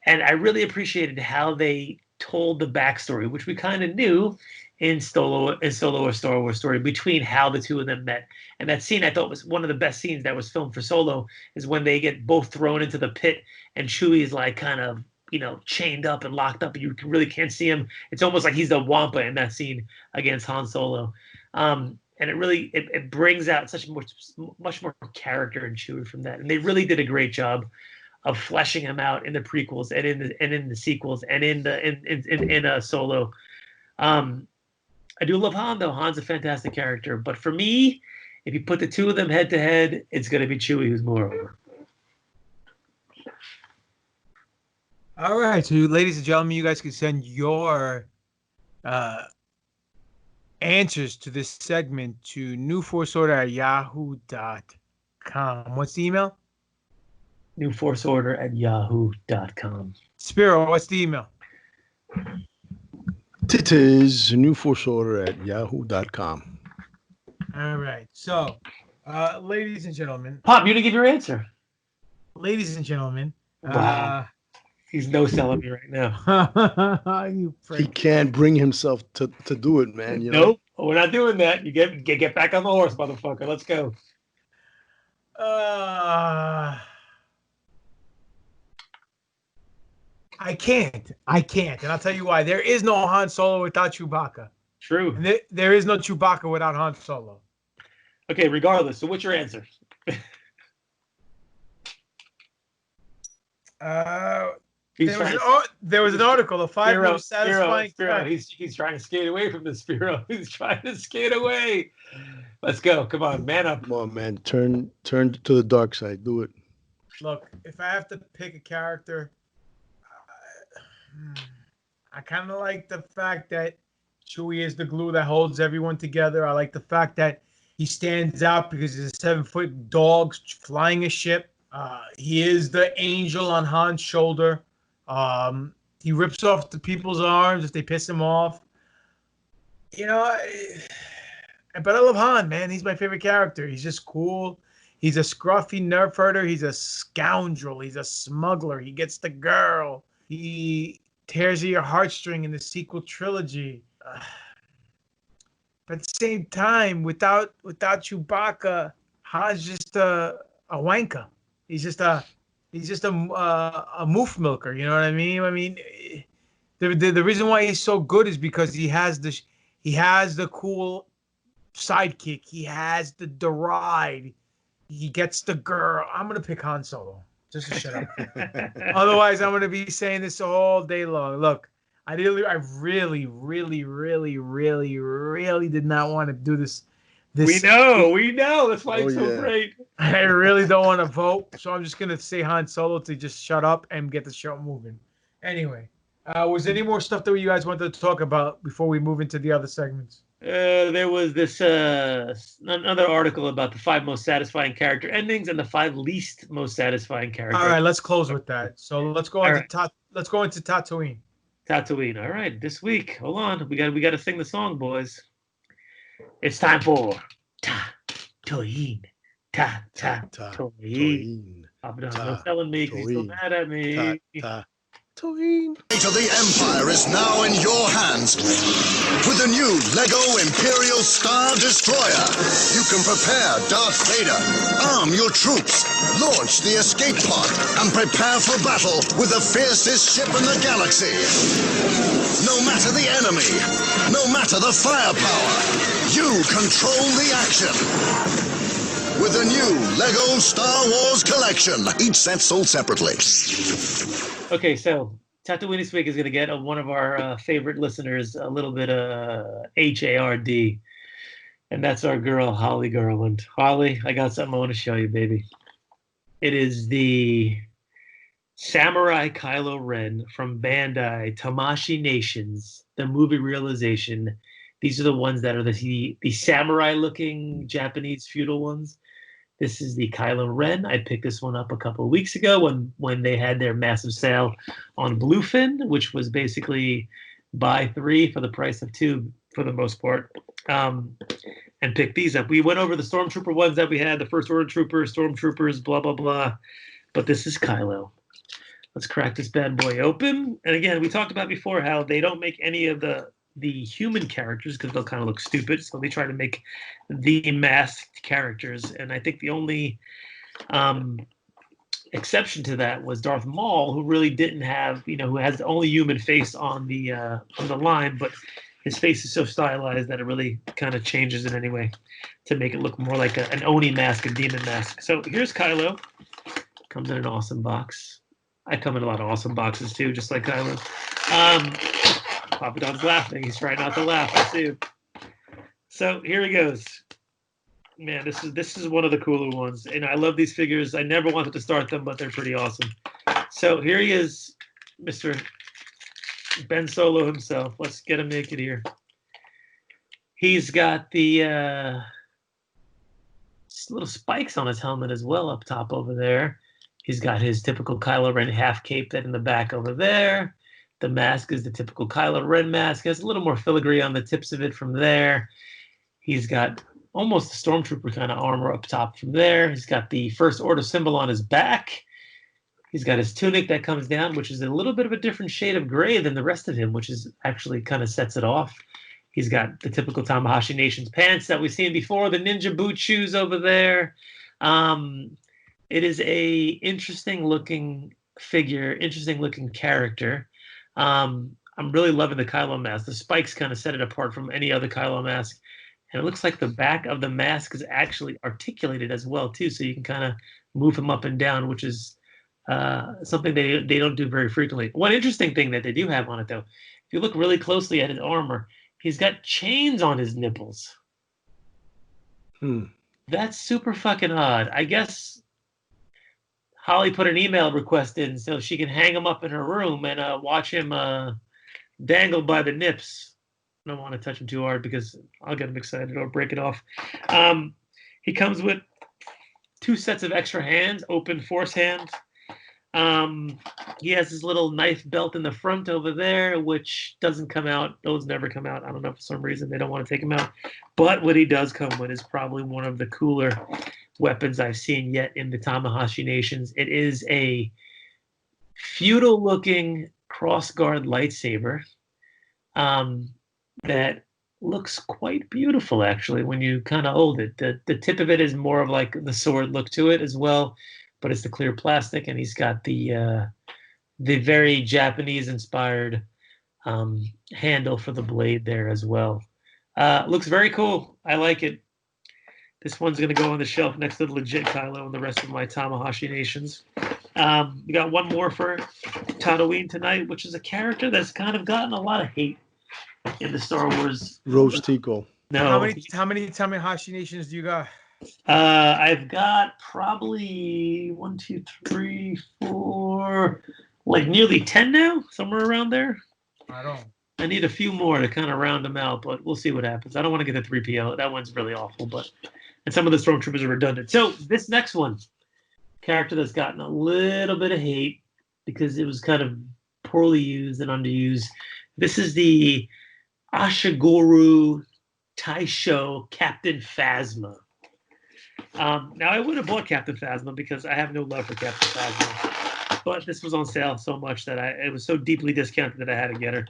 And I really appreciated how they told the backstory, which we kind of knew in Solo or Star Wars Story between how the two of them met. And that scene I thought was one of the best scenes that was filmed for Solo is when they get both thrown into the pit and Chewie is like kind of, chained up and locked up and you really can't see him. It's almost like he's the Wampa in that scene against Han Solo. And it really it brings out much more character in Chewie from that. And they really did a great job of fleshing him out in the prequels and in the sequels and in Solo. I do love Han though. Han's a fantastic character, but for me, if you put the two of them head to head, it's going to be Chewie who's more over. All right, so ladies and gentlemen, you guys can send your answers to this segment to newforceorder@yahoo.com. What's the email? newforceorder@yahoo.com. Spiro, what's the email? It is newforceorder@yahoo.com. All right, so ladies and gentlemen. Pop, you didn't give your answer. Ladies and gentlemen. Wow. He's no-selling me right now. He can't bring himself to do it, man. Nope, we're not doing that. You get back on the horse, motherfucker. Let's go. I can't. And I'll tell you why. There is no Han Solo without Chewbacca. True. And there is no Chewbacca without Han Solo. Okay, regardless. So what's your answer? There was an article, the 5 most satisfying. Spiro. He's trying to skate away from the Spiro. He's trying to skate away. Let's go. Come on, man up. Come on, man. Turn to the dark side. Do it. Look, if I have to pick a character, I kind of like the fact that Chewie is the glue that holds everyone together. I like the fact that he stands out because he's a 7-foot dog flying a ship. He is the angel on Han's shoulder. He rips off the people's arms if they piss him off. But I love Han, man. He's my favorite character. He's just cool. He's a scruffy nerf herder. He's a scoundrel. He's a smuggler. He gets the girl. He tears at your heartstring in the sequel trilogy. But at the same time, without Chewbacca, Han's just a wanker. He's just a moof milker. You know what I mean? I mean, the reason why he's so good is because he has the cool sidekick. He has the ride. He gets the girl. I'm gonna pick Han Solo. Just to shut up. Otherwise, I'm gonna be saying this all day long. Look, I really did not want to do this. We know. That's why it's so great. I really don't want to vote, so I'm just gonna say Han Solo to just shut up and get the show moving. Anyway, was there any more stuff that you guys wanted to talk about before we move into the other segments? There was this another article about the 5 most satisfying character endings and the 5 least most satisfying characters. All right, let's close with that. So let's go into Tatooine. Tatooine. All right, this week. Hold on, we got to sing the song, boys. It's time for TaTOYoine. TaTOYoine. No telling me, he's still mad at me. Tatooine. of the Empire is now in your hands. With the new LEGO Imperial Star Destroyer, you can prepare Darth Vader, arm your troops, launch the escape pod, and prepare for battle with the fiercest ship in the galaxy. No matter the enemy, no matter the firepower, you control the action. With the new LEGO Star Wars collection, each set sold separately. Okay, so Tatooine this week is going to get one of our favorite listeners a little bit of HARD, and that's our girl, Holly Garland. Holly, I got something I want to show you, baby. It is the Samurai Kylo Ren from Bandai, Tamashii Nations, the movie realization. These are the ones that are the samurai-looking Japanese feudal ones. This is the Kylo Ren. I picked this one up a couple of weeks ago when they had their massive sale on Bluefin, which was basically buy 3 for the price of 2 for the most part, and picked these up. We went over the Stormtrooper ones that we had, the First Order Troopers, Stormtroopers, blah, blah, blah. But this is Kylo. Let's crack this bad boy open. And again, we talked about before how they don't make any of the the human characters because they'll kind of look stupid. So they try to make the masked characters. And I think the only exception to that was Darth Maul, who really didn't have, who has the only human face on the line, but his face is so stylized that it really kind of changes it anyway to make it look more like an Oni mask, a demon mask. So here's Kylo. Comes in an awesome box. I come in a lot of awesome boxes too, just like Kylo. Papa Don's laughing. He's trying not to laugh. I see him. So here he goes. Man, this is one of the cooler ones, and I love these figures. I never wanted to start them, but they're pretty awesome. So here he is, Mr. Ben Solo himself. Let's get him naked here. He's got the little spikes on his helmet as well up top over there. He's got his typical Kylo Ren half cape that in the back over there. The mask is the typical Kylo Ren mask. Has a little more filigree on the tips of it from there. He's got almost a stormtrooper kind of armor up top from there. He's got the First Order symbol on his back. He's got his tunic that comes down, which is a little bit of a different shade of gray than the rest of him, which is actually kind of sets it off. He's got the typical Tamahashi Nations pants that we've seen before, the ninja boot shoes over there. It is a interesting looking figure, interesting looking character. I'm really loving the Kylo mask. The spikes kind of set it apart from any other Kylo mask. And it looks like the back of the mask is actually articulated as well, too. So you can kind of move him up and down, which is something they don't do very frequently. One interesting thing that they do have on it, though, if you look really closely at his armor, he's got chains on his nipples. That's super fucking odd. I guess Holly put an email request in so she can hang him up in her room and watch him dangle by the nips. I don't want to touch him too hard because I'll get him excited or break it off. He comes with 2 sets of extra hands, open force hands. He has his little knife belt in the front over there, which doesn't come out. Those never come out. I don't know, for some reason they don't want to take him out. But what he does come with is probably one of the cooler weapons I've seen yet in the Tamahashi Nations. It is a feudal-looking cross-guard lightsaber that looks quite beautiful, actually, when you kind of hold it. The tip of it is more of like the sword look to it as well, but it's the clear plastic, and he's got the very Japanese-inspired handle for the blade there as well. Looks very cool. I like it. This one's going to go on the shelf next to the legit Kylo and the rest of my Tamahashi Nations. We got one more for TaTOYoine tonight, which is a character that's kind of gotten a lot of hate in the Star Wars. Roach Tico. No. How many Tamahashi Nations do you got? I've got probably 1, 2, 3, 4, like nearly 10 now, somewhere around there. I need a few more to kind of round them out, but we'll see what happens. I don't want to get a 3PO. That one's really awful, and some of the stormtroopers are redundant. So this next one, character that's gotten a little bit of hate because it was kind of poorly used and underused. This is the Ashigoro Taisho Captain Phasma. Now, I would have bought Captain Phasma because I have no love for Captain Phasma, but this was on sale so much that it was so deeply discounted that I had to get her.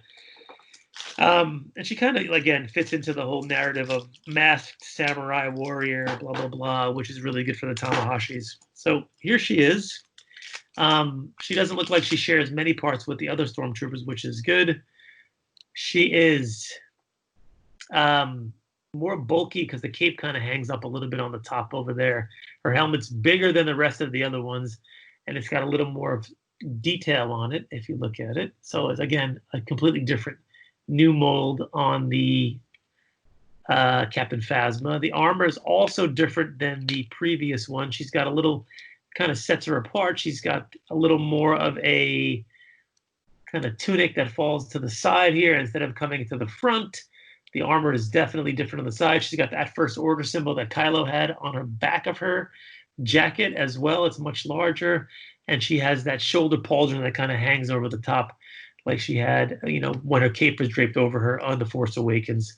And she kind of, again, fits into the whole narrative of masked samurai warrior, blah, blah, blah, which is really good for the Tamahashis. So here she is. She doesn't look like she shares many parts with the other stormtroopers, which is good. She is more bulky because the cape kind of hangs up a little bit on the top over there. Her helmet's bigger than the rest of the other ones, and it's got a little more of detail on it if you look at it. So it's, again, a completely different new mold on the Captain Phasma. The armor is also different than the previous one. She's got a little, kind of sets her apart. She's got a little more of a kind of tunic that falls to the side here instead of coming to the front. The armor is definitely different on the side. She's got that First Order symbol that Kylo had on her back of her jacket as well. It's much larger. And she has that shoulder pauldron that kind of hangs over the top like she had, when her cape was draped over her on The Force Awakens.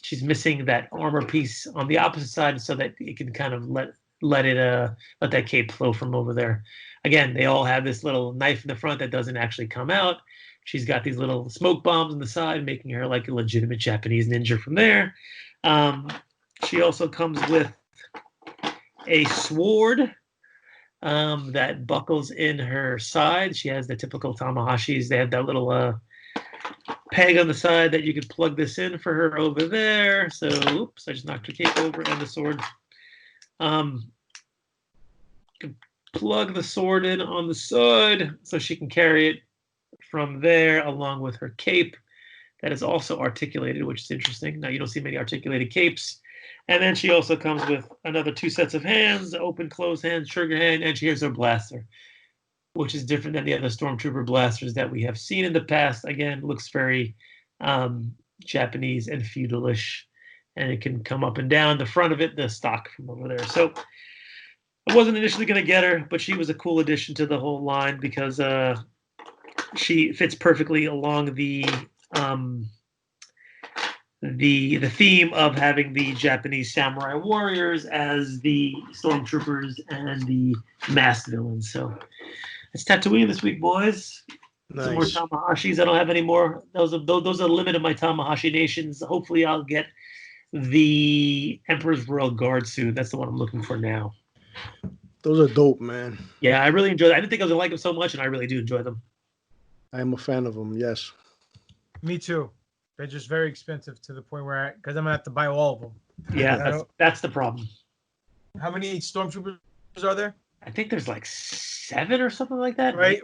She's missing that armor piece on the opposite side so that it can kind of let that cape flow from over there. Again, they all have this little knife in the front that doesn't actually come out. she's got these little smoke bombs on the side, making her like a legitimate Japanese ninja from there. She also comes with a sword that buckles in her side. She has the typical Tamahashis. They have that little peg on the side that you could plug this in for her over there. So, oops, I just knocked her cape over and the sword. Plug the sword in on the side so she can carry it from there along with her cape that is also articulated, which is interesting. Now, you don't see many articulated capes. And then she also comes with another 2 sets of hands, open, closed hands, trigger hand, and she has her blaster, which is different than the other Stormtrooper blasters that we have seen in the past. Again, looks very Japanese and feudalish, and it can come up and down. The front of it, the stock from over there. So I wasn't initially going to get her, but she was a cool addition to the whole line because she fits perfectly along the theme of having the Japanese samurai warriors as the stormtroopers and the masked villains. So it's Tatooine this week, boys. Nice. Some more Tamahashis. I don't have any more. Those are the limit of my Tamahashi nations. Hopefully, I'll get the Emperor's Royal Guard suit. That's the one I'm looking for now. Those are dope, man. Yeah, I really enjoy them. I didn't think I was gonna like them so much, and I really do enjoy them. I am a fan of them. Yes. Me too. They're just very expensive to the point where because I'm gonna have to buy all of them. Yeah, that's the problem. How many stormtroopers are there? I think there's like 7 or something like that. Right.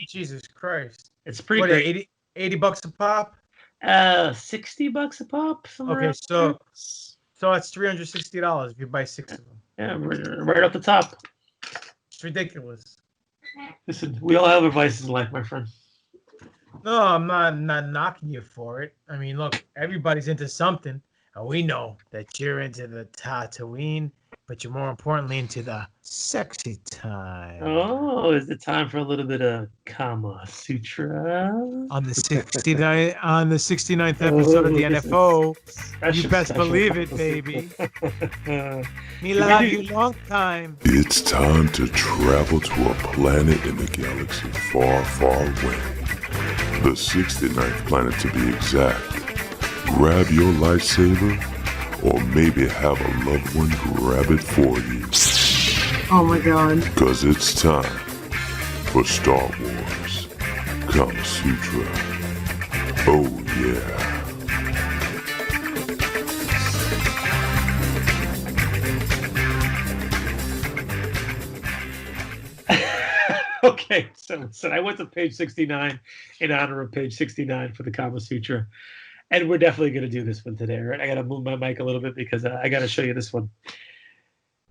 Jesus Christ. It's pretty what, great. $80 a pop? $60 a pop. Okay, so that's $360 if you buy 6 of them. Yeah, right off the top. It's ridiculous. Listen, we all have our vices in life, my friend. No, I'm not knocking you for it. I mean, look, everybody's into something, and we know that you're into the Tatooine, but you're more importantly into the sexy time. Oh, is it time for a little bit of Kama Sutra on the 69th episode of the NFO? You best believe it, baby. Me love you long time. It's time to travel to a planet in the galaxy far, far away. The 69th planet to be exact. Grab your lightsaber, or maybe have a loved one grab it for you. Oh my god. Because it's time for Star Wars Kama Sutra. Oh yeah. Okay, so I went to page 69 in honor of page 69 for the Kama Sutra. And we're definitely going to do this one today, right? I got to move my mic a little bit because I got to show you this one.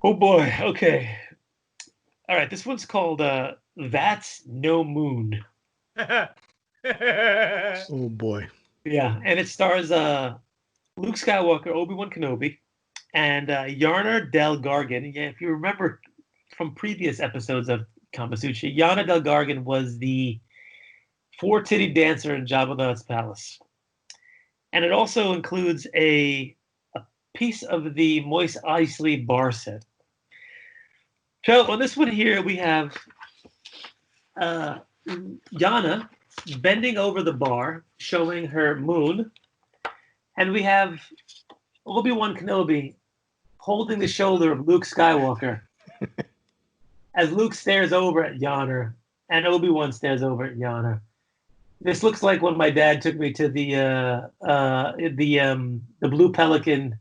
Oh, boy. Okay. All right. This one's called That's No Moon. Oh, boy. Yeah. And it stars Luke Skywalker, Obi-Wan Kenobi, and Yarna Del Gargan. Yeah, if you remember from previous episodes of Kama Sutra, Yarna Del Gargan was the four-titty dancer in Jabba the Hutt's palace. And it also includes a piece of the Mos Eisley bar set. So on this one here, we have Yana bending over the bar, showing her moon. And we have Obi-Wan Kenobi holding the shoulder of Luke Skywalker as Luke stares over at Yana and Obi-Wan stares over at Yana. This looks like when my dad took me to the Blue Pelican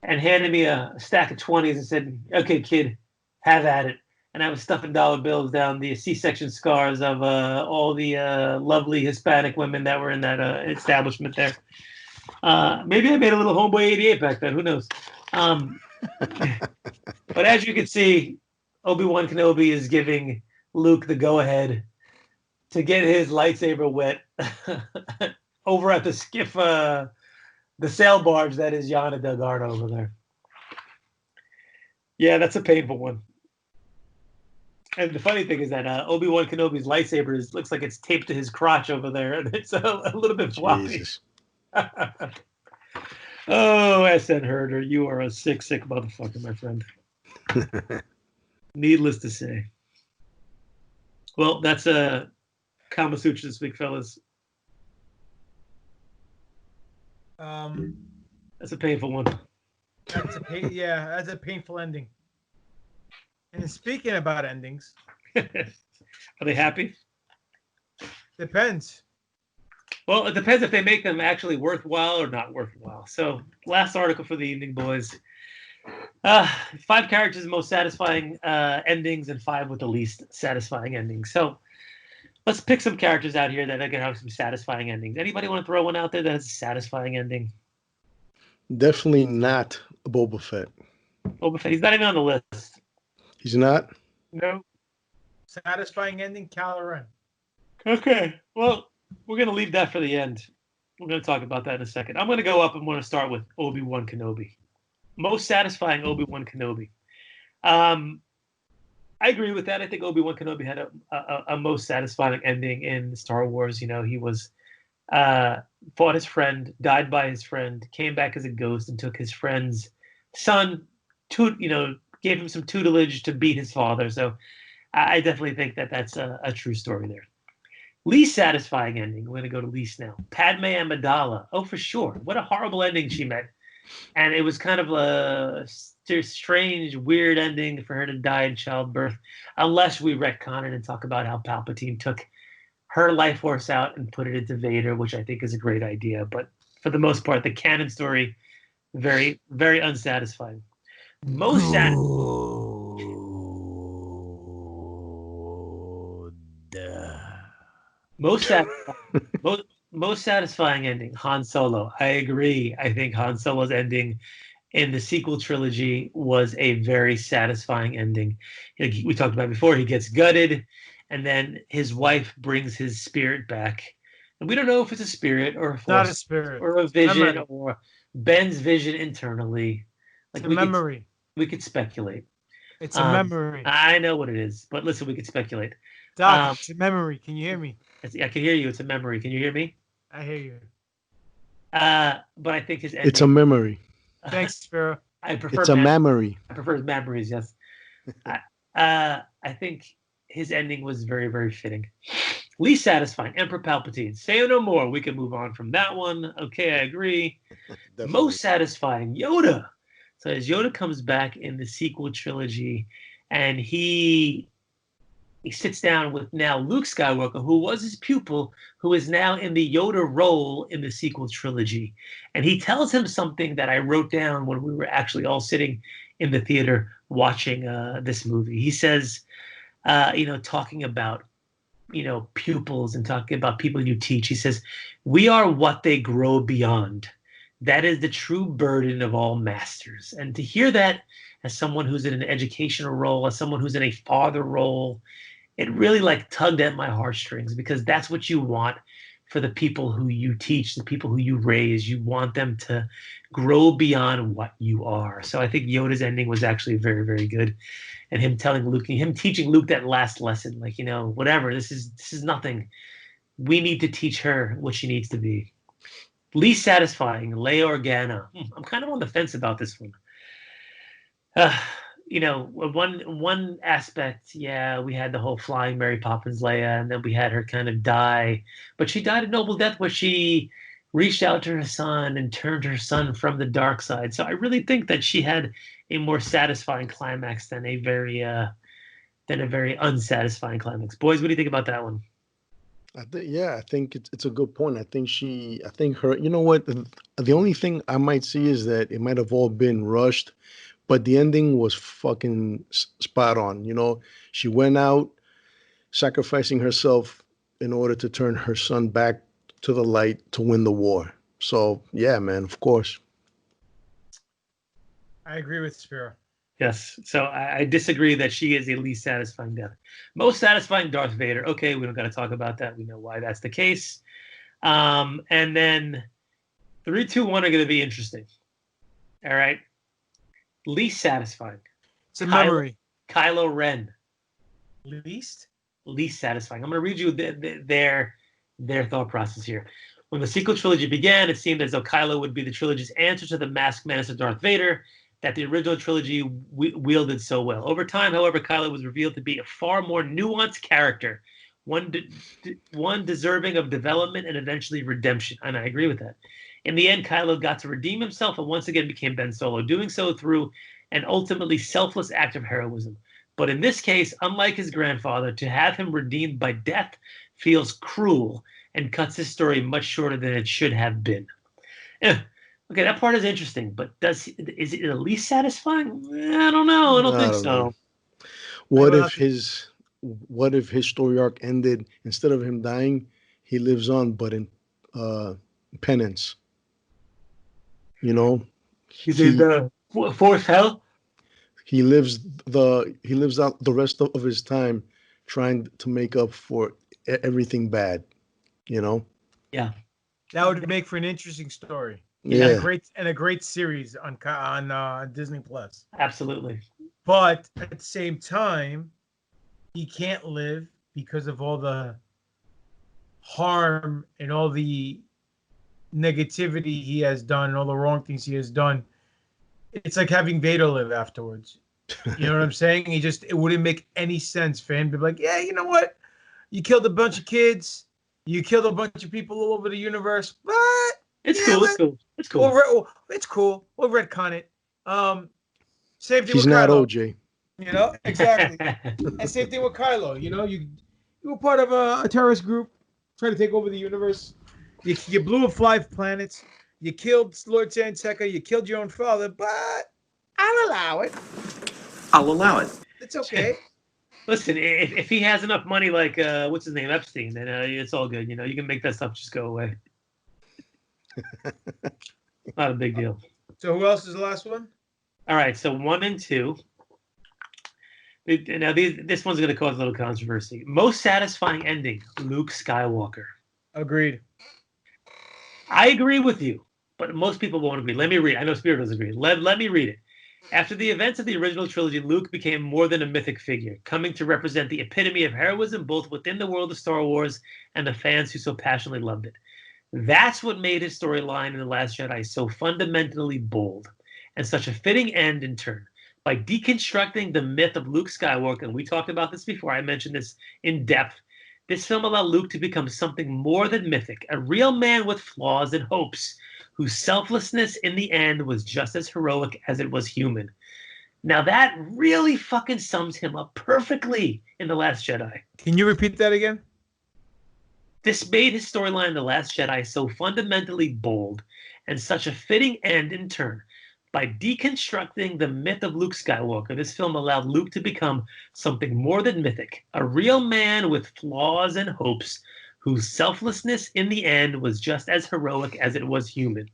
and handed me a stack of 20s and said, "Okay, kid, have at it." And I was stuffing dollar bills down the C-section scars of all the lovely Hispanic women that were in that establishment there. Maybe I made a little Homeboy 88 back then. Who knows? But as you can see, Obi-Wan Kenobi is giving Luke the go-ahead to get his lightsaber wet over at the skiff, the sail barge that is Yana Del Gargan over there. Yeah, that's a painful one. And the funny thing is that Obi-Wan Kenobi's lightsaber looks like it's taped to his crotch over there, and it's a little bit floppy. Oh, SN Herder, you are a sick motherfucker, my friend. Needless to say. Well, that's Kama Sutra this week, fellas. That's a painful one. That's a painful ending. And speaking about endings, are they happy? Depends. Well, it depends if they make them actually worthwhile or not worthwhile. So, last article for the evening, boys. 5 characters most satisfying endings and 5 with the least satisfying endings. So, let's pick some characters out here that are going to have some satisfying endings. Anybody want to throw one out there that has a satisfying ending? Definitely not Boba Fett. Boba Fett. He's not even on the list. He's not? No. Satisfying ending, Kylo Ren. Okay. Well, we're going to leave that for the end. We're going to talk about that in a second. I'm going to go up and want to start with Obi-Wan Kenobi. Most satisfying Obi-Wan Kenobi. I agree with that. I think Obi-Wan Kenobi had a most satisfying ending in Star Wars. You know, he was fought his friend, died by his friend, came back as a ghost, and took his friend's son to, gave him some tutelage to beat his father. So I definitely think that that's a true story there. Least satisfying ending. We're going to go to least now. Padme Amidala. Oh, for sure. What a horrible ending she met. And it was kind of a strange, weird ending for her to die in childbirth, unless we retcon it and talk about how Palpatine took her life force out and put it into Vader, which I think is a great idea. But for the most part, the canon story, very, very unsatisfying. Most satisfying ending, Han Solo. I agree. I think Han Solo's ending in the sequel trilogy was a very satisfying ending. We talked about before, he gets gutted, and then his wife brings his spirit back. And we don't know if it's a spirit or a force, not a spirit or a vision or Ben's vision internally. Like it's a memory. We could speculate. It's a memory. I know what it is, but listen, we could speculate. Doc, it's a memory. Can you hear me? I can hear you. It's a memory. Can you hear me? I hear you. But I think his ending... It's a memory. Thanks, Sparrow. I prefer it's a memory. I prefer memories, yes. I think his ending was very, very fitting. Least satisfying, Emperor Palpatine. Say no more. We can move on from that one. Okay, I agree. Most satisfying, Yoda. So as Yoda comes back in the sequel trilogy, and he sits down with now Luke Skywalker, who was his pupil, who is now in the Yoda role in the sequel trilogy. And he tells him something that I wrote down when we were actually all sitting in the theater watching this movie. He says, talking about, pupils and talking about people you teach, he says, we are what they grow beyond. That is the true burden of all masters. And to hear that as someone who's in an educational role, as someone who's in a father role, it really tugged at my heartstrings, because that's what you want for the people who you teach, the people who you raise. You want them to grow beyond what you are. So I think Yoda's ending was actually very, very good. And him teaching Luke that last lesson, whatever, this is nothing. We need to teach her what she needs to be. Least satisfying, Leia Organa. I'm kind of on the fence about this one. One aspect, we had the whole flying Mary Poppins Leia, and then we had her kind of die. But she died a noble death where she reached out to her son and turned her son from the dark side. So I really think that she had a more satisfying climax than a very unsatisfying climax. Boys, what do you think about that one? I think it's a good point. I think her, you know what? The only thing I might see is that it might have all been rushed, but the ending was fucking spot on. She went out sacrificing herself in order to turn her son back to the light to win the war. So, yeah, man, of course. I agree with Spiro. Yes. So I disagree that she is the least satisfying death. Most satisfying, Darth Vader. Okay, we don't got to talk about that. We know why that's the case. And then 3, 2, 1 are going to be interesting. All right. Least satisfying. It's a memory. Kylo Ren. Least satisfying. I'm going to read you their thought process here. When the sequel trilogy began, it seemed as though Kylo would be the trilogy's answer to the masked menace of Darth Vader that the original trilogy wielded so well. Over time, however, Kylo was revealed to be a far more nuanced character, one deserving of development and eventually redemption. And I agree with that. In the end, Kylo got to redeem himself and once again became Ben Solo, doing so through an ultimately selfless act of heroism. But in this case, unlike his grandfather, to have him redeemed by death feels cruel and cuts his story much shorter than it should have been. Okay, that part is interesting, but is it at least satisfying? I don't know. I don't think so. What if his story arc ended, instead of him dying, he lives on, but in penance? You know, He's in the fourth hell. He lives out the rest of his time trying to make up for everything bad. You know. Yeah, that would make for an interesting story. Yeah, and a great series on Disney Plus. Absolutely. But at the same time, he can't live because of all the harm and all the negativity he has done and all the wrong things he has done. It's like having Vader live afterwards. You know what I'm saying? It wouldn't make any sense for him to be like, yeah, you know what? You killed a bunch of kids. You killed a bunch of people all over the universe. But it's cool. It's cool. It's cool. We'll retcon it. Same thing He's with not Kylo. OJ. You know, exactly. And same thing with Kylo. You know, you were part of a terrorist group trying to take over the universe. You blew up 5 planets. You killed Lord Santeca. You killed your own father. But I'll allow it. It's okay. Listen, if he has enough money, like what's his name, Epstein, then it's all good. You know, you can make that stuff just go away. Not a big deal. So who else is the last one? All right, so 1 and 2. Now this one's going to cause a little controversy. Most satisfying ending: Luke Skywalker. Agreed. I agree with you, but most people won't agree. Let me read. I know Spirit doesn't agree. Let me read it. After the events of the original trilogy, Luke became more than a mythic figure, coming to represent the epitome of heroism both within the world of Star Wars and the fans who so passionately loved it. That's what made his storyline in The Last Jedi so fundamentally bold and such a fitting end in turn. By deconstructing the myth of Luke Skywalker, and we talked about this before, I mentioned this in depth, this film allowed Luke to become something more than mythic, a real man with flaws and hopes, whose selflessness in the end was just as heroic as it was human. Now that really fucking sums him up perfectly in The Last Jedi. Can you repeat that again? This made his storyline in The Last Jedi so fundamentally bold and such a fitting end in turn. By deconstructing the myth of Luke Skywalker, this film allowed Luke to become something more than mythic, a real man with flaws and hopes, whose selflessness in the end was just as heroic as it was human.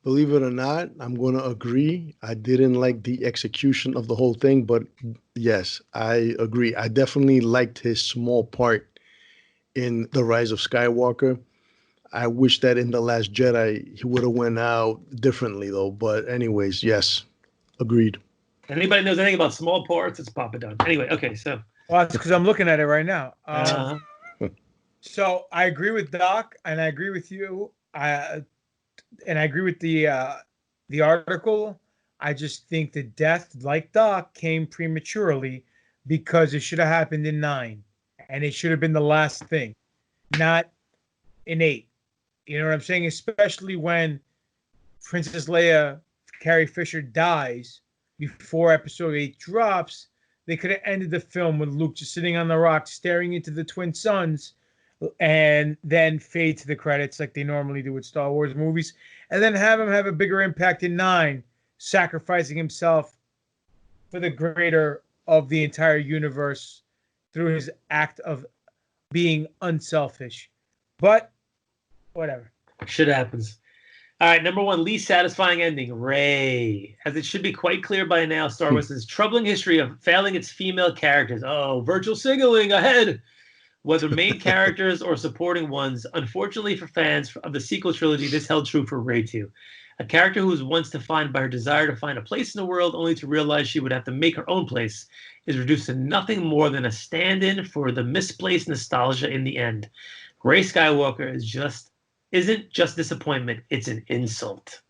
Believe it or not, I'm going to agree. I didn't like the execution of the whole thing, but yes, I agree. I definitely liked his small part in The Rise of Skywalker. I wish that in The Last Jedi, he would have went out differently, though. But anyways, yes, agreed. Anybody knows anything about small parts, it's Papa Don. Anyway, okay, so. Well, that's because I'm looking at it right now. So I agree with Doc, and I agree with you. And I agree with the article. I just think the death, like Doc, came prematurely because it should have happened in 9, and it should have been the last thing, not in 8. You know what I'm saying? Especially when Princess Leia, Carrie Fisher, dies before Episode 8 drops. They could have ended the film with Luke just sitting on the rock, staring into the twin suns, and then fade to the credits like they normally do with Star Wars movies, and then have him have a bigger impact in 9, sacrificing himself for the greater of the entire universe through his act of being unselfish. But whatever. Shit happens. All right, number 1, least satisfying ending, Rey. As it should be quite clear by now, Star Wars' troubling history of failing its female characters. Oh, virtual signaling ahead. Whether main characters or supporting ones, unfortunately for fans of the sequel trilogy, this held true for Rey too. A character who was once defined by her desire to find a place in the world, only to realize she would have to make her own place, is reduced to nothing more than a stand-in for the misplaced nostalgia in the end. Rey Skywalker isn't just disappointment, it's an insult.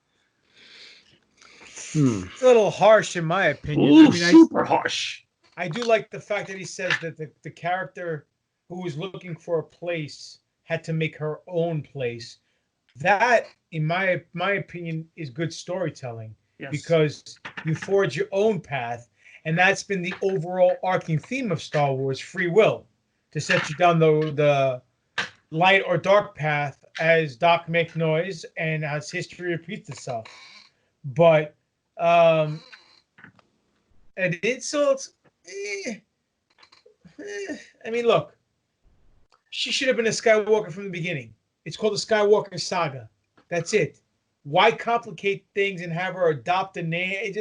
It's a little harsh in my opinion. Ooh, super harsh. I do like the fact that he says that the character who was looking for a place had to make her own place. That, in my opinion, is good storytelling. Yes. Because you forge your own path, and that's been the overall arcing theme of Star Wars: free will, to set you down the light or dark path as Doc make noise and as history repeats itself. But and insults, I mean, look, she should have been a Skywalker from the beginning. It's called the Skywalker saga. That's it. Why complicate things and have her adopt a name?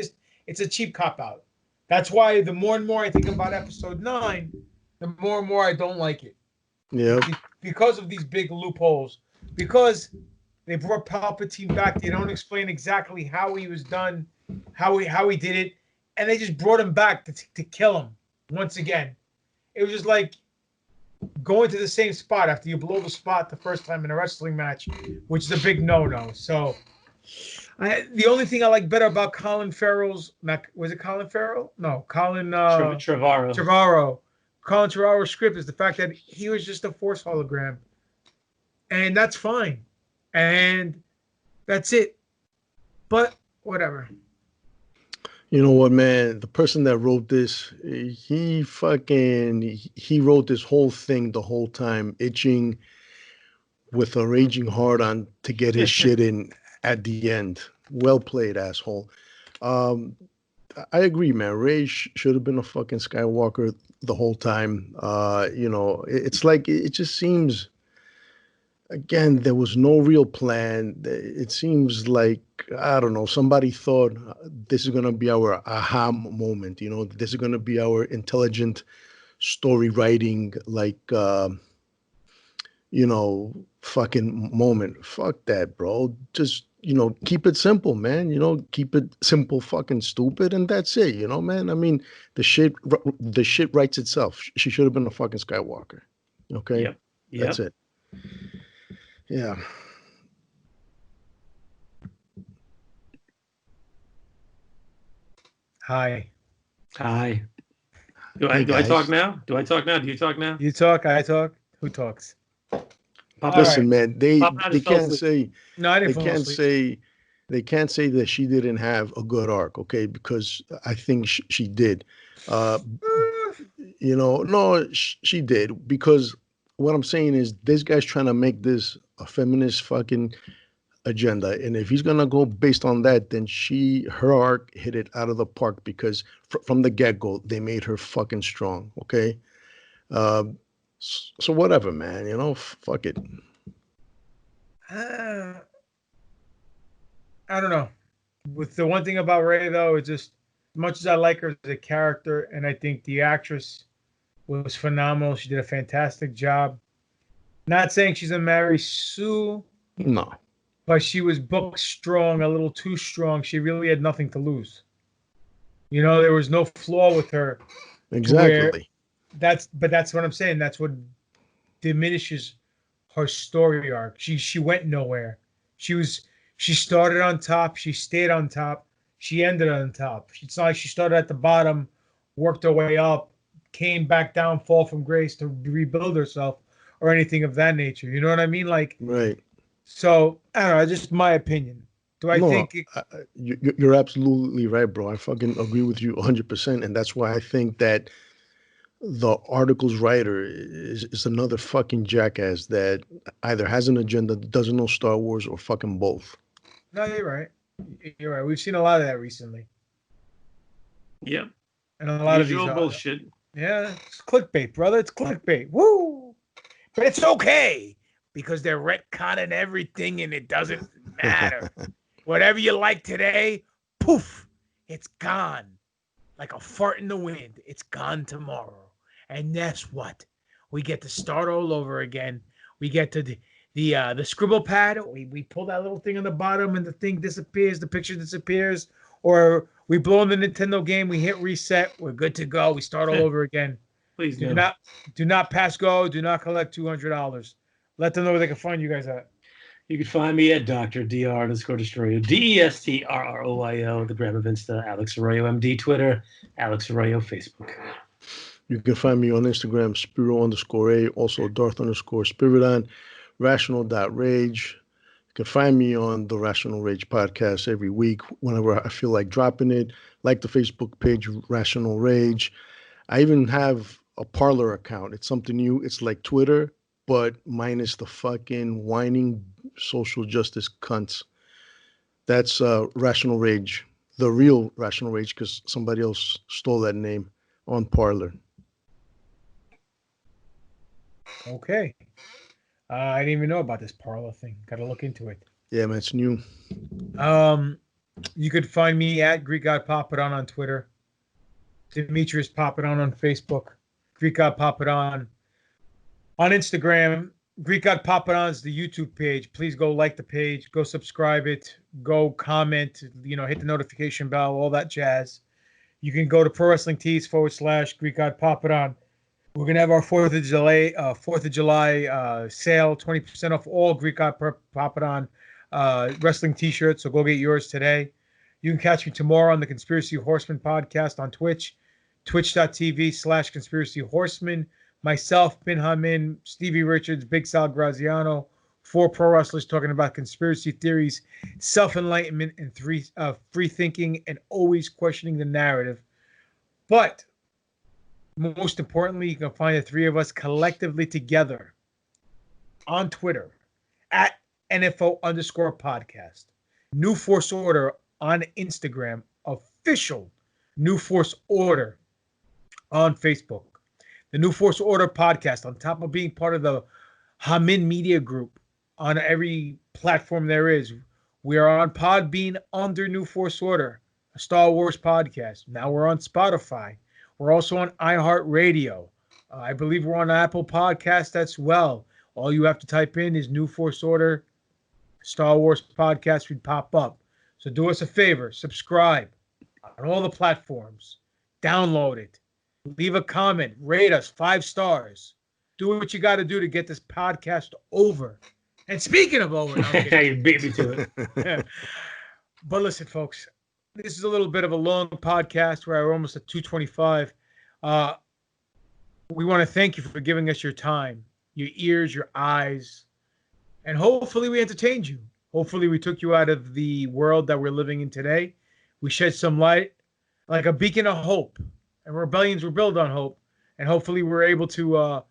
It's a cheap cop out. That's why the more and more I think about Episode 9, the more and more I don't like it. Yeah. Because of these big loopholes. Because they brought Palpatine back. They don't explain exactly how he was done, how he did it, and they just brought him back to kill him once again. It was just like going to the same spot after you blow the spot the first time in a wrestling match, which is a big no-no. So the only thing I like better about Colin Farrell's, was it Colin Farrell? No, Colin Trevorrow. Colin Trevorrow's script is the fact that he was just a Force hologram. And that's fine. And that's it. But whatever. You know what, man? The person that wrote this, he wrote this whole thing the whole time, itching with a raging heart on to get his shit in at the end. Well played, asshole. I agree, man. Rey should have been a fucking Skywalker the whole time. It's like it just seems. Again, there was no real plan. It seems like, I don't know, somebody thought this is going to be our aha moment. This is going to be our intelligent story writing, like, fucking moment. Fuck that, bro. Just, keep it simple, man. Keep it simple, fucking stupid, and that's it, man. I mean, the shit writes itself. She should have been a fucking Skywalker. Okay? Yep. That's it. Yeah. Hi. Do I talk now? Do you talk now? You talk, I talk. Who talks? Listen, man, they can't say no, I didn't they fall can't asleep. say they can't say that she didn't have a good arc, okay? Because I think she did. No, she did. Because what I'm saying is this guy's trying to make this a feminist fucking agenda, and if he's gonna go based on that, then her arc hit it out of the park because from the get-go they made her fucking strong. Okay, so whatever, man. Fuck it. I don't know. With the one thing about Rey, though, it's just as much as I like her as a character, and I think the actress was phenomenal. She did a fantastic job. Not saying she's a Mary Sue. No. But she was booked strong, a little too strong. She really had nothing to lose. There was no flaw with her. Exactly. That's what I'm saying. That's what diminishes her story arc. She went nowhere. She started on top. She stayed on top. She ended on top. It's not like she started at the bottom, worked her way up, came back down, fall from grace to rebuild herself or anything of that nature. You know what I mean? Like, right. So, I don't know, just my opinion. Do I think... You're absolutely right, bro. I fucking agree with you 100%. And that's why I think that the article's writer is another fucking jackass that either has an agenda, doesn't know Star Wars, or fucking both. No, you're right. You're right. We've seen a lot of that recently. Yep. And a lot Usual of these... bullshit. Yeah, it's clickbait, brother. It's clickbait. Woo! But it's okay. Because they're retconning everything and it doesn't matter. Whatever you like today, poof, it's gone. Like a fart in the wind. It's gone tomorrow. And guess what? We get to start all over again. We get to the scribble pad. We pull that little thing on the bottom and the thing disappears. The picture disappears. Or we blow in the Nintendo game. We hit reset. We're good to go. We start all over again. Please do not pass go. Do not collect $200. Let them know where they can find you guys at. You can find me at Dr. Dr_Destroyo, DESTRROYO, the Grandma Vinsta, Alex Arroyo MD, Twitter, Alex Arroyo, Facebook. You can find me on Instagram, Spiro_A, also Darth_Spiridon, Rational.Rage. You can find me on the Rational Rage podcast every week whenever I feel like dropping it. Like the Facebook page, Rational Rage. I even have a Parler account. It's something new. It's like Twitter, but minus the fucking whining social justice cunts. That's Rational Rage, the real Rational Rage, because somebody else stole that name on Parler. Okay. I didn't even know about this Parler thing. Got to look into it. Yeah, man, it's new. You could find me at Greek God Papadon on Twitter. Demetrius Papadon on Facebook. Greek God Papadon on Instagram. Greek God Papadon's the YouTube page. Please go like the page. Go subscribe it. Go comment. Hit the notification bell. All that jazz. You can go to Pro Wrestling Tees / Greek God Papadon. We're gonna have our 4th of July sale. 20% off all Greek God Papadon wrestling T-shirts. So go get yours today. You can catch me tomorrow on the Conspiracy Horseman podcast on Twitch, twitch.tv / Conspiracy Myself, Bin Hamin, Stevie Richards, Big Sal Graziano, 4 pro wrestlers talking about conspiracy theories, self-enlightenment, and free thinking, and always questioning the narrative. But most importantly, you can find the 3 of us collectively together on Twitter at NFO_podcast. New Force Order on Instagram, official New Force Order on Facebook. The New Force Order podcast, on top of being part of the Hamin Media Group on every platform there is. We are on Podbean under New Force Order, a Star Wars podcast. Now we're on Spotify. We're also on iHeartRadio. I believe we're on Apple Podcasts as well. All you have to type in is New Force Order, Star Wars podcast. We'd pop up. So do us a favor. Subscribe on all the platforms. Download it. Leave a comment. Rate us 5 stars. Do what you got to do to get this podcast over. And speaking of over, you beat me to it. But listen, folks, this is a little bit of a long podcast where we're almost at 2:25. We want to thank you for giving us your time, your ears, your eyes, and hopefully we entertained you. Hopefully we took you out of the world that we're living in today. We shed some light, like a beacon of hope. And rebellions were built on hope. And hopefully we're able to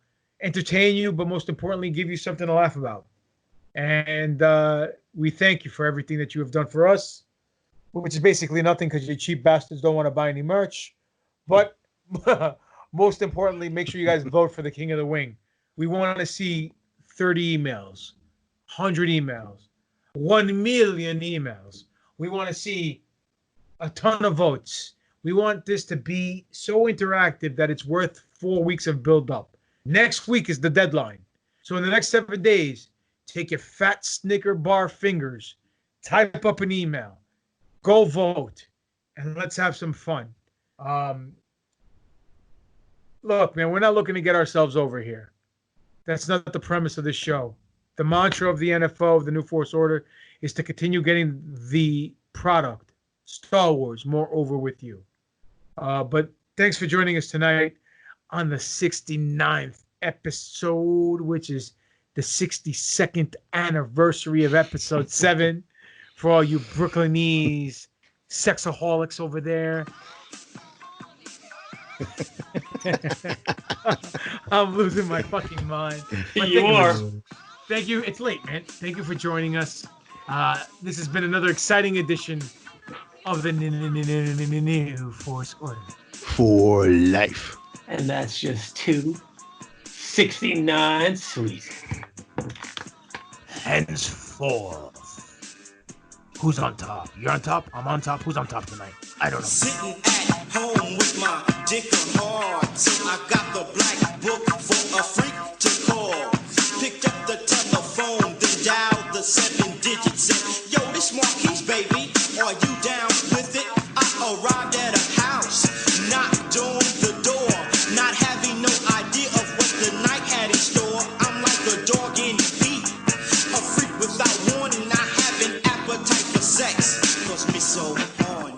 entertain you, but most importantly, give you something to laugh about. And we thank you for everything that you have done for us, which is basically nothing because you cheap bastards don't want to buy any merch. But most importantly, make sure you guys vote for the King of the Wing. We want to see 30 emails, 100 emails, 1 million emails. We want to see a ton of votes. We want this to be so interactive that it's worth 4 weeks of build-up. Next week is the deadline. So in the next 7 days, take your fat Snicker bar fingers, type up an email, go vote, and let's have some fun. Look, man, we're not looking to get ourselves over here. That's not the premise of this show. The mantra of the NFO, of the New Force Order, is to continue getting the product, Star Wars, more over with you. But thanks for joining us tonight on the 69th episode, which is the 62nd anniversary of episode 7 for all you Brooklynese sexaholics over there. I'm losing my fucking mind. You are. Thank you. It's late, man. Thank you for joining us. This has been another exciting edition of the New Force Order. For life. And that's just 269 sweet. Henceforth. Who's on top? You're on top? I'm on top. Who's on top tonight? I don't know. Sitting at home with my dick hard. So I got the black book for a freak to call. Picked up the telephone, then dialed the 7-digit set. Yo, this Marquise, baby. Are you down with it? I arrived at a house, knocked on the door, not having no idea of what the night had in store. I'm like a dog in heat, a freak without warning. I have an appetite for sex, cause me so horny.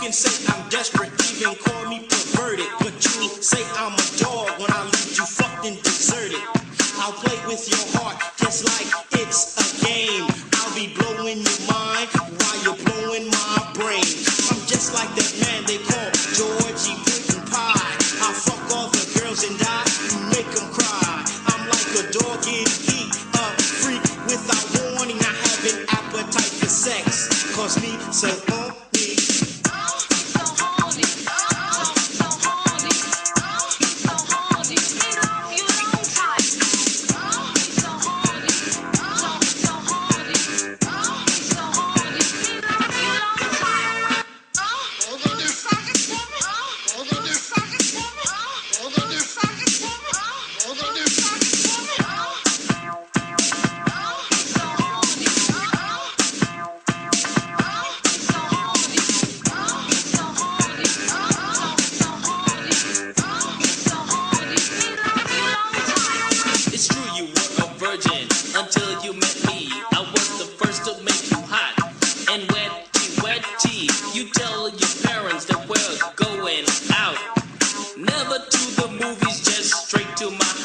can say I'm desperate, even call me perverted. But you say I'm a dog when I leave you fucked and deserted. I'll play with your heart just like it's a game. I'll be blowing your mind while you're blowing my brain. I'm just like that man they call Georgie Puddin' Pie. I'll fuck all the girls and die, make them cry. I'm like a dog in heat, a freak without warning. I have an appetite for sex, cause me so horny. It's true you were a virgin until you met me. I was the first to make you hot and wetty. You tell your parents that we're going out. Never to the movies, just straight to my